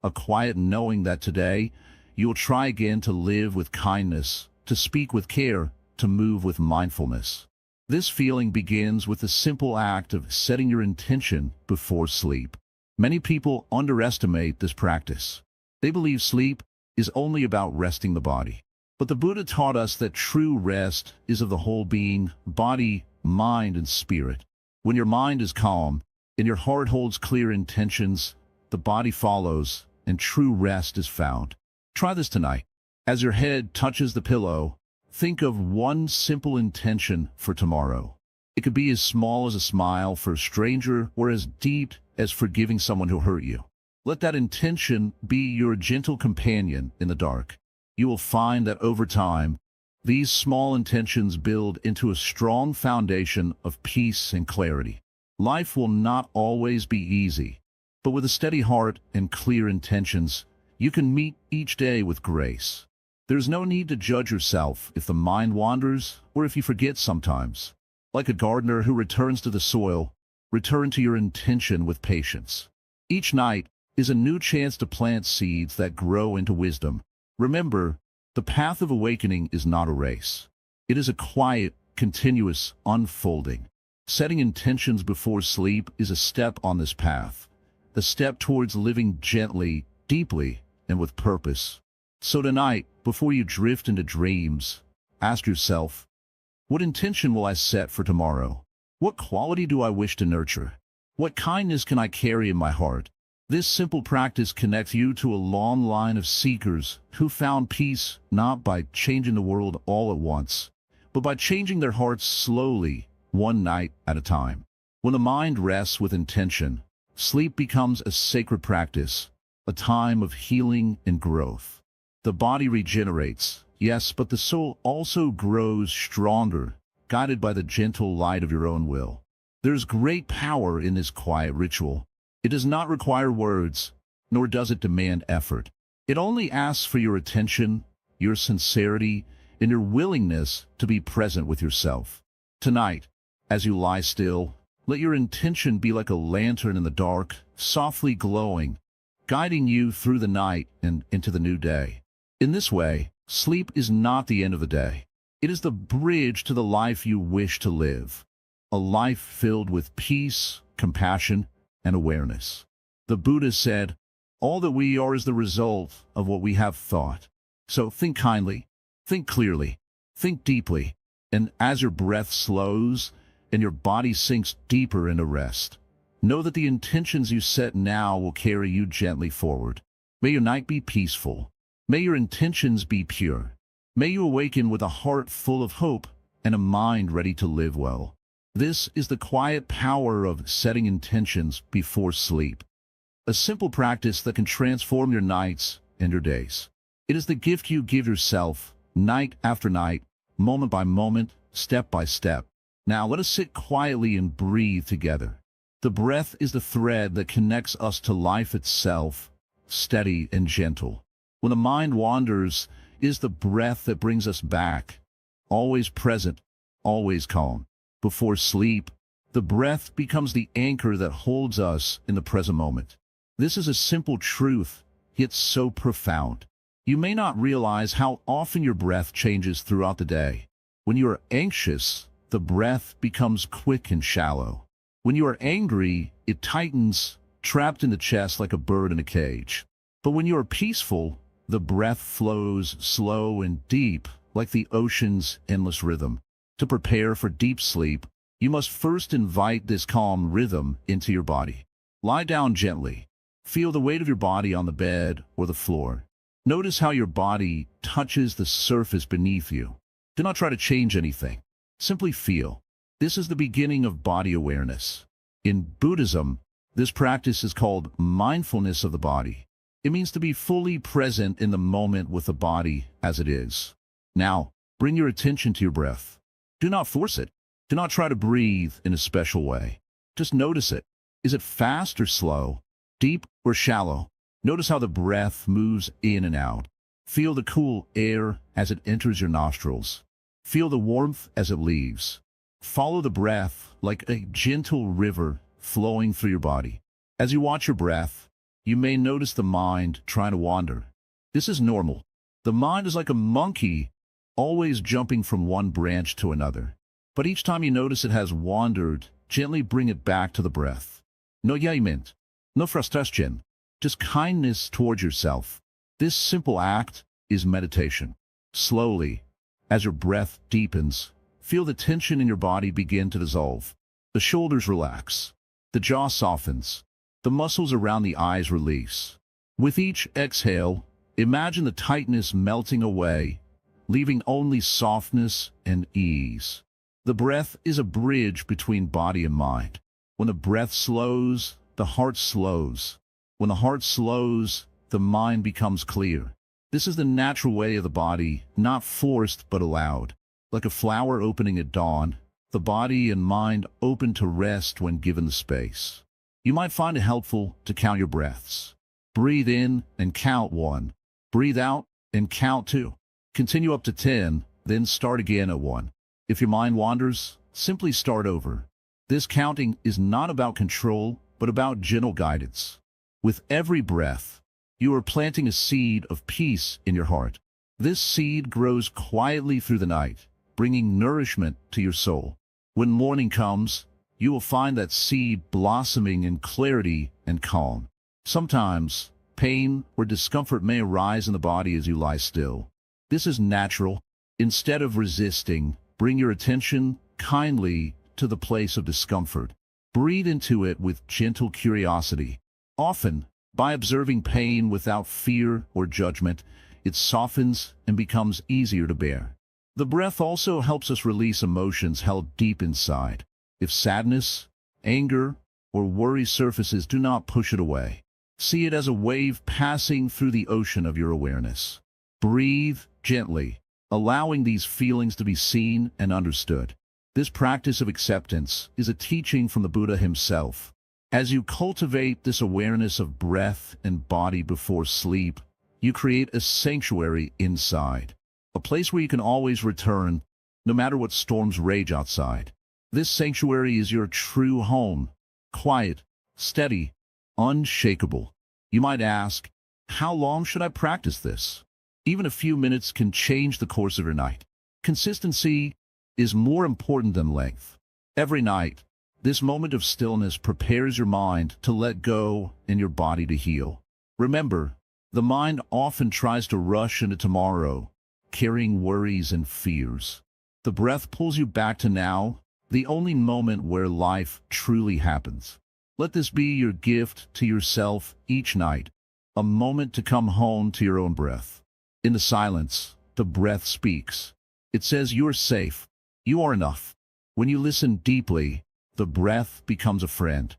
a quiet knowing that today you will try again to live with kindness, to speak with care, to move with mindfulness. This feeling begins with the simple act of setting your intention before sleep. Many people underestimate this practice. They believe sleep is only about resting the body. But the Buddha taught us that true rest is of the whole being, body, mind, and spirit. When your mind is calm and your heart holds clear intentions, the body follows and true rest is found. Try this tonight. As your head touches the pillow, think of one simple intention for tomorrow. It could be as small as a smile for a stranger or as deep as forgiving someone who hurt you. Let that intention be your gentle companion in the dark. You will find that over time, these small intentions build into a strong foundation of peace and clarity. Life will not always be easy, but with a steady heart and clear intentions, you can meet each day with grace. There's no need to judge yourself if the mind wanders or if you forget sometimes. Like a gardener who returns to the soil, return to your intention with patience. Each night is a new chance to plant seeds that grow into wisdom. Remember, the path of awakening is not a race. It is a quiet, continuous unfolding. Setting intentions before sleep is a step on this path, a step towards living gently, deeply, and with purpose. So tonight, before you drift into dreams, ask yourself, what intention will I set for tomorrow? What quality do I wish to nurture? What kindness can I carry in my heart? This simple practice connects you to a long line of seekers who found peace not by changing the world all at once, but by changing their hearts slowly, one night at a time. When the mind rests with intention, sleep becomes a sacred practice, a time of healing and growth. The body regenerates, yes, but the soul also grows stronger, guided by the gentle light of your own will. There's great power in this quiet ritual. It does not require words, nor does it demand effort. It only asks for your attention, your sincerity, and your willingness to be present with yourself. Tonight, as you lie still, let your intention be like a lantern in the dark, softly glowing, guiding you through the night and into the new day. In this way, sleep is not the end of the day. It is the bridge to the life you wish to live. a life filled with peace, compassion, and awareness. The Buddha said, "All that we are is the result of what we have thought." So think kindly, think clearly, think deeply, and as your breath slows and your body sinks deeper into rest, know that the intentions you set now will carry you gently forward. May your night be peaceful. May your intentions be pure. May you awaken with a heart full of hope and a mind ready to live well. This is the quiet power of setting intentions before sleep. A simple practice that can transform your nights and your days. It is the gift you give yourself, night after night, moment by moment, step by step. Now let us sit quietly and breathe together. The breath is the thread that connects us to life itself, steady and gentle. When the mind wanders, it is the breath that brings us back, always present, always calm. Before sleep, the breath becomes the anchor that holds us in the present moment. This is a simple truth, yet so profound. You may not realize how often your breath changes throughout the day. When you are anxious, the breath becomes quick and shallow. When you are angry, it tightens, trapped in the chest like a bird in a cage. But when you are peaceful, the breath flows slow and deep, like the ocean's endless rhythm. To prepare for deep sleep, you must first invite this calm rhythm into your body. Lie down gently. Feel the weight of your body on the bed or the floor. Notice how your body touches the surface beneath you. Do not try to change anything. Simply feel. This is the beginning of body awareness. In Buddhism, this practice is called mindfulness of the body. It means to be fully present in the moment with the body as it is. Now, bring your attention to your breath. Do not force it. Do not try to breathe in a special way. Just notice it. Is it fast or slow? Deep or shallow? Notice how the breath moves in and out. Feel the cool air as it enters your nostrils. Feel the warmth as it leaves. Follow the breath like a gentle river flowing through your body. As you watch your breath, you may notice the mind trying to wander. This is normal. The mind is like a monkey, always jumping from one branch to another. But each time you notice it has wandered, gently bring it back to the breath. No judgment, no frustration, just kindness towards yourself. This simple act is meditation. Slowly, as your breath deepens, feel the tension in your body begin to dissolve. The shoulders relax. The jaw softens. The muscles around the eyes release. With each exhale, imagine the tightness melting away, leaving only softness and ease. The breath is a bridge between body and mind. When the breath slows, the heart slows. When the heart slows, the mind becomes clear. This is the natural way of the body, not forced but allowed. Like a flower opening at dawn, the body and mind open to rest when given the space. You might find it helpful to count your breaths. Breathe in and count 1. Breathe out and count 2. Continue up to 10, then start again at 1. If your mind wanders, simply start over. This counting is not about control, but about gentle guidance. With every breath, you are planting a seed of peace in your heart. This seed grows quietly through the night, bringing nourishment to your soul. When morning comes, you will find that seed blossoming in clarity and calm. Sometimes, pain or discomfort may arise in the body as you lie still. This is natural. Instead of resisting, bring your attention kindly to the place of discomfort. Breathe into it with gentle curiosity. Often, by observing pain without fear or judgment, it softens and becomes easier to bear. The breath also helps us release emotions held deep inside. If sadness, anger, or worry surfaces, do not push it away. See it as a wave passing through the ocean of your awareness. Breathe gently, allowing these feelings to be seen and understood. This practice of acceptance is a teaching from the Buddha himself. As you cultivate this awareness of breath and body before sleep, you create a sanctuary inside, a place where you can always return, no matter what storms rage outside. This sanctuary is your true home, quiet, steady, unshakable. You might ask, how long should I practice this? Even a few minutes can change the course of your night. Consistency is more important than length. Every night, this moment of stillness prepares your mind to let go and your body to heal. Remember, the mind often tries to rush into tomorrow, carrying worries and fears. The breath pulls you back to now, the only moment where life truly happens. Let this be your gift to yourself each night, a moment to come home to your own breath. In the silence, the breath speaks. It says you are safe, you are enough. When you listen deeply, the breath becomes a friend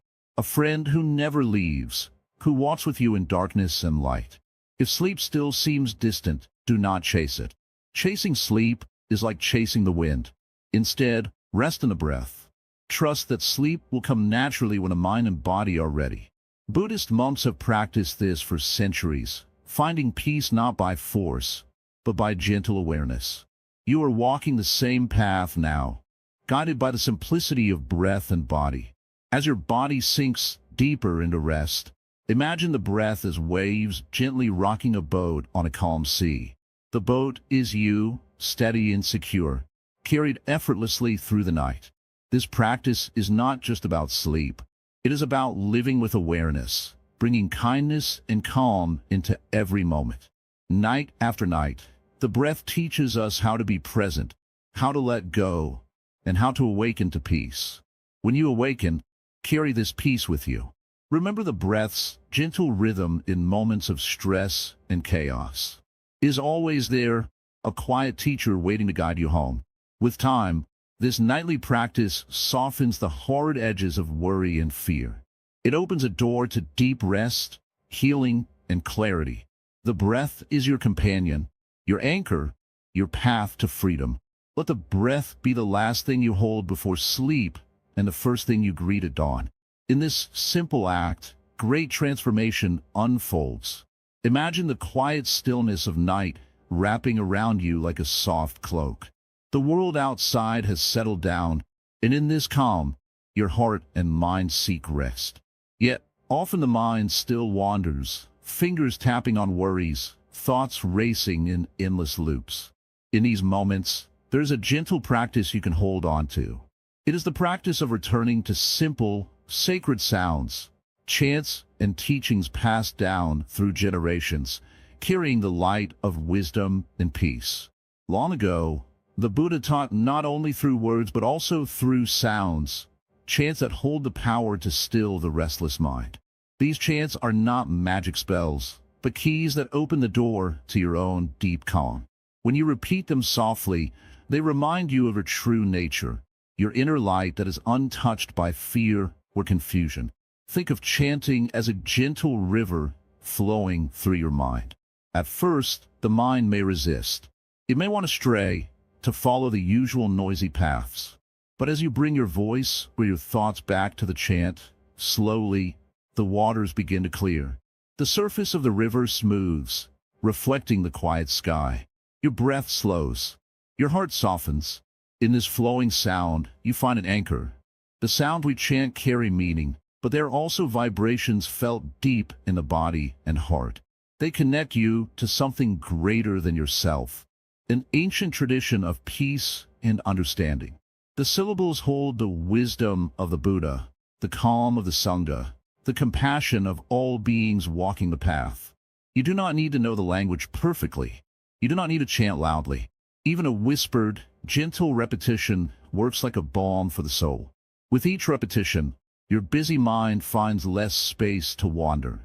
who never leaves, who walks with you in darkness and light. If sleep still seems distant, do not chase it. Chasing sleep is like chasing the wind. Instead, rest in the breath. Trust that sleep will come naturally when a mind and body are ready. Buddhist monks have practiced this for centuries, finding peace not by force, but by gentle awareness. You are walking the same path now, guided by the simplicity of breath and body. As your body sinks deeper into rest, imagine the breath as waves gently rocking a boat on a calm sea. The boat is you, steady and secure, carried effortlessly through the night. This practice is not just about sleep. It is about living with awareness, bringing kindness and calm into every moment. Night after night, the breath teaches us how to be present, how to let go, and how to awaken to peace. When you awaken, carry this peace with you. Remember the breath's gentle rhythm in moments of stress and chaos. It is always there, a quiet teacher waiting to guide you home. With time, this nightly practice softens the hard edges of worry and fear. It opens a door to deep rest, healing, and clarity. The breath is your companion, your anchor, your path to freedom. Let the breath be the last thing you hold before sleep and the first thing you greet at dawn. In this simple act, great transformation unfolds. Imagine the quiet stillness of night wrapping around you like a soft cloak. The world outside has settled down, and in this calm, your heart and mind seek rest. Yet, often the mind still wanders, fingers tapping on worries, thoughts racing in endless loops. In these moments, there's a gentle practice you can hold on to. It is the practice of returning to simple, sacred sounds, chants, and teachings passed down through generations, carrying the light of wisdom and peace. Long ago, the Buddha taught not only through words but also through sounds, chants that hold the power to still the restless mind. These chants are not magic spells, but keys that open the door to your own deep calm. When you repeat them softly, they remind you of your true nature, your inner light that is untouched by fear or confusion. Think of chanting as a gentle river flowing through your mind. At first, the mind may resist. It may want to stray, to follow the usual noisy paths. But as you bring your voice or your thoughts back to the chant, slowly, the waters begin to clear. The surface of the river smooths, reflecting the quiet sky. Your breath slows. Your heart softens. In this flowing sound, you find an anchor. The sound we chant carry meaning, but they are also vibrations felt deep in the body and heart. They connect you to something greater than yourself, an ancient tradition of peace and understanding. The syllables hold the wisdom of the Buddha, the calm of the Sangha, the compassion of all beings walking the path. You do not need to know the language perfectly. You do not need to chant loudly. Even a whispered, gentle repetition works like a balm for the soul. With each repetition, your busy mind finds less space to wander.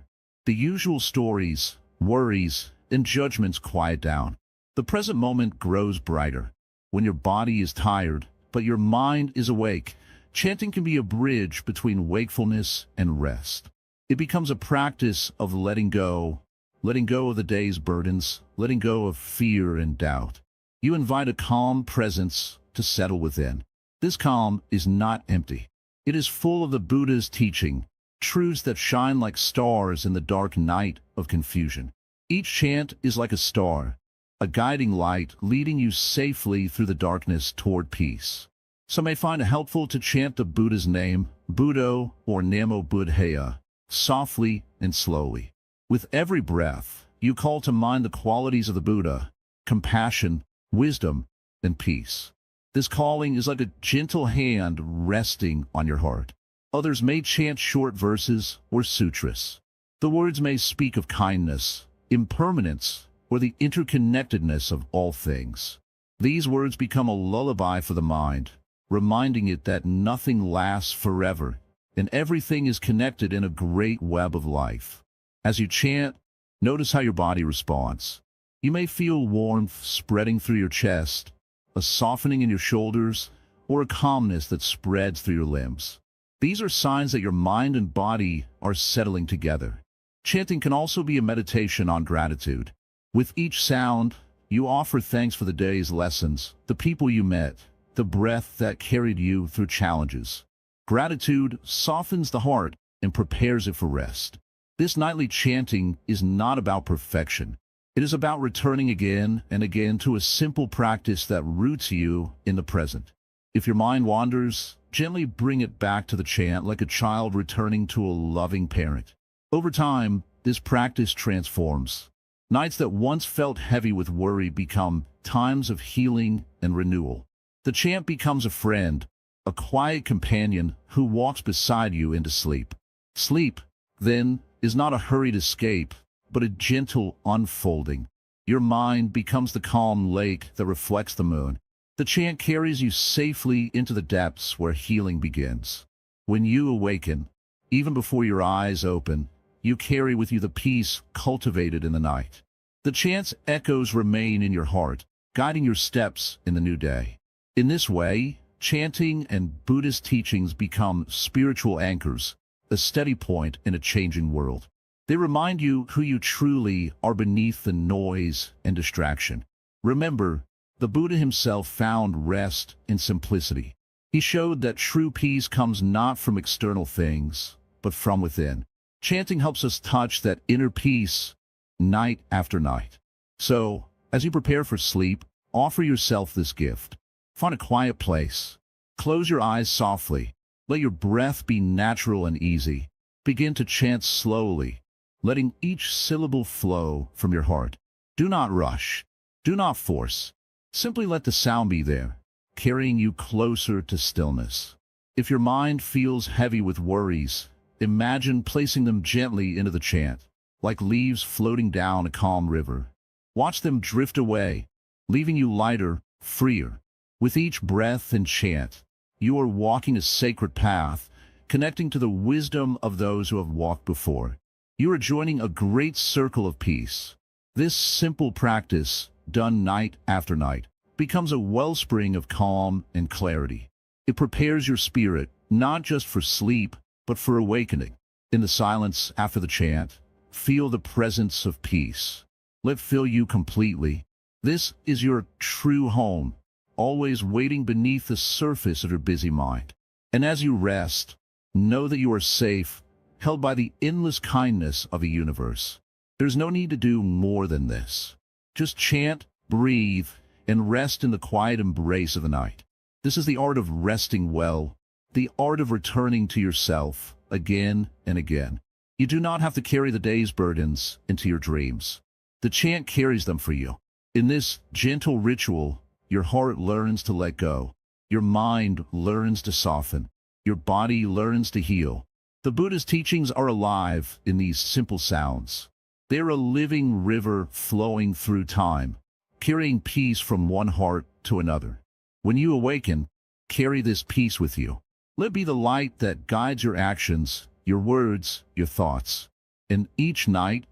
The usual stories, worries, and judgments quiet down. The present moment grows brighter. When your body is tired, but your mind is awake, chanting can be a bridge between wakefulness and rest. It becomes a practice of letting go of the day's burdens, letting go of fear and doubt. You invite a calm presence to settle within. This calm is not empty. It is full of the Buddha's teaching, truths that shine like stars in the dark night of confusion. Each chant is like a star, a guiding light leading you safely through the darkness toward peace. Some may find it helpful to chant the Buddha's name, Buddho or Namo Buddhaya, softly and slowly. With every breath, you call to mind the qualities of the Buddha, compassion, wisdom, and peace. This calling is like a gentle hand resting on your heart. Others may chant short verses or sutras. The words may speak of kindness, impermanence, or the interconnectedness of all things. These words become a lullaby for the mind, reminding it that nothing lasts forever, and everything is connected in a great web of life. As you chant, notice how your body responds. You may feel warmth spreading through your chest, a softening in your shoulders, or a calmness that spreads through your limbs. These are signs that your mind and body are settling together. Chanting can also be a meditation on gratitude. With each sound, you offer thanks for the day's lessons, the people you met, the breath that carried you through challenges. Gratitude softens the heart and prepares it for rest. This nightly chanting is not about perfection. It is about returning again and again to a simple practice that roots you in the present. If your mind wanders, gently bring it back to the chant like a child returning to a loving parent. Over time, this practice transforms. Nights that once felt heavy with worry become times of healing and renewal. The chant becomes a friend, a quiet companion who walks beside you into sleep. Sleep, then, is not a hurried escape, but a gentle unfolding. Your mind becomes the calm lake that reflects the moon. The chant carries you safely into the depths where healing begins. When you awaken, even before your eyes open, you carry with you the peace cultivated in the night. The chant's echoes remain in your heart, guiding your steps in the new day. In this way, chanting and Buddhist teachings become spiritual anchors, a steady point in a changing world. They remind you who you truly are beneath the noise and distraction. Remember, the Buddha himself found rest in simplicity. He showed that true peace comes not from external things, but from within. Chanting helps us touch that inner peace night after night. So, as you prepare for sleep, offer yourself this gift. Find a quiet place. Close your eyes softly. Let your breath be natural and easy. Begin to chant slowly, letting each syllable flow from your heart. Do not rush. Do not force. Simply let the sound be there, carrying you closer to stillness. If your mind feels heavy with worries, imagine placing them gently into the chant, like leaves floating down a calm river. Watch them drift away, leaving you lighter, freer. With each breath and chant, you are walking a sacred path, connecting to the wisdom of those who have walked before. You are joining a great circle of peace. This simple practice, done night after night, becomes a wellspring of calm and clarity. It prepares your spirit, not just for sleep, but for awakening. In the silence after the chant, feel the presence of peace. Let it fill you completely. This is your true home, always waiting beneath the surface of your busy mind. And as you rest, know that you are safe, held by the endless kindness of the universe. There's no need to do more than this. Just chant, breathe, and rest in the quiet embrace of the night. This is the art of resting well, the art of returning to yourself again and again. You do not have to carry the day's burdens into your dreams. The chant carries them for you. In this gentle ritual, your heart learns to let go. Your mind learns to soften. Your body learns to heal. The Buddha's teachings are alive in these simple sounds. They are a living river flowing through time, carrying peace from one heart to another. When you awaken, carry this peace with you. Let it be the light that guides your actions, your words, your thoughts. And each night,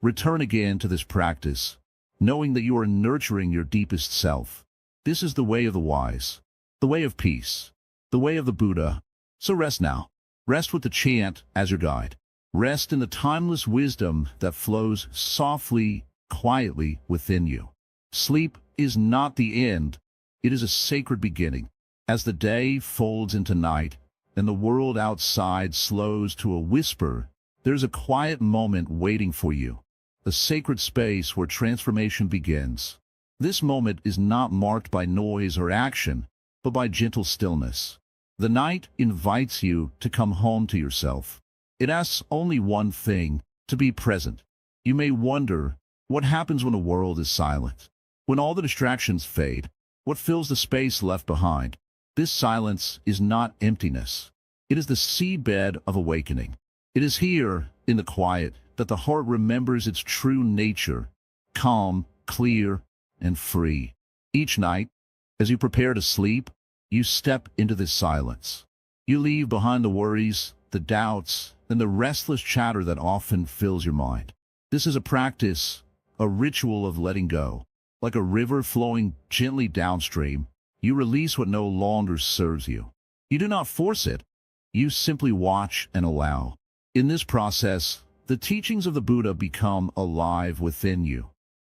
return again to this practice, knowing that you are nurturing your deepest self. This is the way of the wise, the way of peace, the way of the Buddha. So rest now. Rest with the chant as your guide. Rest in the timeless wisdom that flows softly, quietly within you. Sleep is not the end. It is a sacred beginning. As the day folds into night and the world outside slows to a whisper, there's a quiet moment waiting for you, a sacred space where transformation begins. This moment is not marked by noise or action, but by gentle stillness. The night invites you to come home to yourself. It asks only one thing, to be present. You may wonder, what happens when the world is silent? When all the distractions fade? what fills the space left behind. This silence is not emptiness. It is the seabed of awakening. It is here, in the quiet, that the heart remembers its true nature, calm, clear, and free. Each night, as you prepare to sleep, you step into this silence. You leave behind the worries, the doubts, and the restless chatter that often fills your mind. This is a practice, a ritual of letting go. Like a river flowing gently downstream, you release what no longer serves you. You do not force it. You simply watch and allow. In this process, the teachings of the Buddha become alive within you,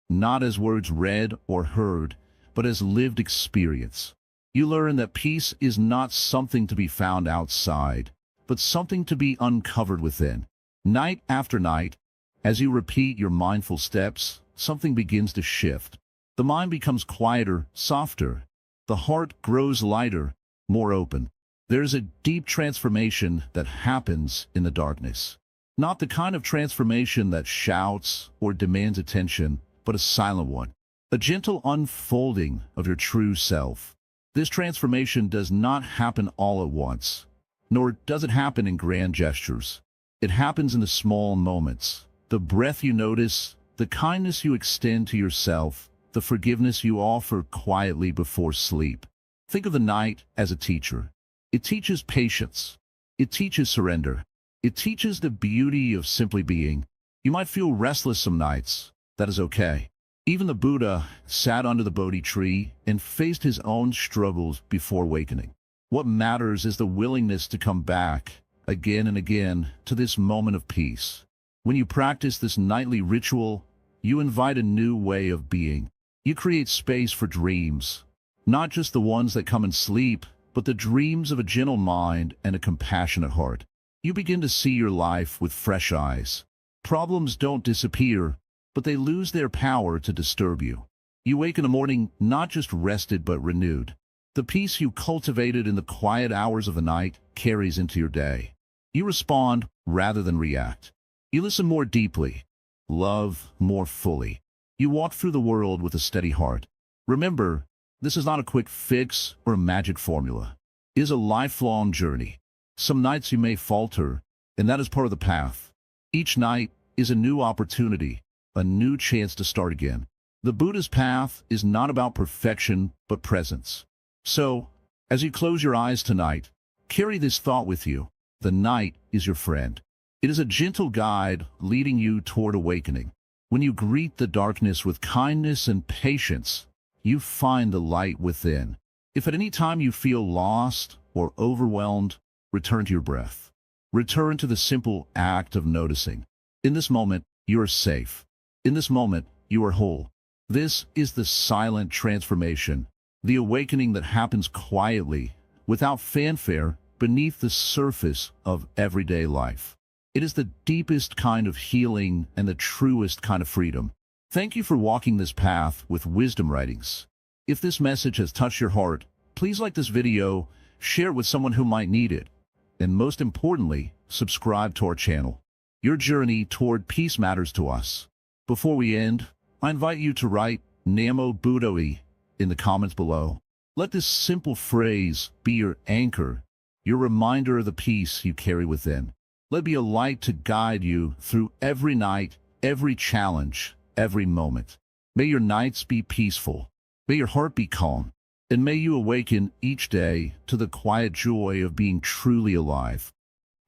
not as words read or heard, but as lived experience. You learn that peace is not something to be found outside, but something to be uncovered within. Night after night, as you repeat your mindful steps, something begins to shift. The mind becomes quieter, softer. The heart grows lighter, more open. There's a deep transformation that happens in the darkness. Not the kind of transformation that shouts or demands attention, but a silent one. A gentle unfolding of your true self. This transformation does not happen all at once, nor does it happen in grand gestures. It happens in the small moments. The breath you notice, the kindness you extend to yourself, the forgiveness you offer quietly before sleep. Think of the night as a teacher. It teaches patience. It teaches surrender. It teaches the beauty of simply being. You might feel restless some nights. That is okay. Even the Buddha sat under the Bodhi tree and faced his own struggles before awakening. What matters is the willingness to come back, again and again, to this moment of peace. When you practice this nightly ritual, you invite a new way of being. You create space for dreams, not just the ones that come in sleep, but the dreams of a gentle mind and a compassionate heart. You begin to see your life with fresh eyes. Problems don't disappear, but they lose their power to disturb you. You wake in the morning not just rested but renewed. The peace you cultivated in the quiet hours of the night carries into your day. You respond rather than react. You listen more deeply, love more fully. You walk through the world with a steady heart. Remember, this is not a quick fix or a magic formula. It is a lifelong journey. Some nights you may falter, and that is part of the path. Each night is a new opportunity, a new chance to start again. The Buddha's path is not about perfection, but presence. So, as you close your eyes tonight, carry this thought with you. The night is your friend. It is a gentle guide leading you toward awakening. When you greet the darkness with kindness and patience, you find the light within. If at any time you feel lost or overwhelmed, return to your breath. Return to the simple act of noticing. In this moment, you are safe. In this moment, you are whole. This is the silent transformation, the awakening that happens quietly, without fanfare, beneath the surface of everyday life. It is the deepest kind of healing and the truest kind of freedom. Thank you for walking this path with Wisdom Writings. If this message has touched your heart, please like this video, share it with someone who might need it, and most importantly, subscribe to our channel. Your journey toward peace matters to us. Before we end, I invite you to write Namo Buddhoi in the comments below. Let this simple phrase be your anchor, your reminder of the peace you carry within. Let it be a light to guide you through every night, every challenge, every moment. May your nights be peaceful. May your heart be calm. And may you awaken each day to the quiet joy of being truly alive.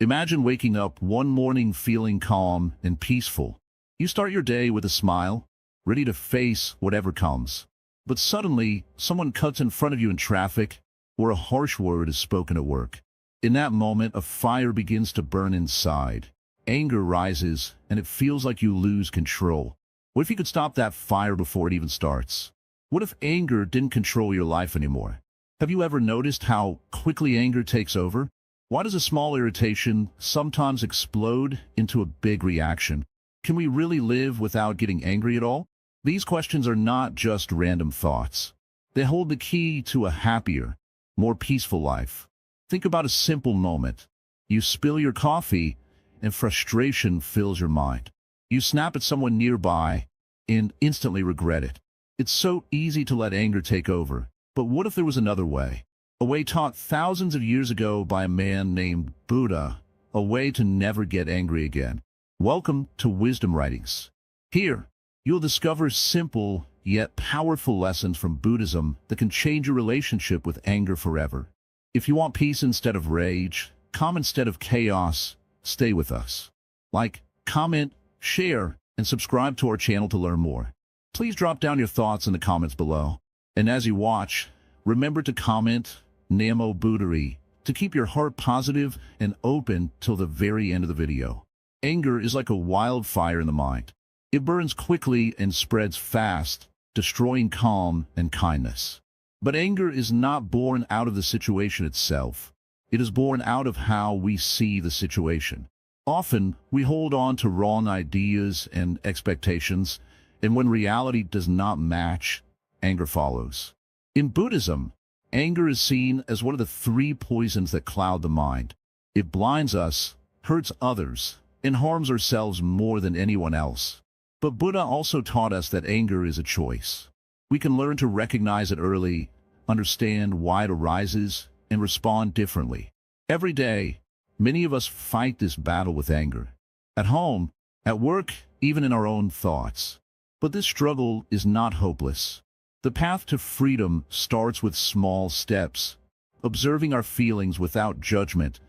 Imagine waking up one morning feeling calm and peaceful. You start your day with a smile, ready to face whatever comes. But suddenly, someone cuts in front of you in traffic, or a harsh word is spoken at work. In that moment, a fire begins to burn inside. Anger rises, and it feels like you lose control. What if you could stop that fire before it even starts? What if anger didn't control your life anymore? Have you ever noticed how quickly anger takes over? Why does a small irritation sometimes explode into a big reaction? Can we really live without getting angry at all? These questions are not just random thoughts. They hold the key to a happier, more peaceful life. Think about a simple moment. You spill your coffee, and frustration fills your mind. You snap at someone nearby, and instantly regret it. It's so easy to let anger take over, But what if there was another way? A way taught thousands of years ago by a man named Buddha, a way to never get angry again. Welcome to Wisdom Writings. Here, you'll discover simple yet powerful lessons from Buddhism that can change your relationship with anger forever. If you want peace instead of rage, calm instead of chaos, stay with us. Like, comment, share, and subscribe to our channel to learn more. Please drop down your thoughts in the comments below. And as you watch, remember to comment Namo Buddhari to keep your heart positive and open till the very end of the video. Anger is like a wildfire in the mind. It burns quickly and spreads fast, destroying calm and kindness. But anger is not born out of the situation itself. It is born out of how we see the situation. Often, we hold on to wrong ideas and expectations, and when reality does not match, anger follows. In Buddhism, anger is seen as one of the three poisons that cloud the mind. It blinds us, hurts others, and harms ourselves more than anyone else. But Buddha also taught us that anger is a choice. We can learn to recognize it early, understand why it arises, and respond differently. Every day, many of us fight this battle with anger. At home, at work, even in our own thoughts. But this struggle is not hopeless. The path to freedom starts with small steps, observing our feelings without judgment,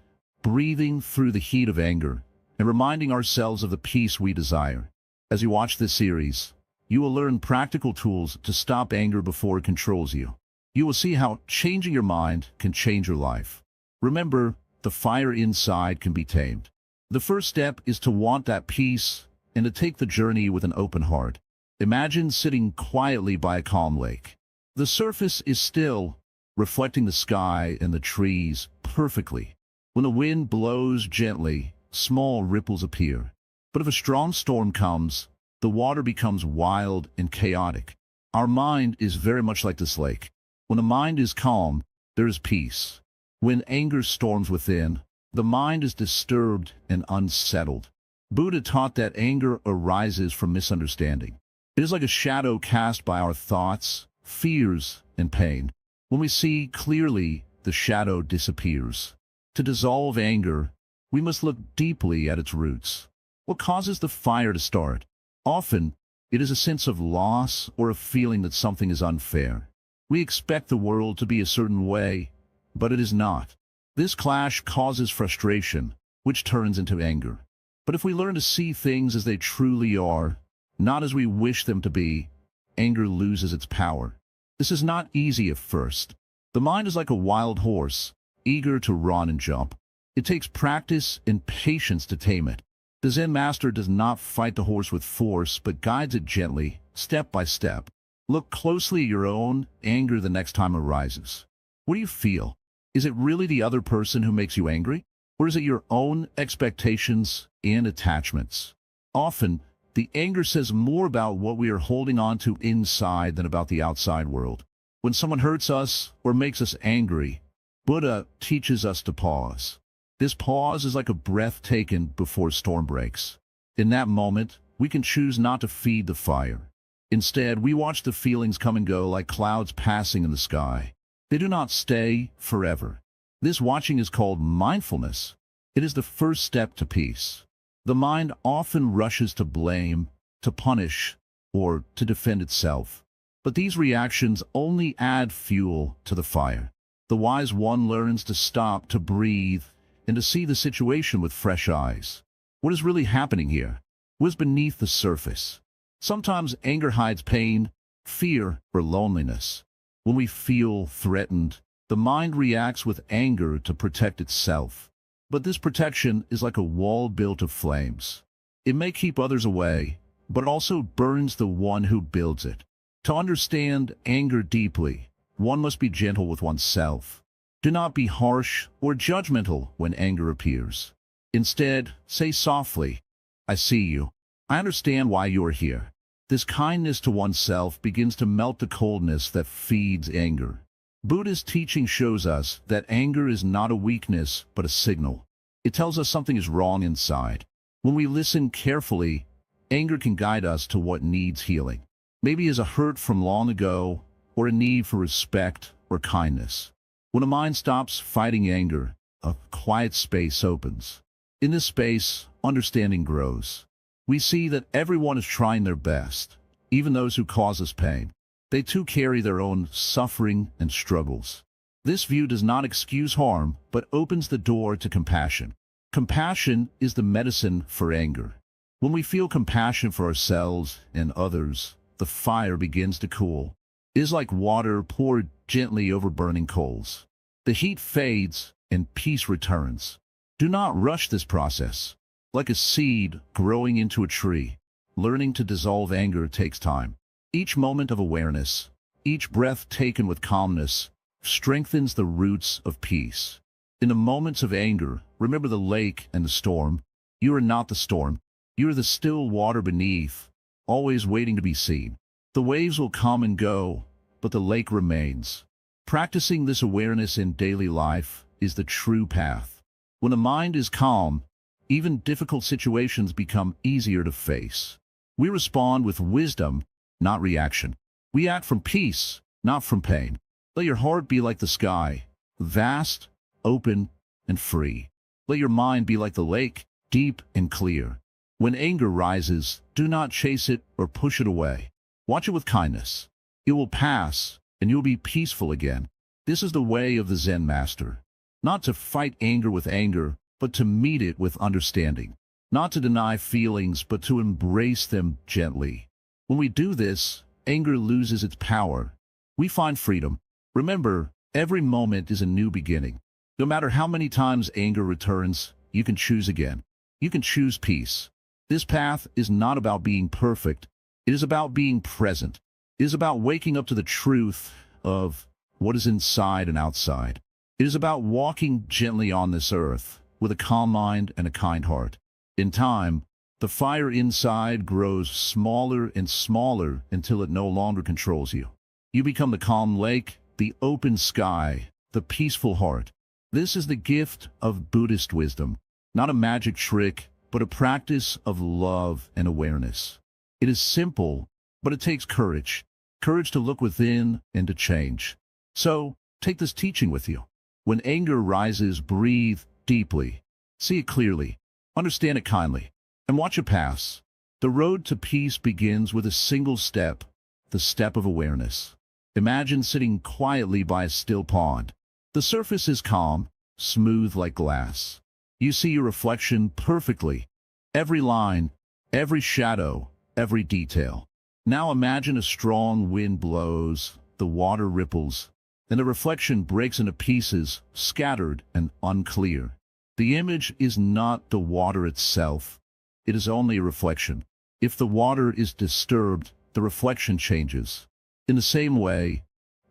breathing through the heat of anger, and reminding ourselves of the peace we desire. As you watch this series, you will learn practical tools to stop anger before it controls you. You will see how changing your mind can change your life. Remember, the fire inside can be tamed. The first step is to want that peace and to take the journey with an open heart. Imagine sitting quietly by a calm lake. The surface is still, reflecting the sky and the trees perfectly. When the wind blows gently, small ripples appear. But if a strong storm comes, the water becomes wild and chaotic. Our mind is very much like this lake. When the mind is calm, there is peace. When anger storms within, the mind is disturbed and unsettled. Buddha taught that anger arises from misunderstanding. It is like a shadow cast by our thoughts, fears, and pain. When we see clearly, the shadow disappears. To dissolve anger, we must look deeply at its roots. What causes the fire to start? Often, it is a sense of loss or a feeling that something is unfair. We expect the world to be a certain way, but it is not. This clash causes frustration, which turns into anger. But if we learn to see things as they truly are, not as we wish them to be, anger loses its power. This is not easy at first. The mind is like a wild horse, eager to run and jump. It takes practice and patience to tame it. The Zen master does not fight the horse with force, but guides it gently, step by step. Look closely at your own anger the next time it arises. What do you feel? Is it really the other person who makes you angry? Or is it your own expectations and attachments? Often, the anger says more about what we are holding on to inside than about the outside world. When someone hurts us or makes us angry, Buddha teaches us to pause. This pause is like a breath taken before a storm breaks. In that moment, we can choose not to feed the fire. Instead, we watch the feelings come and go like clouds passing in the sky. They do not stay forever. This watching is called mindfulness. It is the first step to peace. The mind often rushes to blame, to punish, or to defend itself. But these reactions only add fuel to the fire. The wise one learns to stop, to breathe, and to see the situation with fresh eyes. What is really happening here? What is beneath the surface? Sometimes anger hides pain, fear, or loneliness. When we feel threatened, the mind reacts with anger to protect itself. But this protection is like a wall built of flames. It may keep others away, but it also burns the one who builds it. To understand anger deeply, one must be gentle with oneself. Do not be harsh or judgmental when anger appears. Instead, say softly, "I see you. I understand why you are here." This kindness to oneself begins to melt the coldness that feeds anger. Buddha's teaching shows us that anger is not a weakness, but a signal. It tells us something is wrong inside. When we listen carefully, anger can guide us to what needs healing. Maybe it's a hurt from long ago, or a need for respect, or kindness. When a mind stops fighting anger, a quiet space opens. In this space, understanding grows. We see that everyone is trying their best, even those who cause us pain. They too carry their own suffering and struggles. This view does not excuse harm, but opens the door to compassion. Compassion is the medicine for anger. When we feel compassion for ourselves and others, the fire begins to cool. It is like water poured gently over burning coals. The heat fades and peace returns. Do not rush this process. Like a seed growing into a tree, learning to dissolve anger takes time. Each moment of awareness, each breath taken with calmness, strengthens the roots of peace. In the moments of anger, remember the lake and the storm. You are not the storm. You are the still water beneath, always waiting to be seen. The waves will come and go, but the lake remains. Practicing this awareness in daily life is the true path. When the mind is calm, even difficult situations become easier to face. We respond with wisdom, not reaction. We act from peace, not from pain. Let your heart be like the sky, vast, open, and free. Let your mind be like the lake, deep and clear. When anger rises, do not chase it or push it away. Watch it with kindness. It will pass, and you will be peaceful again. This is the way of the Zen master. Not to fight anger with anger, but to meet it with understanding. Not to deny feelings, but to embrace them gently. When we do this, anger loses its power. We find freedom. Remember, every moment is a new beginning. No matter how many times anger returns, you can choose again. You can choose peace. This path is not about being perfect. It is about being present. It is about waking up to the truth of what is inside and outside. It is about walking gently on this earth with a calm mind and a kind heart. In time, the fire inside grows smaller and smaller until it no longer controls you. You become the calm lake, the open sky, the peaceful heart. This is the gift of Buddhist wisdom, not a magic trick, but a practice of love and awareness. It is simple, but it takes courage. Courage to look within and to change. So, take this teaching with you. When anger rises, breathe deeply. See it clearly. Understand it kindly. And watch it pass. The road to peace begins with a single step, the step of awareness. Imagine sitting quietly by a still pond. The surface is calm, smooth like glass. You see your reflection perfectly. Every line, every shadow, every detail. Now imagine a strong wind blows, the water ripples, and the reflection breaks into pieces, scattered and unclear. The image is not the water itself. It is only a reflection. If the water is disturbed, the reflection changes. In the same way,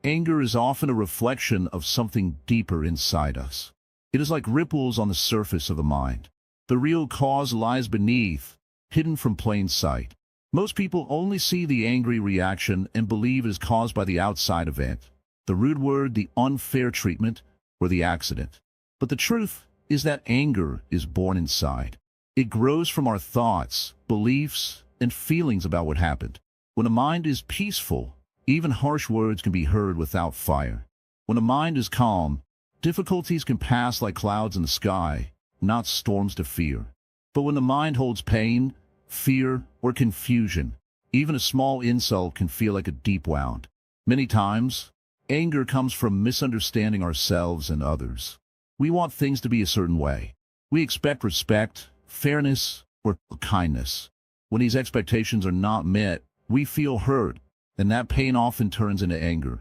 anger is often a reflection of something deeper inside us. It is like ripples on the surface of the mind. The real cause lies beneath, hidden from plain sight. Most people only see the angry reaction and believe it is caused by the outside event, the rude word, the unfair treatment, or the accident. But the truth is that anger is born inside. It grows from our thoughts, beliefs, and feelings about what happened. When a mind is peaceful, even harsh words can be heard without fire. When a mind is calm, difficulties can pass like clouds in the sky, not storms to fear. But when the mind holds pain, fear, or confusion, even a small insult can feel like a deep wound. Many times, anger comes from misunderstanding ourselves and others. We want things to be a certain way. We expect respect, fairness, or kindness. When these expectations are not met, we feel hurt, and that pain often turns into anger.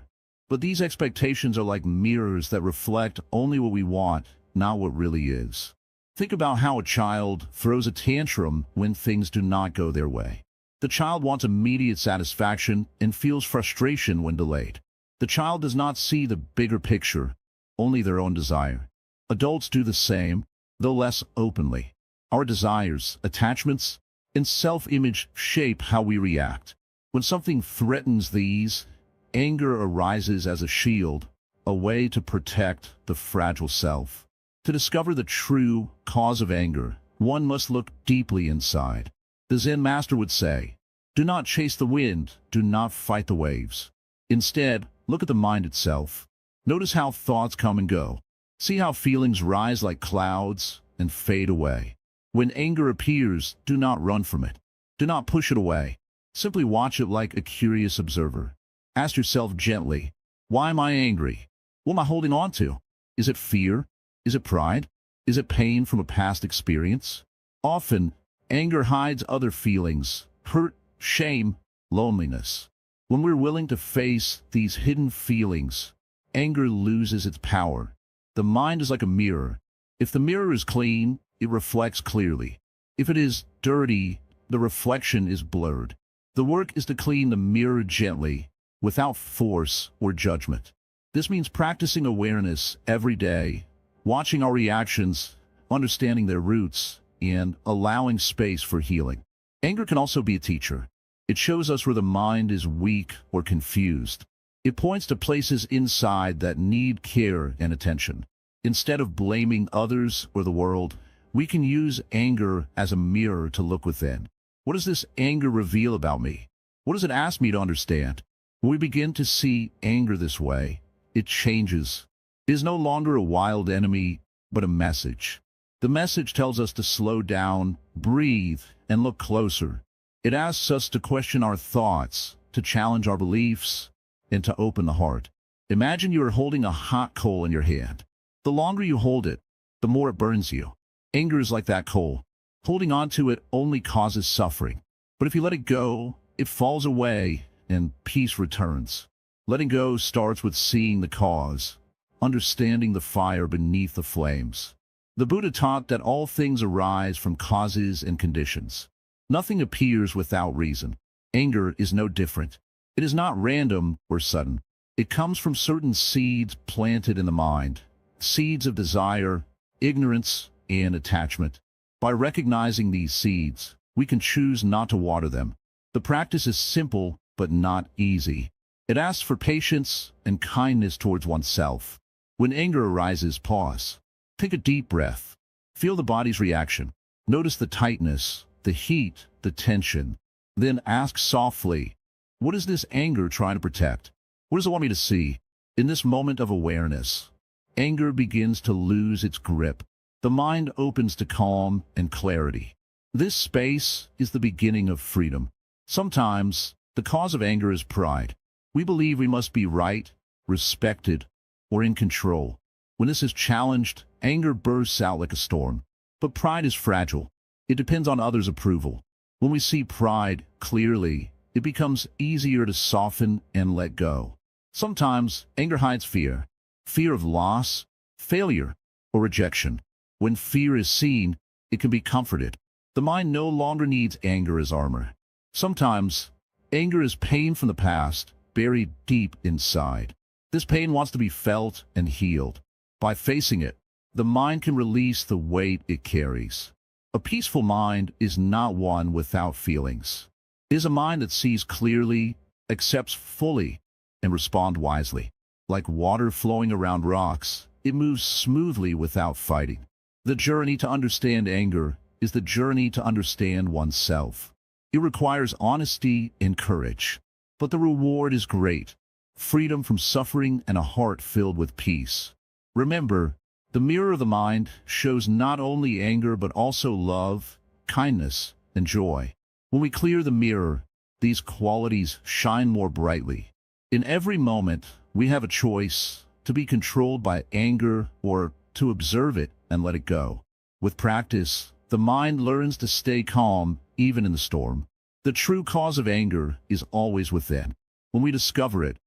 But these expectations are like mirrors that reflect only what we want, not what really is. Think about how a child throws a tantrum when things do not go their way. The child wants immediate satisfaction and feels frustration when delayed. The child does not see the bigger picture, only their own desire. Adults do the same, though less openly. Our desires, attachments, and self-image shape how we react. When something threatens these, anger arises as a shield, a way to protect the fragile self. To discover the true cause of anger, one must look deeply inside. The Zen master would say, "Do not chase the wind, do not fight the waves. Instead, look at the mind itself. Notice how thoughts come and go. See how feelings rise like clouds and fade away. When anger appears, do not run from it. Do not push it away. Simply watch it like a curious observer. Ask yourself gently, why am I angry? What am I holding on to? Is it fear? Is it pride? Is it pain from a past experience? Often, anger hides other feelings, hurt, shame, loneliness. When we're willing to face these hidden feelings, anger loses its power. The mind is like a mirror. If the mirror is clean, it reflects clearly. If it is dirty, the reflection is blurred. The work is to clean the mirror gently, without force or judgment. This means practicing awareness every day, watching our reactions, understanding their roots, and allowing space for healing. Anger can also be a teacher. It shows us where the mind is weak or confused. It points to places inside that need care and attention. Instead of blaming others or the world, we can use anger as a mirror to look within. What does this anger reveal about me? What does it ask me to understand? When we begin to see anger this way, it changes. It is no longer a wild enemy, but a message. The message tells us to slow down, breathe, and look closer. It asks us to question our thoughts, to challenge our beliefs, and to open the heart. Imagine you are holding a hot coal in your hand. The longer you hold it, the more it burns you. Anger is like that coal. Holding on to it only causes suffering. But if you let it go, it falls away and peace returns. Letting go starts with seeing the cause, understanding the fire beneath the flames. The Buddha taught that all things arise from causes and conditions. Nothing appears without reason. Anger is no different. It is not random or sudden. It comes from certain seeds planted in the mind, seeds of desire, ignorance, and attachment. By recognizing these seeds, we can choose not to water them. The practice is simple but not easy. It asks for patience and kindness towards oneself. When anger arises, pause. Take a deep breath. Feel the body's reaction. Notice the tightness, the heat, the tension. Then ask softly, what is this anger trying to protect? What does it want me to see? In this moment of awareness, anger begins to lose its grip. The mind opens to calm and clarity. This space is the beginning of freedom. Sometimes, the cause of anger is pride. We believe we must be right, respected, or in control. When this is challenged, anger bursts out like a storm. But pride is fragile. It depends on others' approval. When we see pride clearly, it becomes easier to soften and let go. Sometimes, anger hides fear. Fear of loss, failure, or rejection. When fear is seen, it can be comforted. The mind no longer needs anger as armor. Sometimes, anger is pain from the past, buried deep inside. This pain wants to be felt and healed. By facing it, the mind can release the weight it carries. A peaceful mind is not one without feelings. It is a mind that sees clearly, accepts fully, and responds wisely. Like water flowing around rocks, it moves smoothly without fighting. The journey to understand anger is the journey to understand oneself. It requires honesty and courage, but the reward is great: freedom from suffering and a heart filled with peace. Remember, the mirror of the mind shows not only anger but also love, kindness, and joy. When we clear the mirror, these qualities shine more brightly. In every moment, we have a choice: to be controlled by anger or to observe it and let it go. With practice, the mind learns to stay calm even in the storm. The true cause of anger is always within. When we discover it,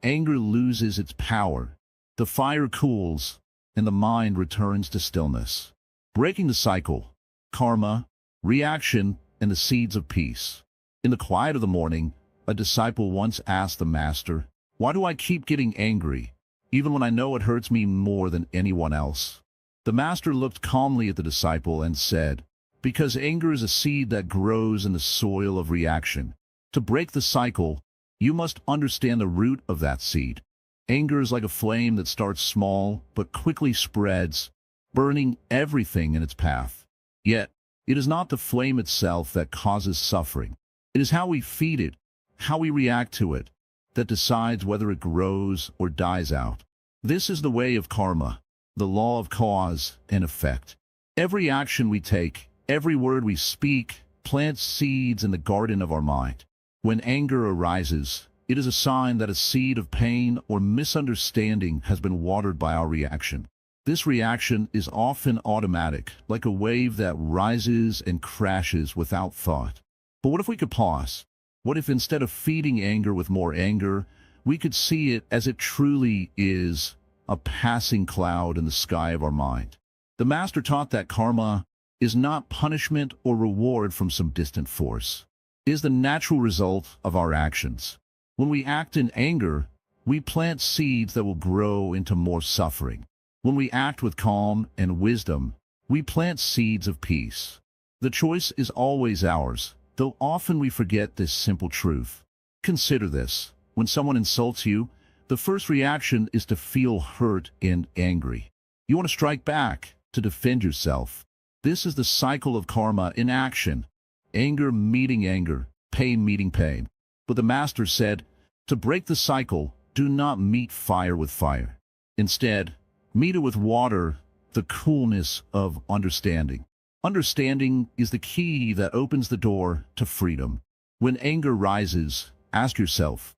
anger loses its power. The fire cools, and the mind returns to stillness. Breaking the cycle, karma, reaction, and the seeds of peace. In the quiet of the morning, a disciple once asked the master, "Why do I keep getting angry, even when I know it hurts me more than anyone else?" The master looked calmly at the disciple and said, "Because anger is a seed that grows in the soil of reaction. To break the cycle, you must understand the root of that seed. Anger is like a flame that starts small but quickly spreads, burning everything in its path. Yet, it is not the flame itself that causes suffering. It is how we feed it, how we react to it, that decides whether it grows or dies out. This is the way of karma, the law of cause and effect. Every action we take, every word we speak, plants seeds in the garden of our mind. When anger arises, it is a sign that a seed of pain or misunderstanding has been watered by our reaction. This reaction is often automatic, like a wave that rises and crashes without thought. But what if we could pause? What if instead of feeding anger with more anger, we could see it as it truly is, a passing cloud in the sky of our mind? The Master taught that karma is not punishment or reward from some distant force. It is the natural result of our actions. When we act in anger, we plant seeds that will grow into more suffering. When we act with calm and wisdom, we plant seeds of peace. The choice is always ours, though often we forget this simple truth. Consider this. When someone insults you, the first reaction is to feel hurt and angry. You want to strike back, to defend yourself. This is the cycle of karma in action. Anger meeting anger, pain meeting pain. But the Master said, to break the cycle, do not meet fire with fire. Instead, meet it with water, the coolness of understanding. Understanding is the key that opens the door to freedom. When anger rises, ask yourself,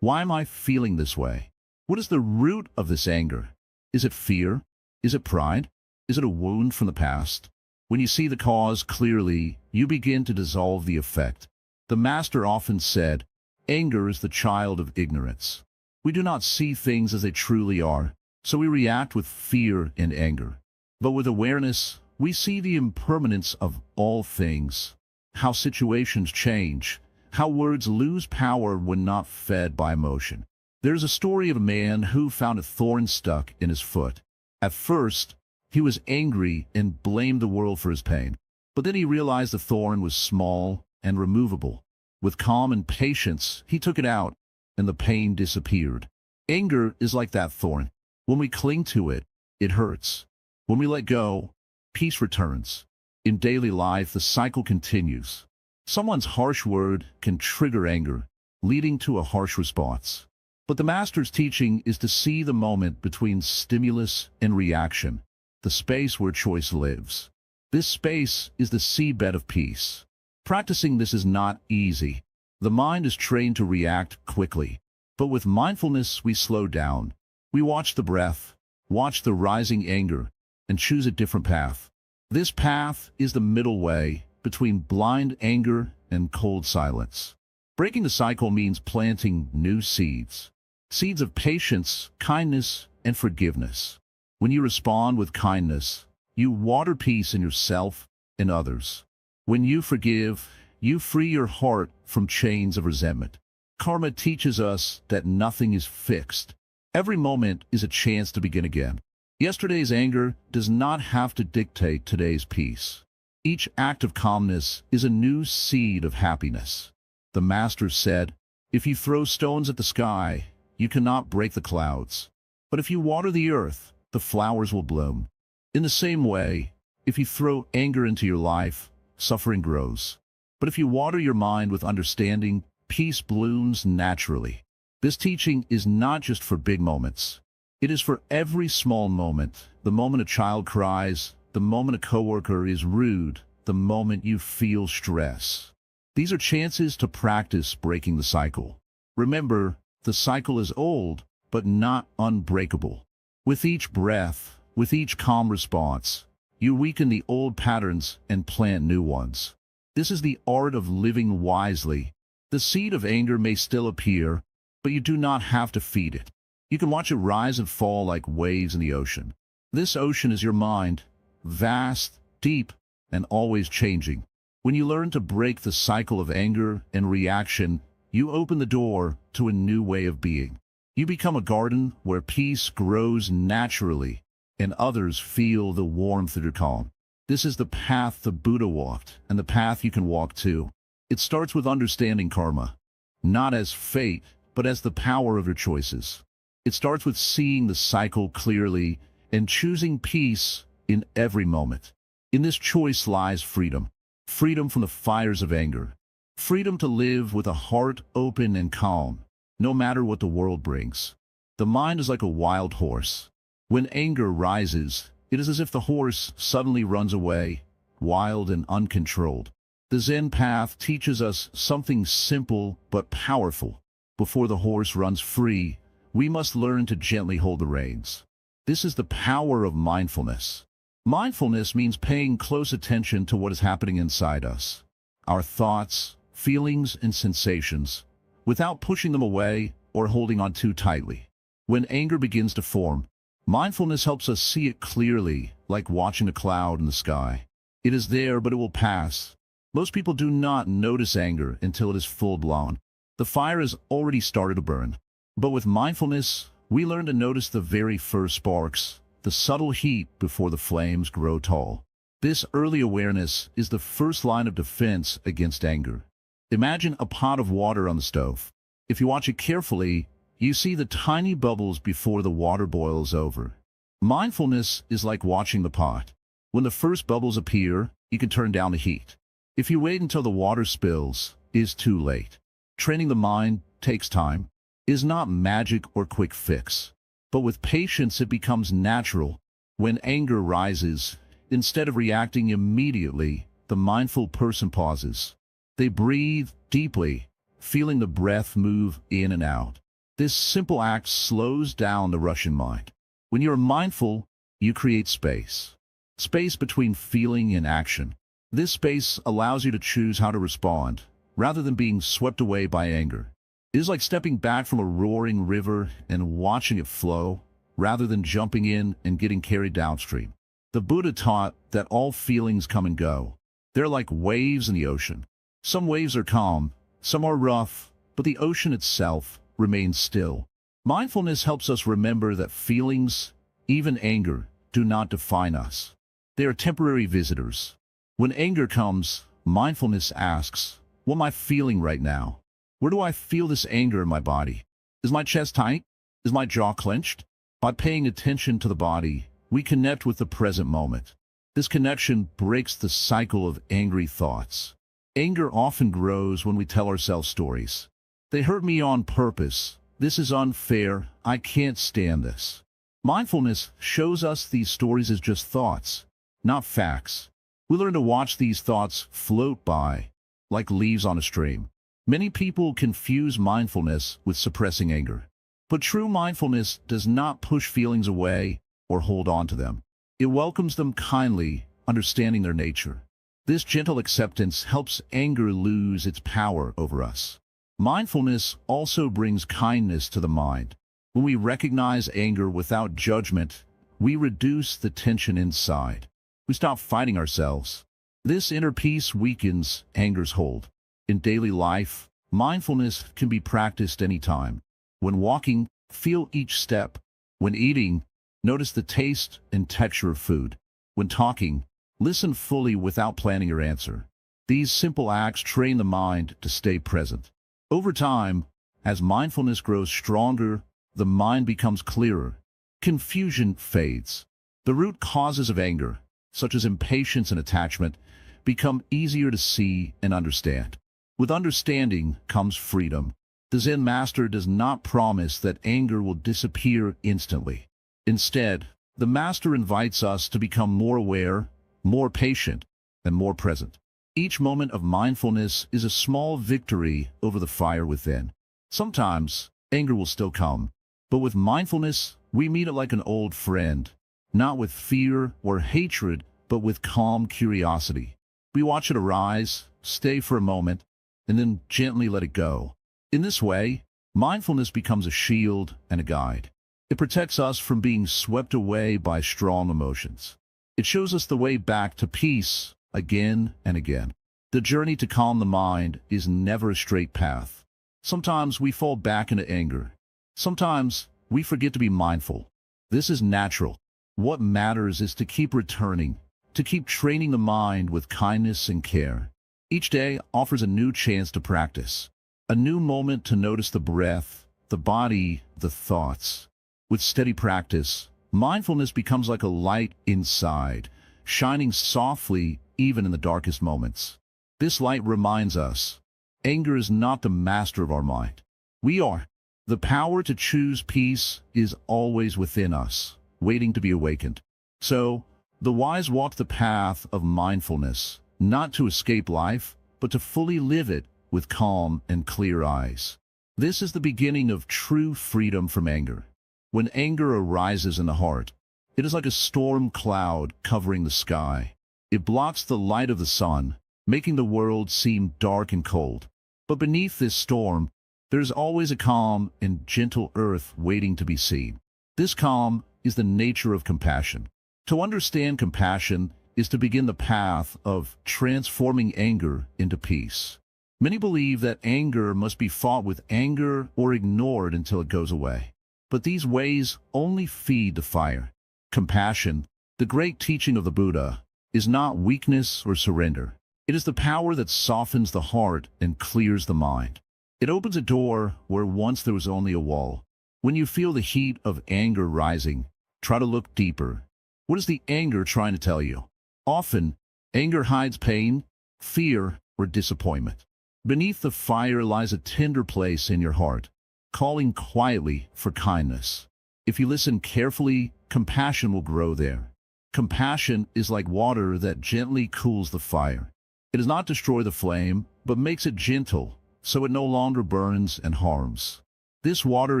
why am I feeling this way? What is the root of this anger? Is it fear? Is it pride? Is it a wound from the past? When you see the cause clearly, you begin to dissolve the effect. The Master often said, anger is the child of ignorance. We do not see things as they truly are, so we react with fear and anger. But with awareness, we see the impermanence of all things, how situations change, how words lose power when not fed by emotion. There's a story of a man who found a thorn stuck in his foot. At first, he was angry and blamed the world for his pain. But then he realized the thorn was small and removable. With calm and patience, he took it out, and the pain disappeared. Anger is like that thorn. When we cling to it, it hurts. When we let go, peace returns. In daily life, the cycle continues. Someone's harsh word can trigger anger, leading to a harsh response. But the Master's teaching is to see the moment between stimulus and reaction, the space where choice lives. This space is the seedbed of peace. Practicing this is not easy. The mind is trained to react quickly. But with mindfulness, we slow down. We watch the breath, watch the rising anger, and choose a different path. This path is the middle way between blind anger and cold silence. Breaking the cycle means planting new seeds. Seeds of patience, kindness, and forgiveness. When you respond with kindness, you water peace in yourself and others. When you forgive, you free your heart from chains of resentment. Karma teaches us that nothing is fixed. Every moment is a chance to begin again. Yesterday's anger does not have to dictate today's peace. Each act of calmness is a new seed of happiness. The Master said, if you throw stones at the sky, you cannot break the clouds. But if you water the earth, the flowers will bloom. In the same way, if you throw anger into your life, suffering grows. But if you water your mind with understanding, peace blooms naturally. This teaching is not just for big moments. It is for every small moment, the moment a child cries, the moment a coworker is rude, the moment you feel stress. These are chances to practice breaking the cycle. Remember, the cycle is old, but not unbreakable. With each breath, with each calm response, you weaken the old patterns and plant new ones. This is the art of living wisely. The seed of anger may still appear, but you do not have to feed it. You can watch it rise and fall like waves in the ocean. This ocean is your mind, vast, deep, and always changing. When you learn to break the cycle of anger and reaction, you open the door to a new way of being. You become a garden where peace grows naturally, and others feel the warmth of your calm. This is the path the Buddha walked, and the path you can walk too. It starts with understanding karma, not as fate, but as the power of your choices. It starts with seeing the cycle clearly and choosing peace in every moment. In this choice lies freedom. Freedom from the fires of anger. Freedom to live with a heart open and calm, no matter what the world brings. The mind is like a wild horse. When anger rises, it is as if the horse suddenly runs away, wild and uncontrolled. The Zen path teaches us something simple but powerful. Before the horse runs free, we must learn to gently hold the reins. This is the power of mindfulness. Mindfulness means paying close attention to what is happening inside us, our thoughts, feelings, and sensations, without pushing them away or holding on too tightly. When anger begins to form, mindfulness helps us see it clearly, like watching a cloud in the sky. It is there, but it will pass. Most people do not notice anger until it is full-blown. The fire has already started to burn. But with mindfulness, we learn to notice the very first sparks, the subtle heat before the flames grow tall. This early awareness is the first line of defense against anger. Imagine a pot of water on the stove. If you watch it carefully, you see the tiny bubbles before the water boils over. Mindfulness is like watching the pot. When the first bubbles appear, you can turn down the heat. If you wait until the water spills, it is too late. Training the mind takes time. It is not magic or quick fix. But with patience it becomes natural. When anger rises, instead of reacting immediately, the mindful person pauses. They breathe deeply, feeling the breath move in and out. This simple act slows down the rushing mind. When you are mindful, you create space. Space between feeling and action. This space allows you to choose how to respond, rather than being swept away by anger. It is like stepping back from a roaring river and watching it flow, rather than jumping in and getting carried downstream. The Buddha taught that all feelings come and go. They're like waves in the ocean. Some waves are calm, some are rough, but the ocean itself remains still. Mindfulness helps us remember that feelings, even anger, do not define us. They are temporary visitors. When anger comes, mindfulness asks, "What am I feeling right now? Where do I feel this anger in my body? Is my chest tight? Is my jaw clenched?" By paying attention to the body, we connect with the present moment. This connection breaks the cycle of angry thoughts. Anger often grows when we tell ourselves stories. "They hurt me on purpose. This is unfair. I can't stand this." Mindfulness shows us these stories as just thoughts, not facts. We learn to watch these thoughts float by, like leaves on a stream. Many people confuse mindfulness with suppressing anger. But true mindfulness does not push feelings away or hold on to them. It welcomes them kindly, understanding their nature. This gentle acceptance helps anger lose its power over us. Mindfulness also brings kindness to the mind. When we recognize anger without judgment, we reduce the tension inside. We stop fighting ourselves. This inner peace weakens anger's hold. In daily life, mindfulness can be practiced anytime. When walking, feel each step. When eating, notice the taste and texture of food. When talking, listen fully without planning your answer. These simple acts train the mind to stay present. Over time, as mindfulness grows stronger, the mind becomes clearer. Confusion fades. The root causes of anger, such as impatience and attachment, become easier to see and understand. With understanding comes freedom. The Zen master does not promise that anger will disappear instantly. Instead, the master invites us to become more aware, more patient, and more present. Each moment of mindfulness is a small victory over the fire within. Sometimes, anger will still come, but with mindfulness, we meet it like an old friend, not with fear or hatred, but with calm curiosity. We watch it arise, stay for a moment, and then gently let it go. In this way, mindfulness becomes a shield and a guide. It protects us from being swept away by strong emotions. It shows us the way back to peace again and again. The journey to calm the mind is never a straight path. Sometimes we fall back into anger. Sometimes we forget to be mindful. This is natural. What matters is to keep returning, to keep training the mind with kindness and care. Each day offers a new chance to practice, a new moment to notice the breath, the body, the thoughts. With steady practice, mindfulness becomes like a light inside, shining softly even in the darkest moments. This light reminds us, anger is not the master of our mind. We are. The power to choose peace is always within us, waiting to be awakened. So, the wise walk the path of mindfulness, not to escape life, but to fully live it with calm and clear eyes. This is the beginning of true freedom from anger. When anger arises in the heart, it is like a storm cloud covering the sky. It blocks the light of the sun, making the world seem dark and cold. But beneath this storm, there's always a calm and gentle earth waiting to be seen. This calm is the nature of compassion. To understand compassion is to begin the path of transforming anger into peace. Many believe that anger must be fought with anger or ignored until it goes away. But these ways only feed the fire. Compassion, the great teaching of the Buddha, is not weakness or surrender. It is the power that softens the heart and clears the mind. It opens a door where once there was only a wall. When you feel the heat of anger rising, try to look deeper. What is the anger trying to tell you? Often, anger hides pain, fear, or disappointment. Beneath the fire lies a tender place in your heart, calling quietly for kindness. If you listen carefully, compassion will grow there. Compassion is like water that gently cools the fire. It does not destroy the flame, but makes it gentle, so it no longer burns and harms. This water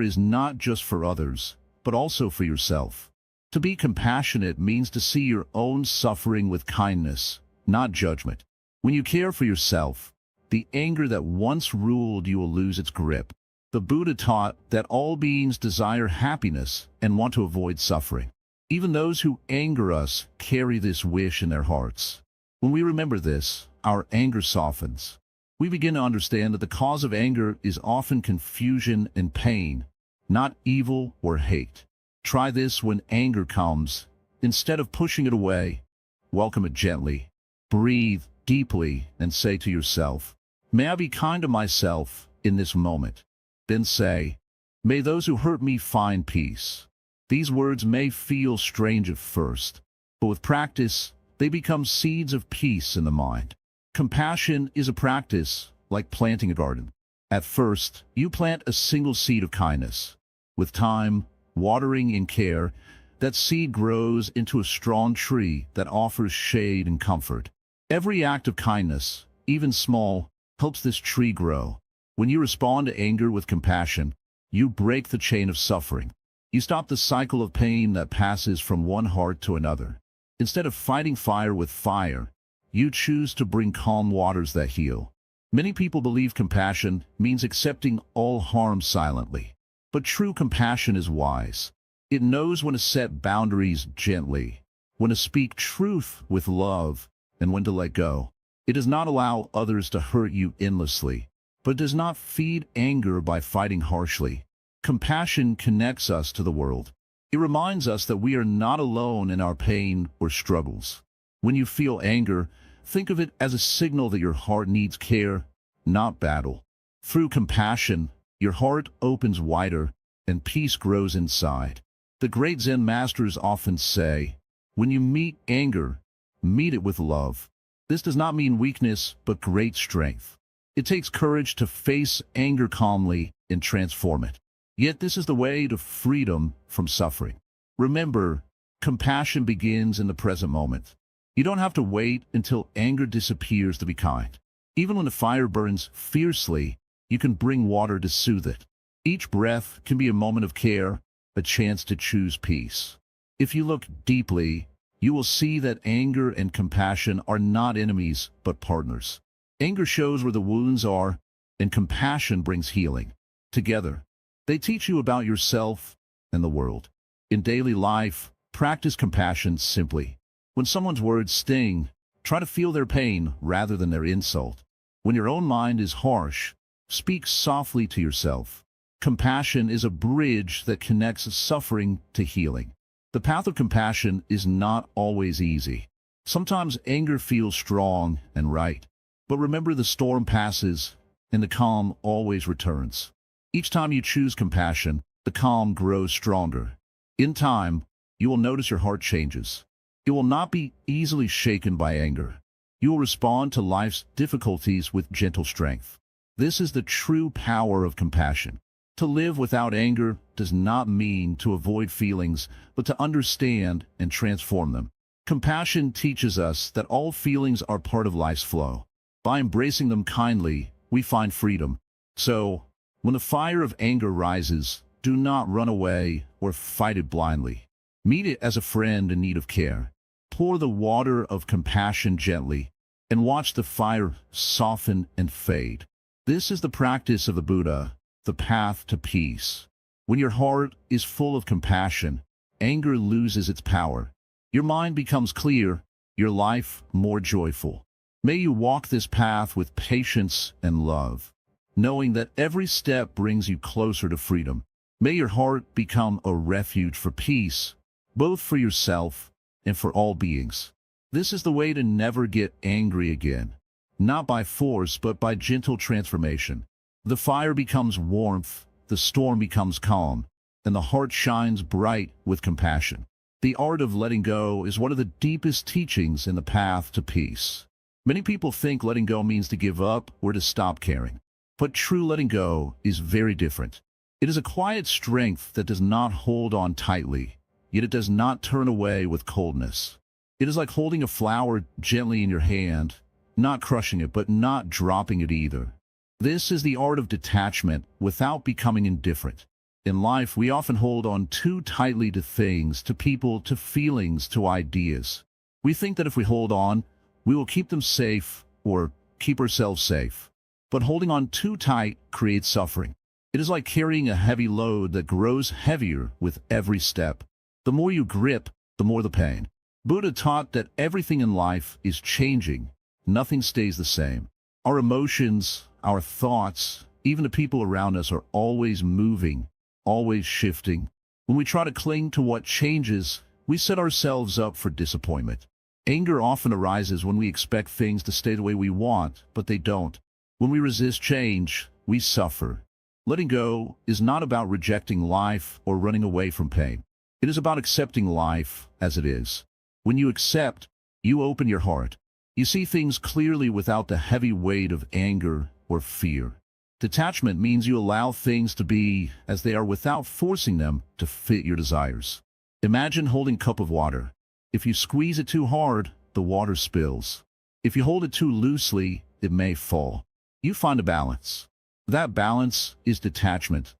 is not just for others, but also for yourself. To be compassionate means to see your own suffering with kindness, not judgment. When you care for yourself, the anger that once ruled you will lose its grip. The Buddha taught that all beings desire happiness and want to avoid suffering. Even those who anger us carry this wish in their hearts. When we remember this, our anger softens. We begin to understand that the cause of anger is often confusion and pain, not evil or hate. Try this when anger comes. Instead of pushing it away, welcome it gently. Breathe deeply and say to yourself, "May I be kind to myself in this moment." Then say, "May those who hurt me find peace." These words may feel strange at first, but with practice, they become seeds of peace in the mind. Compassion is a practice, like planting a garden. At first, you plant a single seed of kindness. With time, watering and care, that seed grows into a strong tree that offers shade and comfort. Every act of kindness, even small, helps this tree grow. When you respond to anger with compassion, you break the chain of suffering. You stop the cycle of pain that passes from one heart to another. Instead of fighting fire with fire, you choose to bring calm waters that heal. Many people believe compassion means accepting all harm silently. But true compassion is wise. It knows when to set boundaries gently, when to speak truth with love, and when to let go. It does not allow others to hurt you endlessly, but does not feed anger by fighting harshly. Compassion connects us to the world. It reminds us that we are not alone in our pain or struggles. When you feel anger, think of it as a signal that your heart needs care, not battle. Through compassion, your heart opens wider and peace grows inside. The great Zen masters often say, when you meet anger, meet it with love. This does not mean weakness, but great strength. It takes courage to face anger calmly and transform it. Yet this is the way to freedom from suffering. Remember, compassion begins in the present moment. You don't have to wait until anger disappears to be kind. Even when the fire burns fiercely, you can bring water to soothe it. Each breath can be a moment of care, a chance to choose peace. If you look deeply, you will see that anger and compassion are not enemies, but partners. Anger shows where the wounds are, and compassion brings healing. Together, they teach you about yourself and the world. In daily life, practice compassion simply. When someone's words sting, try to feel their pain rather than their insult. When your own mind is harsh, speak softly to yourself. Compassion is a bridge that connects suffering to healing. The path of compassion is not always easy. Sometimes anger feels strong and right. But remember, the storm passes, and the calm always returns. Each time you choose compassion, the calm grows stronger. In time, you will notice your heart changes. You will not be easily shaken by anger. You will respond to life's difficulties with gentle strength. This is the true power of compassion. To live without anger does not mean to avoid feelings, but to understand and transform them. Compassion teaches us that all feelings are part of life's flow. By embracing them kindly, we find freedom. So, when the fire of anger rises, do not run away or fight it blindly. Meet it as a friend in need of care. Pour the water of compassion gently, and watch the fire soften and fade. This is the practice of the Buddha, the path to peace. When your heart is full of compassion, anger loses its power. Your mind becomes clear, your life more joyful. May you walk this path with patience and love, knowing that every step brings you closer to freedom. May your heart become a refuge for peace, both for yourself and for all beings. This is the way to never get angry again, not by force but by gentle transformation. The fire becomes warmth, the storm becomes calm, and the heart shines bright with compassion. The art of letting go is one of the deepest teachings in the path to peace. Many people think letting go means to give up or to stop caring. But true letting go is very different. It is a quiet strength that does not hold on tightly, yet it does not turn away with coldness. It is like holding a flower gently in your hand, not crushing it but not dropping it either. This is the art of detachment without becoming indifferent. In life, we often hold on too tightly to things, to people, to feelings, to ideas. We think that if we hold on, we will keep them safe or keep ourselves safe. But holding on too tight creates suffering. It is like carrying a heavy load that grows heavier with every step. The more you grip, the more the pain. Buddha taught that everything in life is changing. Nothing stays the same. Our emotions, our thoughts, even the people around us are always moving, always shifting. When we try to cling to what changes, we set ourselves up for disappointment. Anger often arises when we expect things to stay the way we want, but they don't. When we resist change, we suffer. Letting go is not about rejecting life or running away from pain. It is about accepting life as it is. When you accept, you open your heart. You see things clearly without the heavy weight of anger or fear. Detachment means you allow things to be as they are without forcing them to fit your desires. Imagine holding a cup of water. If you squeeze it too hard, the water spills. If you hold it too loosely, it may fall. You find a balance. That balance is detachment,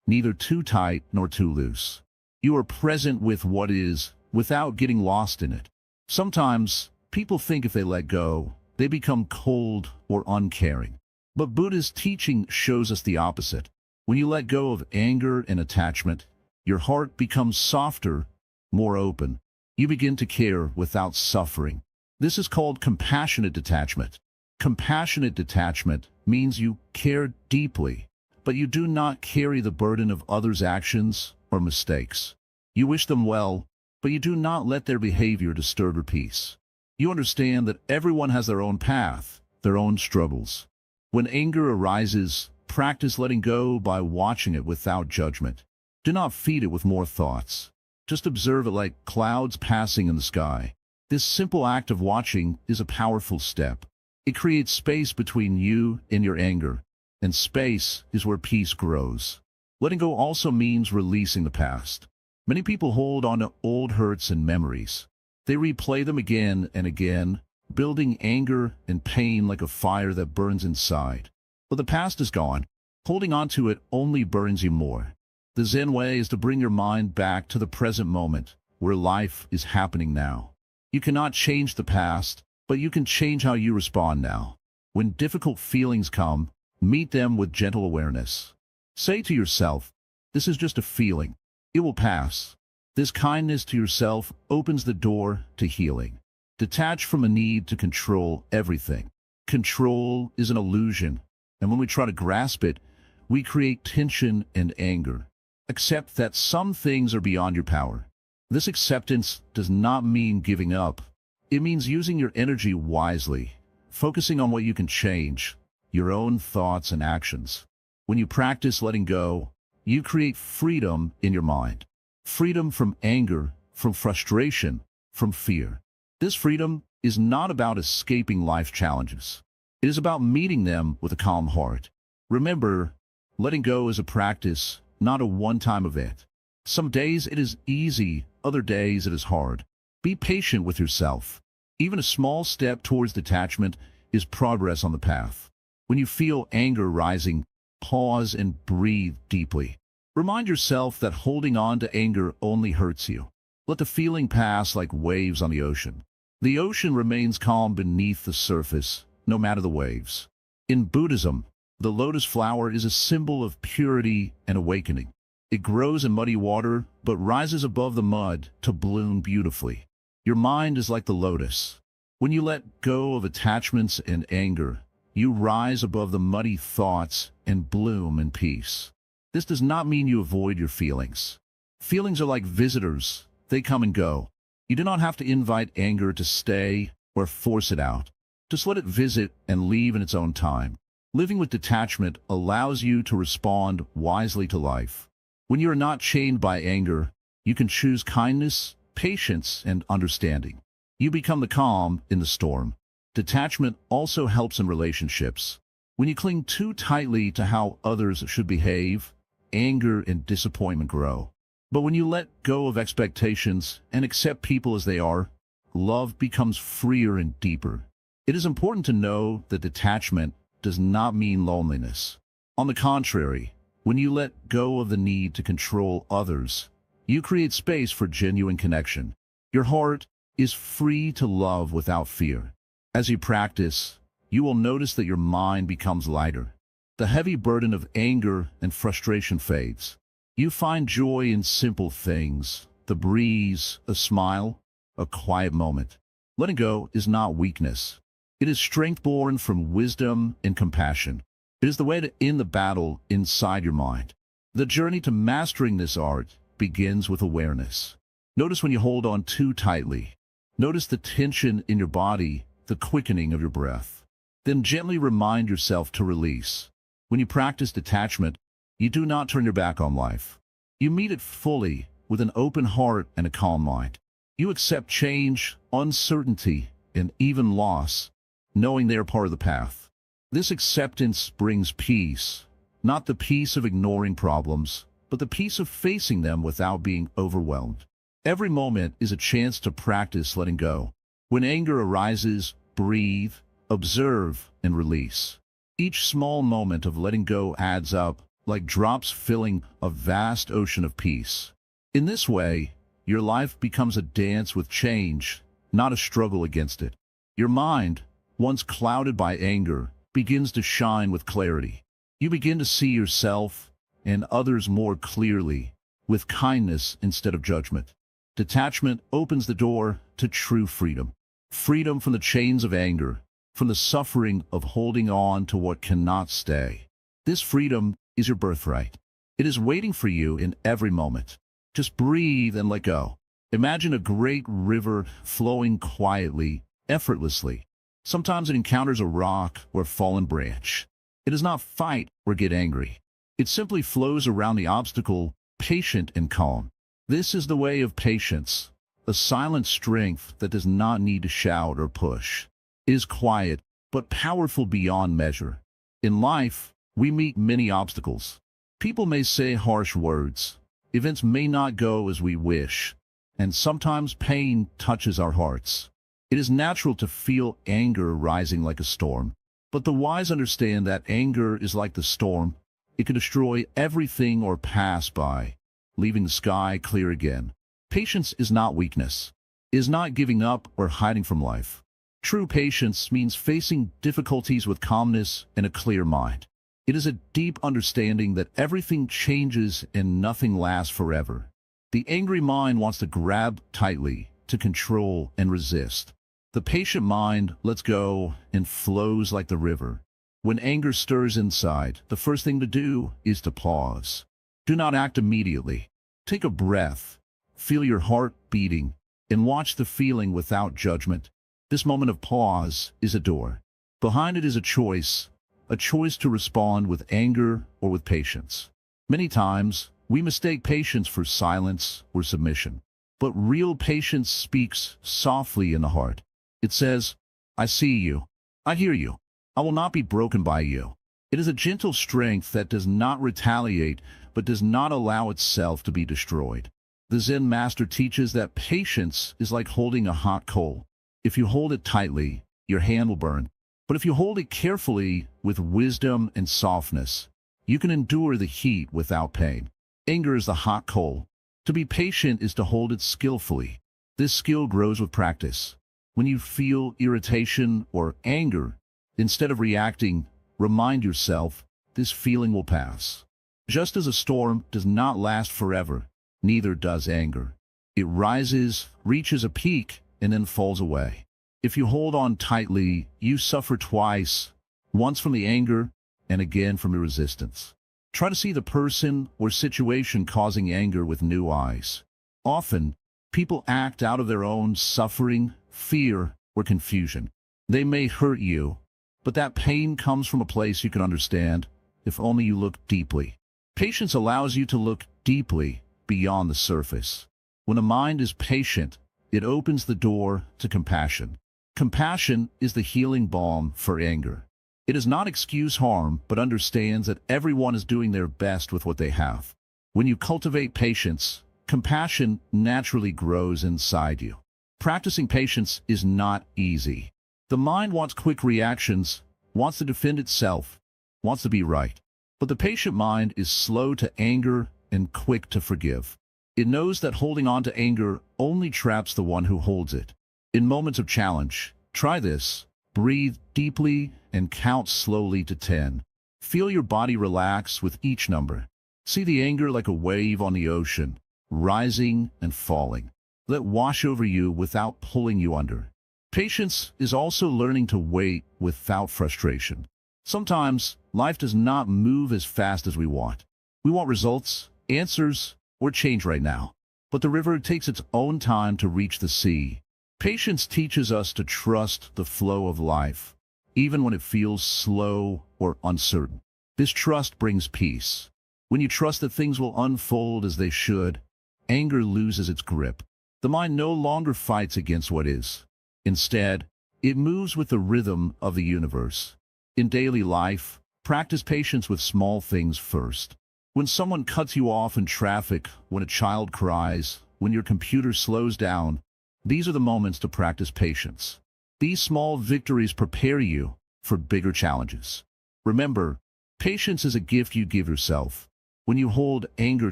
neither too tight nor too loose. You are present with what is, without getting lost in it. Sometimes, people think if they let go, they become cold or uncaring. But Buddha's teaching shows us the opposite. When you let go of anger and attachment, your heart becomes softer, more open. You begin to care without suffering. This is called compassionate detachment. Compassionate detachment means you care deeply, but you do not carry the burden of others' actions or mistakes. You wish them well, but you do not let their behavior disturb your peace. You understand that everyone has their own path, their own struggles. When anger arises, practice letting go by watching it without judgment. Do not feed it with more thoughts. Just observe it like clouds passing in the sky. This simple act of watching is a powerful step. It creates space between you and your anger, and space is where peace grows. Letting go also means releasing the past. Many people hold on to old hurts and memories. They replay them again and again, building anger and pain like a fire that burns inside. But the past is gone. Holding on to it only burns you more. The Zen way is to bring your mind back to the present moment, where life is happening now. You cannot change the past, but you can change how you respond now. When difficult feelings come, meet them with gentle awareness. Say to yourself, "This is just a feeling. It will pass." This kindness to yourself opens the door to healing. Detach from a need to control everything. Control is an illusion, and when we try to grasp it, we create tension and anger. Accept that some things are beyond your power. This acceptance does not mean giving up. It means using your energy wisely, focusing on what you can change, your own thoughts and actions. When you practice letting go, you create freedom in your mind. Freedom from anger, from frustration, from fear. This freedom is not about escaping life challenges. It is about meeting them with a calm heart. Remember, Letting go is a practice, not a one-time event. Some days it is easy, other days it is hard. Be patient with yourself. Even a small step towards detachment is progress on the path. When you feel anger rising, pause and breathe deeply. Remind yourself that holding on to anger only hurts you. Let the feeling pass like waves on the ocean. The ocean remains calm beneath the surface, no matter the waves. In Buddhism, the lotus flower is a symbol of purity and awakening. It grows in muddy water, but rises above the mud to bloom beautifully. Your mind is like the lotus. When you let go of attachments and anger, you rise above the muddy thoughts and bloom in peace. This does not mean you avoid your feelings. Feelings are like visitors. They come and go. You do not have to invite anger to stay or force it out. Just let it visit and leave in its own time. Living with detachment allows you to respond wisely to life. When you are not chained by anger, you can choose kindness, patience, and understanding. You become the calm in the storm. Detachment also helps in relationships. When you cling too tightly to how others should behave, anger and disappointment grow. But when you let go of expectations and accept people as they are, love becomes freer and deeper. It is important to know that detachment does not mean loneliness. On the contrary, when you let go of the need to control others, you create space for genuine connection. Your heart is free to love without fear. As you practice, you will notice that your mind becomes lighter. The heavy burden of anger and frustration fades. You find joy in simple things, the breeze, a smile, a quiet moment. Letting go is not weakness. It is strength born from wisdom and compassion. It is the way to end the battle inside your mind. The journey to mastering this art begins with awareness. Notice when you hold on too tightly. Notice the tension in your body, the quickening of your breath. Then gently remind yourself to release. When you practice detachment, you do not turn your back on life. You meet it fully with an open heart and a calm mind. You accept change, uncertainty, and even loss, knowing they are part of the path. This acceptance brings peace, not the peace of ignoring problems, but the peace of facing them without being overwhelmed. Every moment is a chance to practice letting go. When anger arises, breathe, observe, and release. Each small moment of letting go adds up, like drops filling a vast ocean of peace. In this way, your life becomes a dance with change, not a struggle against it. Your mind, once clouded by anger, begins to shine with clarity. You begin to see yourself and others more clearly, with kindness instead of judgment. Detachment opens the door to true freedom. Freedom from the chains of anger, from the suffering of holding on to what cannot stay. This freedom is your birthright. It is waiting for you in every moment. Just breathe and let go. Imagine a great river flowing quietly, effortlessly. Sometimes it encounters a rock or a fallen branch. It does not fight or get angry. It simply flows around the obstacle, patient and calm. This is the way of patience, a silent strength that does not need to shout or push. It is quiet, but powerful beyond measure. In life, we meet many obstacles. People may say harsh words. Events may not go as we wish, and sometimes pain touches our hearts. It is natural to feel anger rising like a storm, but the wise understand that anger is like the storm. It can destroy everything or pass by, leaving the sky clear again. Patience is not weakness. It is not giving up or hiding from life. True patience means facing difficulties with calmness and a clear mind. It is a deep understanding that everything changes and nothing lasts forever. The angry mind wants to grab tightly, to control and resist. The patient mind lets go and flows like the river. When anger stirs inside, the first thing to do is to pause. Do not act immediately. Take a breath, feel your heart beating, and watch the feeling without judgment. This moment of pause is a door. Behind it is a choice to respond with anger or with patience. Many times, we mistake patience for silence or submission. But real patience speaks softly in the heart. It says, I see you. I hear you. I will not be broken by you. It is a gentle strength that does not retaliate, but does not allow itself to be destroyed. The Zen master teaches that patience is like holding a hot coal. If you hold it tightly, your hand will burn. But if you hold it carefully, with wisdom and softness, you can endure the heat without pain. Anger is the hot coal. To be patient is to hold it skillfully. This skill grows with practice. When you feel irritation or anger, instead of reacting, remind yourself, this feeling will pass. Just as a storm does not last forever, neither does anger. It rises, reaches a peak, and then falls away. If you hold on tightly, you suffer twice, once from the anger and again from your resistance. Try to see the person or situation causing anger with new eyes. Often, people act out of their own suffering, fear, or confusion. They may hurt you, but that pain comes from a place you can understand, if only you look deeply. Patience allows you to look deeply beyond the surface. When a mind is patient, it opens the door to compassion. Compassion is the healing balm for anger. It does not excuse harm, but understands that everyone is doing their best with what they have. When you cultivate patience, compassion naturally grows inside you. Practicing patience is not easy. The mind wants quick reactions, wants to defend itself, wants to be right. But the patient mind is slow to anger and quick to forgive. It knows that holding on to anger only traps the one who holds it. In moments of challenge, try this. Breathe deeply and count slowly to 10. Feel your body relax with each number. See the anger like a wave on the ocean, rising and falling. Let it wash over you without pulling you under. Patience is also learning to wait without frustration. Sometimes, life does not move as fast as we want. We want results, answers, or change right now. But the river takes its own time to reach the sea. Patience teaches us to trust the flow of life, even when it feels slow or uncertain. This trust brings peace. When you trust that things will unfold as they should, anger loses its grip. The mind no longer fights against what is. Instead, it moves with the rhythm of the universe. In daily life, practice patience with small things first. When someone cuts you off in traffic, when a child cries, when your computer slows down, these are the moments to practice patience. These small victories prepare you for bigger challenges. Remember, patience is a gift you give yourself. When you hold anger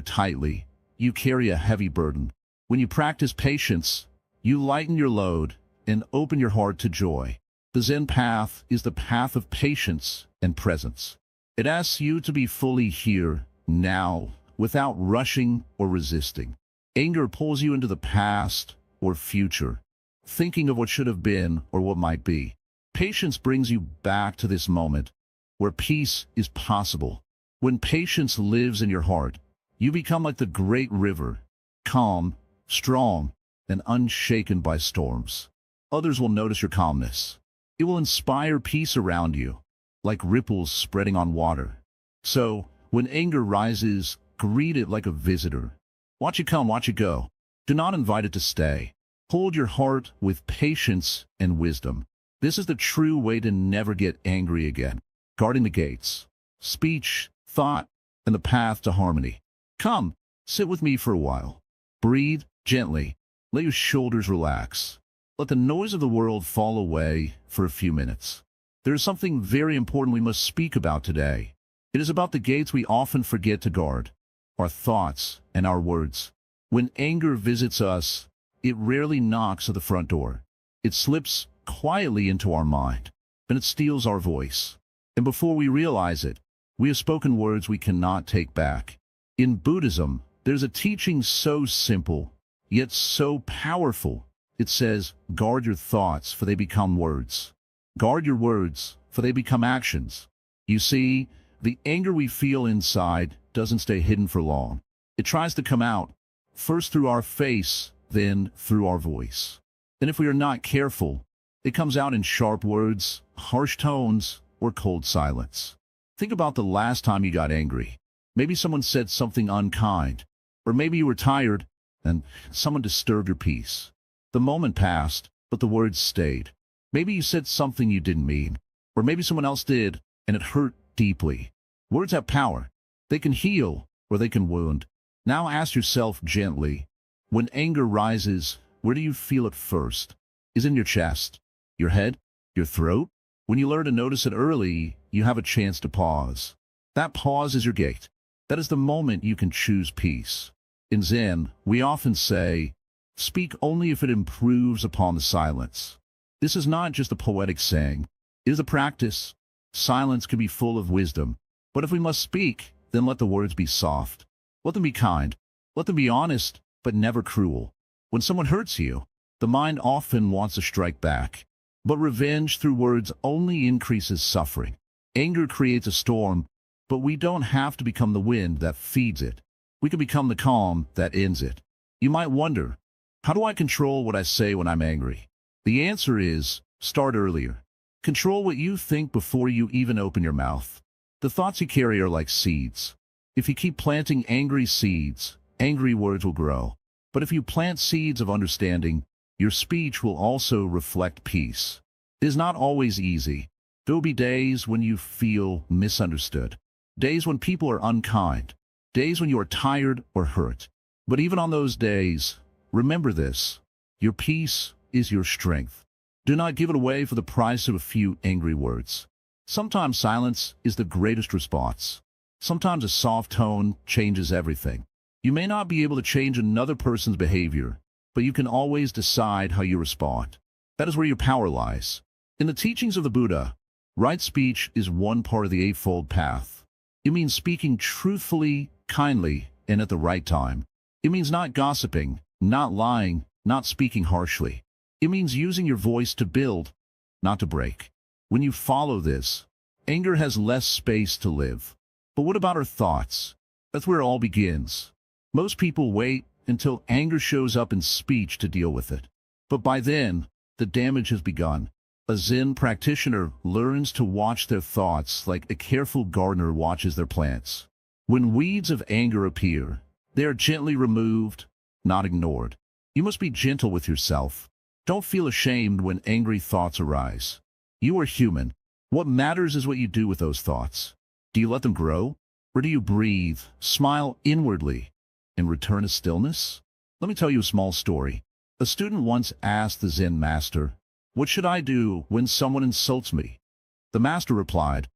tightly, you carry a heavy burden. When you practice patience, you lighten your load and open your heart to joy. The Zen path is the path of patience and presence. It asks you to be fully here, now, without rushing or resisting. Anger pulls you into the past or future, thinking of what should have been or what might be. Patience brings you back to this moment, where peace is possible. When patience lives in your heart, you become like the great river, calm, strong, and unshaken by storms. Others will notice your calmness. It will inspire peace around you, like ripples spreading on water. So, when anger rises, greet it like a visitor. Watch it come, watch it go. Do not invite it to stay. Hold your heart with patience and wisdom. This is the true way to never get angry again. Guarding the gates, speech, thought, and the path to harmony. Come, sit with me for a while. Breathe gently. Let your shoulders relax. Let the noise of the world fall away for a few minutes. There is something very important we must speak about today. It is about the gates we often forget to guard, our thoughts and our words. When anger visits us, it rarely knocks at the front door. It slips quietly into our mind, and it steals our voice. And before we realize it, we have spoken words we cannot take back. In Buddhism, there's a teaching so simple, yet so powerful. It says, guard your thoughts, for they become words. Guard your words, for they become actions. You see, the anger we feel inside doesn't stay hidden for long. It tries to come out, first through our face, then through our voice. And if we are not careful, it comes out in sharp words, harsh tones, or cold silence. Think about the last time you got angry. Maybe someone said something unkind, or maybe you were tired and someone disturbed your peace. The moment passed, but the words stayed. Maybe you said something you didn't mean, or maybe someone else did, and it hurt deeply. Words have power. They can heal or they can wound. Now ask yourself gently, when anger rises, where do you feel it first? Is it in your chest, your head, your throat? When you learn to notice it early, you have a chance to pause. That pause is your gate. That is the moment you can choose peace. In Zen, we often say, speak only if it improves upon the silence. This is not just a poetic saying. It is a practice. Silence can be full of wisdom. But if we must speak, then let the words be soft. Let them be kind. Let them be honest, but never cruel. When someone hurts you, the mind often wants to strike back. But revenge through words only increases suffering. Anger creates a storm, but we don't have to become the wind that feeds it. We can become the calm that ends it. You might wonder, how do I control what I say when I'm angry? The answer is, start earlier. Control what you think before you even open your mouth. The thoughts you carry are like seeds. If you keep planting angry seeds, angry words will grow. But if you plant seeds of understanding, your speech will also reflect peace. It is not always easy. There will be days when you feel misunderstood. Days when people are unkind. Days when you are tired or hurt. But even on those days, remember this. Your peace is your strength. Do not give it away for the price of a few angry words. Sometimes silence is the greatest response. Sometimes a soft tone changes everything. You may not be able to change another person's behavior, but you can always decide how you respond. That is where your power lies. In the teachings of the Buddha, right speech is one part of the Eightfold Path. It means speaking truthfully, kindly, and at the right time. It means not gossiping, not lying, not speaking harshly. It means using your voice to build, not to break. When you follow this, anger has less space to live. But what about our thoughts? That's where it all begins. Most people wait until anger shows up in speech to deal with it. But by then, the damage has begun. A Zen practitioner learns to watch their thoughts like a careful gardener watches their plants. When weeds of anger appear, they are gently removed, not ignored. You must be gentle with yourself. Don't feel ashamed when angry thoughts arise. You are human. What matters is what you do with those thoughts. Do you let them grow? Or do you breathe, smile inwardly, and return to stillness? Let me tell you a small story. A student once asked the Zen master, "What should I do when someone insults me?" The master replied,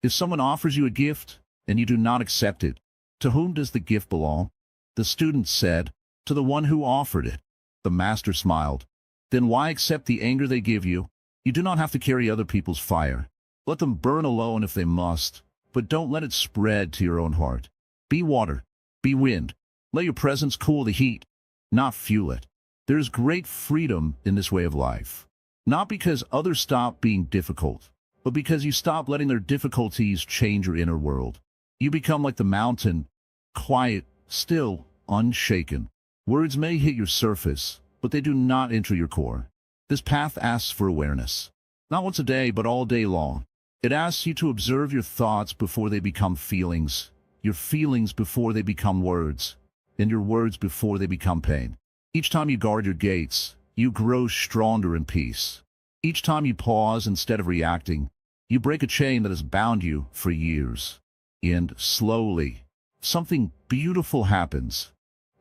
"If someone offers you a gift and you do not accept it, to whom does the gift belong?" The student said, "To the one who offered it." The master smiled. "Then why accept the anger they give you? You do not have to carry other people's fire. Let them burn alone if they must, but don't let it spread to your own heart. Be water, be wind. Let your presence cool the heat, not fuel it." There is great freedom in this way of life. Not because others stop being difficult, but because you stop letting their difficulties change your inner world. You become like the mountain, quiet, still, unshaken. Words may hit your surface, but they do not enter your core. This path asks for awareness. Not once a day, but all day long. It asks you to observe your thoughts before they become feelings, your feelings before they become words, and your words before they become pain. Each time you guard your gates, you grow stronger in peace. Each time you pause instead of reacting, you break a chain that has bound you for years. And slowly, something beautiful happens.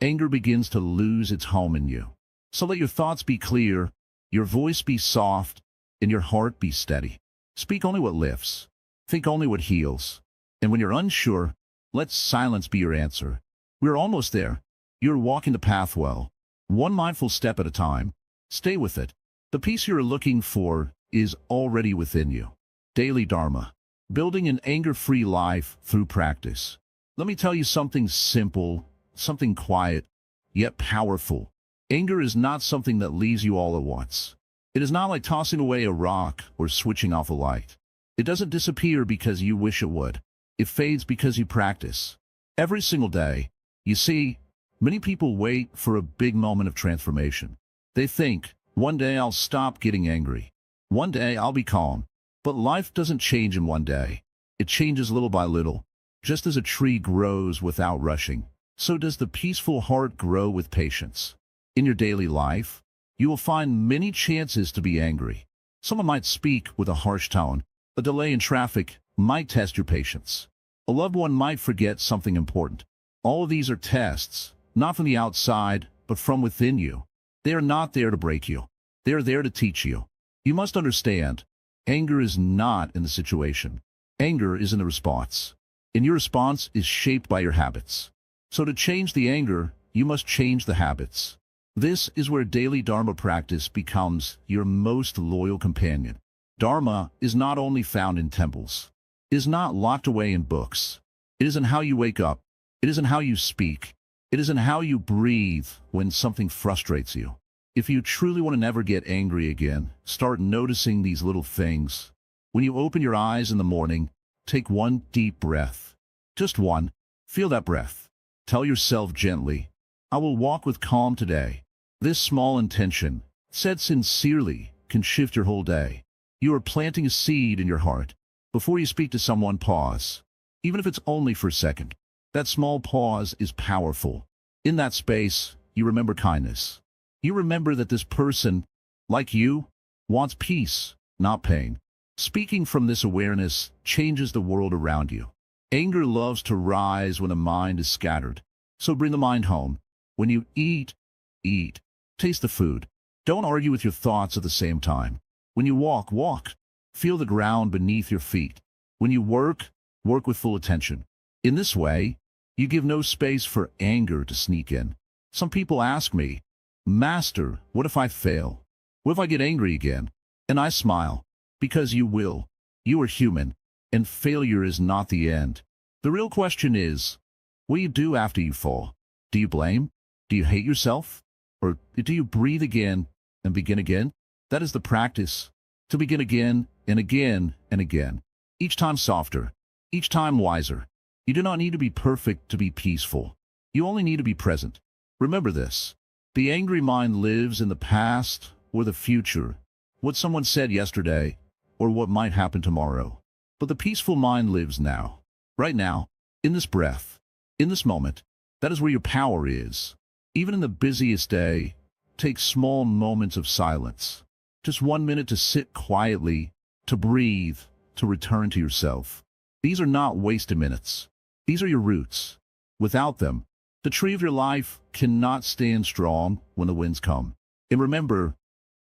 Anger begins to lose its home in you. So let your thoughts be clear, your voice be soft, and your heart be steady. Speak only what lifts. Think only what heals. And when you're unsure, let silence be your answer. We're almost there. You're walking the path well. One mindful step at a time. Stay with it. The peace you're looking for is already within you. Daily Dharma. Building an anger-free life through practice. Let me tell you something simple, something quiet, yet powerful. Anger is not something that leaves you all at once. It is not like tossing away a rock or switching off a light. It doesn't disappear because you wish it would. It fades because you practice. Every single day. You see, many people wait for a big moment of transformation. They think, one day I'll stop getting angry. One day I'll be calm. But life doesn't change in one day. It changes little by little. Just as a tree grows without rushing, so does the peaceful heart grow with patience. In your daily life, you will find many chances to be angry. Someone might speak with a harsh tone, a delay in traffic, might test your patience. A loved one might forget something important. All of these are tests, not from the outside, but from within you. They are not there to break you. They are there to teach you. You must understand, anger is not in the situation. Anger is in the response. And your response is shaped by your habits. So to change the anger, you must change the habits. This is where daily Dharma practice becomes your most loyal companion. Dharma is not only found in temples. It is not locked away in books. It is in how you wake up. It is in how you speak. It is in how you breathe when something frustrates you. If you truly want to never get angry again, start noticing these little things. When you open your eyes in the morning, take one deep breath. Just one. Feel that breath. Tell yourself gently, I will walk with calm today. This small intention, said sincerely, can shift your whole day. You are planting a seed in your heart. Before you speak to someone, pause. Even if it's only for a second. That small pause is powerful. In that space, you remember kindness. You remember that this person, like you, wants peace, not pain. Speaking from this awareness changes the world around you. Anger loves to rise when the mind is scattered. So bring the mind home. When you eat, eat. Taste the food. Don't argue with your thoughts at the same time. When you walk, walk. Feel the ground beneath your feet. When you work, work with full attention. In this way, you give no space for anger to sneak in. Some people ask me, Master, what if I fail? What if I get angry again? And I smile. Because you will. You are human, and failure is not the end. The real question is, what do you do after you fall? Do you blame? Do you hate yourself? Or do you breathe again and begin again? That is the practice. To begin again and again and again. Each time softer. Each time wiser. You do not need to be perfect to be peaceful. You only need to be present. Remember this. The angry mind lives in the past or the future. What someone said yesterday or what might happen tomorrow. But the peaceful mind lives now. Right now. In this breath. In this moment. That is where your power is. Even in the busiest day, take small moments of silence. Just 1 minute to sit quietly, to breathe, to return to yourself. These are not wasted minutes. These are your roots. Without them, the tree of your life cannot stand strong when the winds come. And remember,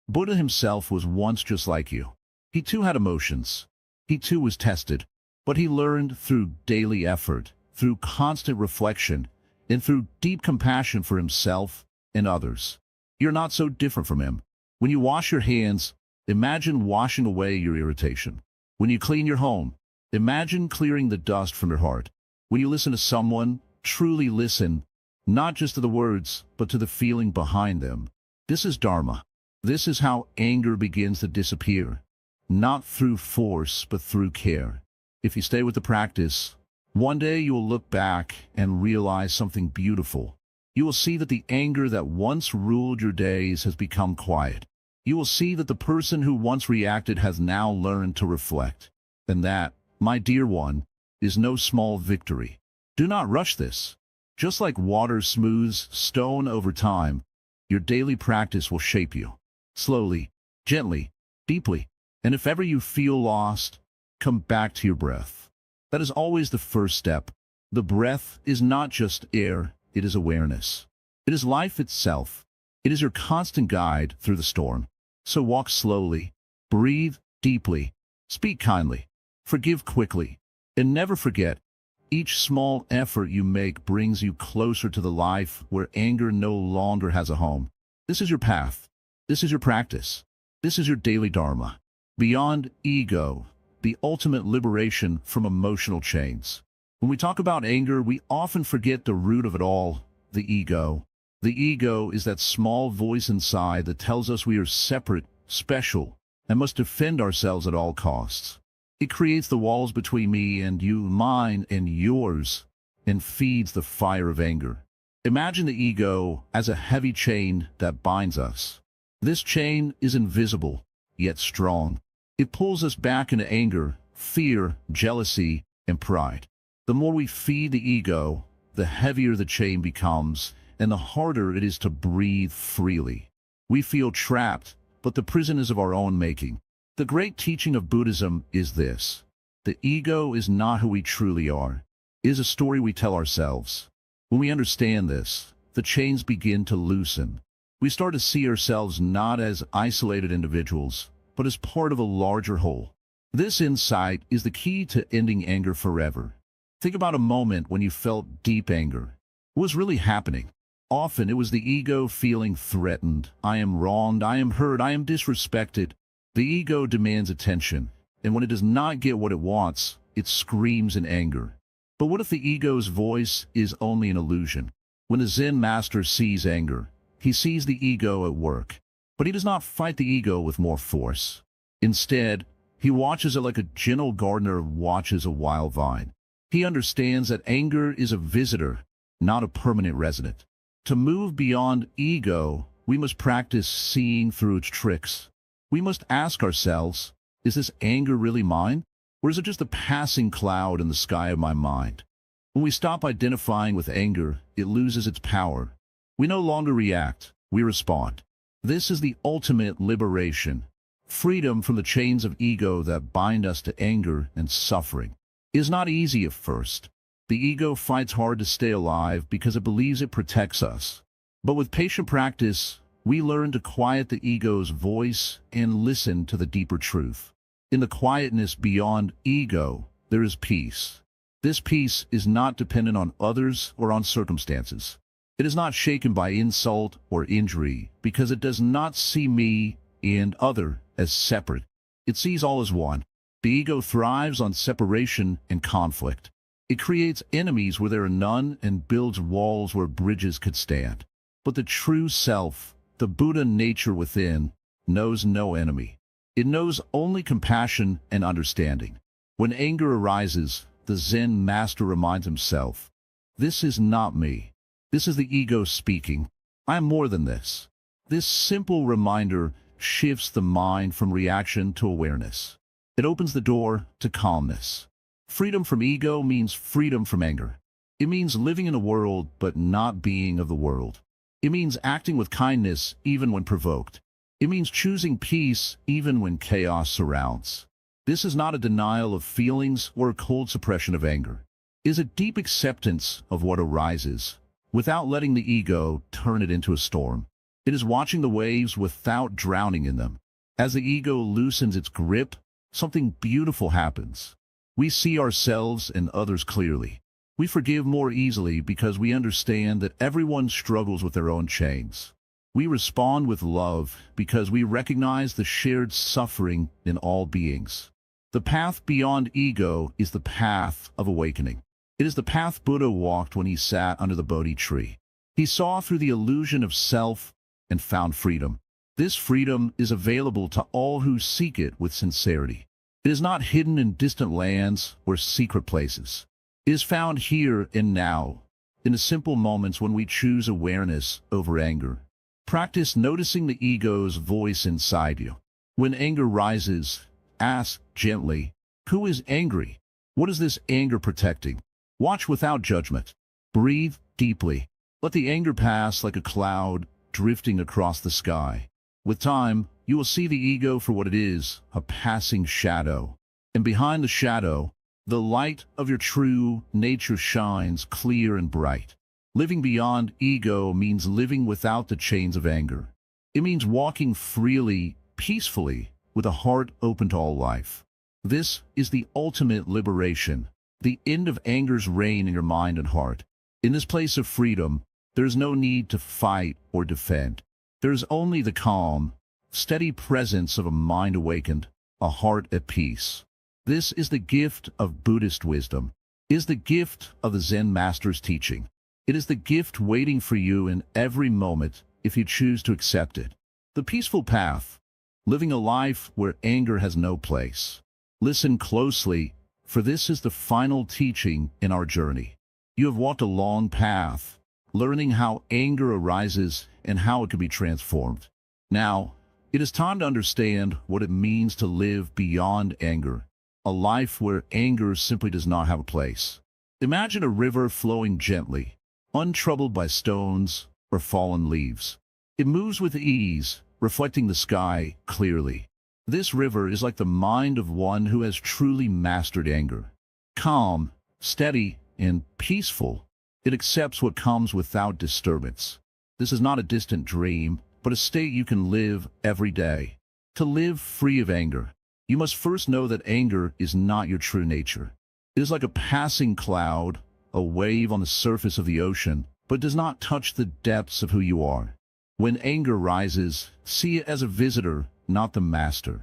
Buddha himself was once just like you. He too had emotions. He too was tested. But he learned through daily effort, through constant reflection, and through deep compassion for himself and others. You're not so different from him. When you wash your hands, imagine washing away your irritation. When you clean your home, imagine clearing the dust from your heart. When you listen to someone, truly listen, not just to the words, but to the feeling behind them. This is Dharma. This is how anger begins to disappear. Not through force, but through care. If you stay with the practice, one day you will look back and realize something beautiful. You will see that the anger that once ruled your days has become quiet. You will see that the person who once reacted has now learned to reflect. And that, my dear one, is no small victory. Do not rush this. Just like water smooths stone over time, your daily practice will shape you. Slowly, gently, deeply. And if ever you feel lost, come back to your breath. That is always the first step. The breath is not just air, it is awareness. It is life itself. It is your constant guide through the storm. So walk slowly, breathe deeply, speak kindly, forgive quickly, and never forget, each small effort you make brings you closer to the life where anger no longer has a home. This is your path. This is your practice. This is your daily Dharma. Beyond ego, the ultimate liberation from emotional chains. When we talk about anger, we often forget the root of it all, the ego. The ego is that small voice inside that tells us we are separate, special, and must defend ourselves at all costs. It creates the walls between me and you, mine and yours, and feeds the fire of anger. Imagine the ego as a heavy chain that binds us. This chain is invisible, yet strong. It pulls us back into anger, fear, jealousy, and pride. The more we feed the ego, the heavier the chain becomes, and the harder it is to breathe freely. We feel trapped, but the prison is of our own making. The great teaching of Buddhism is this. the ego is not who we truly are. It is a story we tell ourselves. When we understand this, the chains begin to loosen. We start to see ourselves not as isolated individuals, but as part of a larger whole. This insight is the key to ending anger forever. Think about a moment when you felt deep anger. What was really happening? Often it was the ego feeling threatened. I am wronged, I am hurt, I am disrespected. The ego demands attention, and when it does not get what it wants, it screams in anger. But what if the ego's voice is only an illusion? When a Zen master sees anger, he sees the ego at work, but he does not fight the ego with more force. Instead, he watches it like a gentle gardener watches a wild vine. He understands that anger is a visitor, not a permanent resident. To move beyond ego, we must practice seeing through its tricks. We must ask ourselves, is this anger really mine? Or is it just a passing cloud in the sky of my mind? When we stop identifying with anger, it loses its power. We no longer react, we respond. This is the ultimate liberation, freedom from the chains of ego that bind us to anger and suffering. It is not easy at first. The ego fights hard to stay alive because it believes it protects us. But with patient practice, we learn to quiet the ego's voice and listen to the deeper truth. In the quietness beyond ego, there is peace. This peace is not dependent on others or on circumstances. It is not shaken by insult or injury because it does not see me and other as separate. It sees all as one. The ego thrives on separation and conflict. It creates enemies where there are none and builds walls where bridges could stand. But the true self, the Buddha nature within, knows no enemy. It knows only compassion and understanding. When anger arises, the Zen master reminds himself, this is not me. This is the ego speaking. I am more than this. This simple reminder shifts the mind from reaction to awareness. It opens the door to calmness. Freedom from ego means freedom from anger. It means living in a world but not being of the world. It means acting with kindness even when provoked. It means choosing peace even when chaos surrounds. This is not a denial of feelings or a cold suppression of anger. It is a deep acceptance of what arises, without letting the ego turn it into a storm. It is watching the waves without drowning in them. As the ego loosens its grip, something beautiful happens. We see ourselves and others clearly. We forgive more easily because we understand that everyone struggles with their own chains. We respond with love because we recognize the shared suffering in all beings. The path beyond ego is the path of awakening. It is the path Buddha walked when he sat under the Bodhi tree. He saw through the illusion of self and found freedom. This freedom is available to all who seek it with sincerity. It is not hidden in distant lands or secret places. It is found here and now, in the simple moments when we choose awareness over anger. Practice noticing the ego's voice inside you. When anger rises, ask gently, who is angry? What is this anger protecting? Watch without judgment. Breathe deeply. Let the anger pass like a cloud drifting across the sky. With time, you will see the ego for what it is, a passing shadow. And behind the shadow, the light of your true nature shines clear and bright. Living beyond ego means living without the chains of anger. It means walking freely, peacefully, with a heart open to all life. This is the ultimate liberation, the end of anger's reign in your mind and heart. In this place of freedom, there is no need to fight or defend. There is only the calm, steady presence of a mind awakened, a heart at peace. This is the gift of Buddhist wisdom. It is the gift of the Zen master's teaching. It is the gift waiting for you in every moment if you choose to accept it. The peaceful path, living a life where anger has no place. Listen closely, for this is the final teaching in our journey. You have walked a long path, learning how anger arises and how it can be transformed. Now, it is time to understand what it means to live beyond anger, a life where anger simply does not have a place. Imagine a river flowing gently, untroubled by stones or fallen leaves. It moves with ease, reflecting the sky clearly. This river is like the mind of one who has truly mastered anger. Calm, steady, and peaceful, it accepts what comes without disturbance. This is not a distant dream, but a state you can live every day. To live free of anger, you must first know that anger is not your true nature. It is like a passing cloud, a wave on the surface of the ocean, but does not touch the depths of who you are. When anger rises, see it as a visitor, not the master.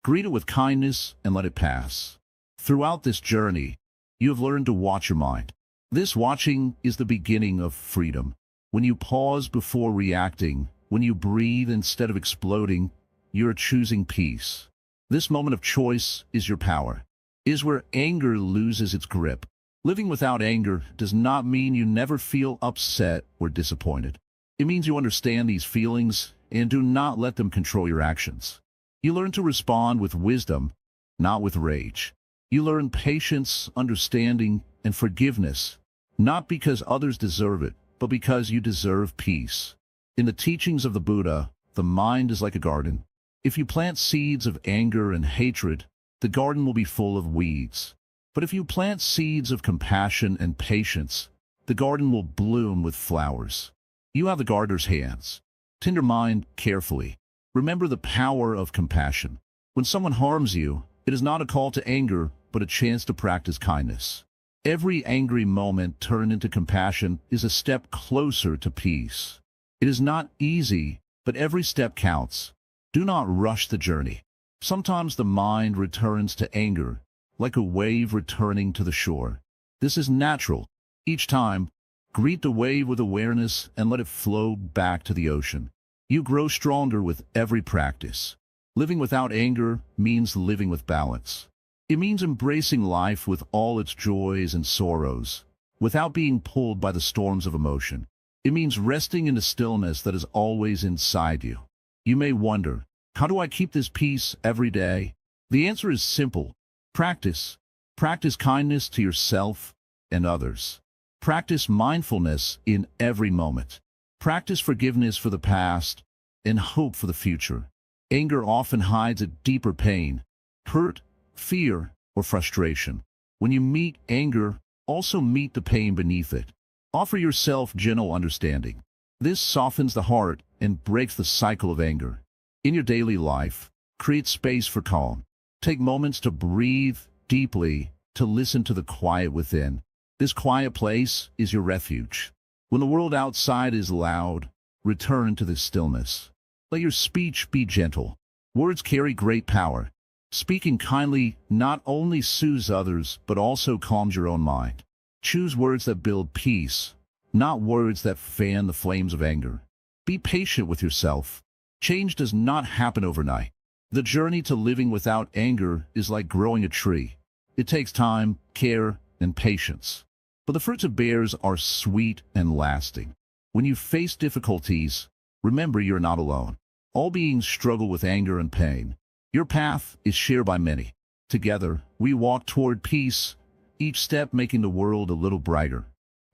Greet it with kindness and let it pass. Throughout this journey, you have learned to watch your mind. This watching is the beginning of freedom. When you pause before reacting, when you breathe instead of exploding, you are choosing peace. This moment of choice is your power. It is where anger loses its grip. Living without anger does not mean you never feel upset or disappointed. It means you understand these feelings and do not let them control your actions. You learn to respond with wisdom, not with rage. You learn patience, understanding, and forgiveness, not because others deserve it, but because you deserve peace. In the teachings of the Buddha, the mind is like a garden. If you plant seeds of anger and hatred, the garden will be full of weeds. But if you plant seeds of compassion and patience, the garden will bloom with flowers. You have the gardener's hands. Tend your mind carefully. Remember the power of compassion. When someone harms you, it is not a call to anger, but a chance to practice kindness. Every angry moment turned into compassion is a step closer to peace. It is not easy, but every step counts. Do not rush the journey. Sometimes the mind returns to anger, like a wave returning to the shore. This is natural. Each time, greet the wave with awareness and let it flow back to the ocean. You grow stronger with every practice. Living without anger means living with balance. It means embracing life with all its joys and sorrows, without being pulled by the storms of emotion. It means resting in the stillness that is always inside you. You may wonder, how do I keep this peace every day? The answer is simple. Practice. Practice kindness to yourself and others. Practice mindfulness in every moment. Practice forgiveness for the past and hope for the future. Anger often hides a deeper pain, hurt, fear, or frustration. When you meet anger, also meet the pain beneath it. Offer yourself gentle understanding. This softens the heart and breaks the cycle of anger. In your daily life, create space for calm. Take moments to breathe deeply, to listen to the quiet within. This quiet place is your refuge. When the world outside is loud, return to this stillness. Let your speech be gentle. Words carry great power. Speaking kindly not only soothes others, but also calms your own mind. Choose words that build peace, not words that fan the flames of anger. Be patient with yourself. Change does not happen overnight. The journey to living without anger is like growing a tree. It takes time, care, and patience. But the fruits it bears are sweet and lasting. When you face difficulties, remember you're not alone. All beings struggle with anger and pain. Your path is shared by many. Together, we walk toward peace, each step making the world a little brighter.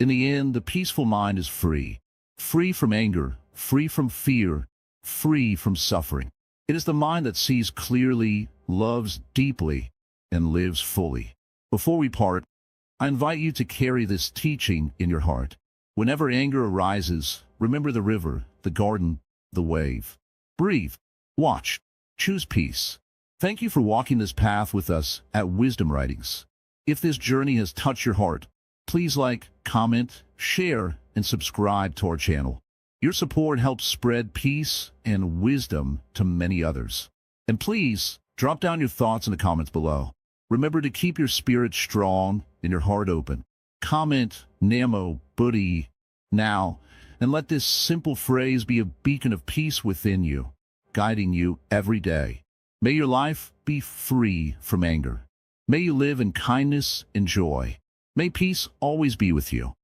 In the end, the peaceful mind is free. Free from anger, free from fear, free from suffering. It is the mind that sees clearly, loves deeply, and lives fully. Before we part, I invite you to carry this teaching in your heart. Whenever anger arises, remember the river, the garden, the wave. Breathe. Watch. Choose peace. Thank you for walking this path with us at Wisdom Writings. If this journey has touched your heart, please like, comment, share, and subscribe to our channel. Your support helps spread peace and wisdom to many others. And please, drop down your thoughts in the comments below. Remember to keep your spirit strong and your heart open. Comment Namo Buddhi now, and let this simple phrase be a beacon of peace within you, guiding you every day. May your life be free from anger. May you live in kindness and joy. May peace always be with you.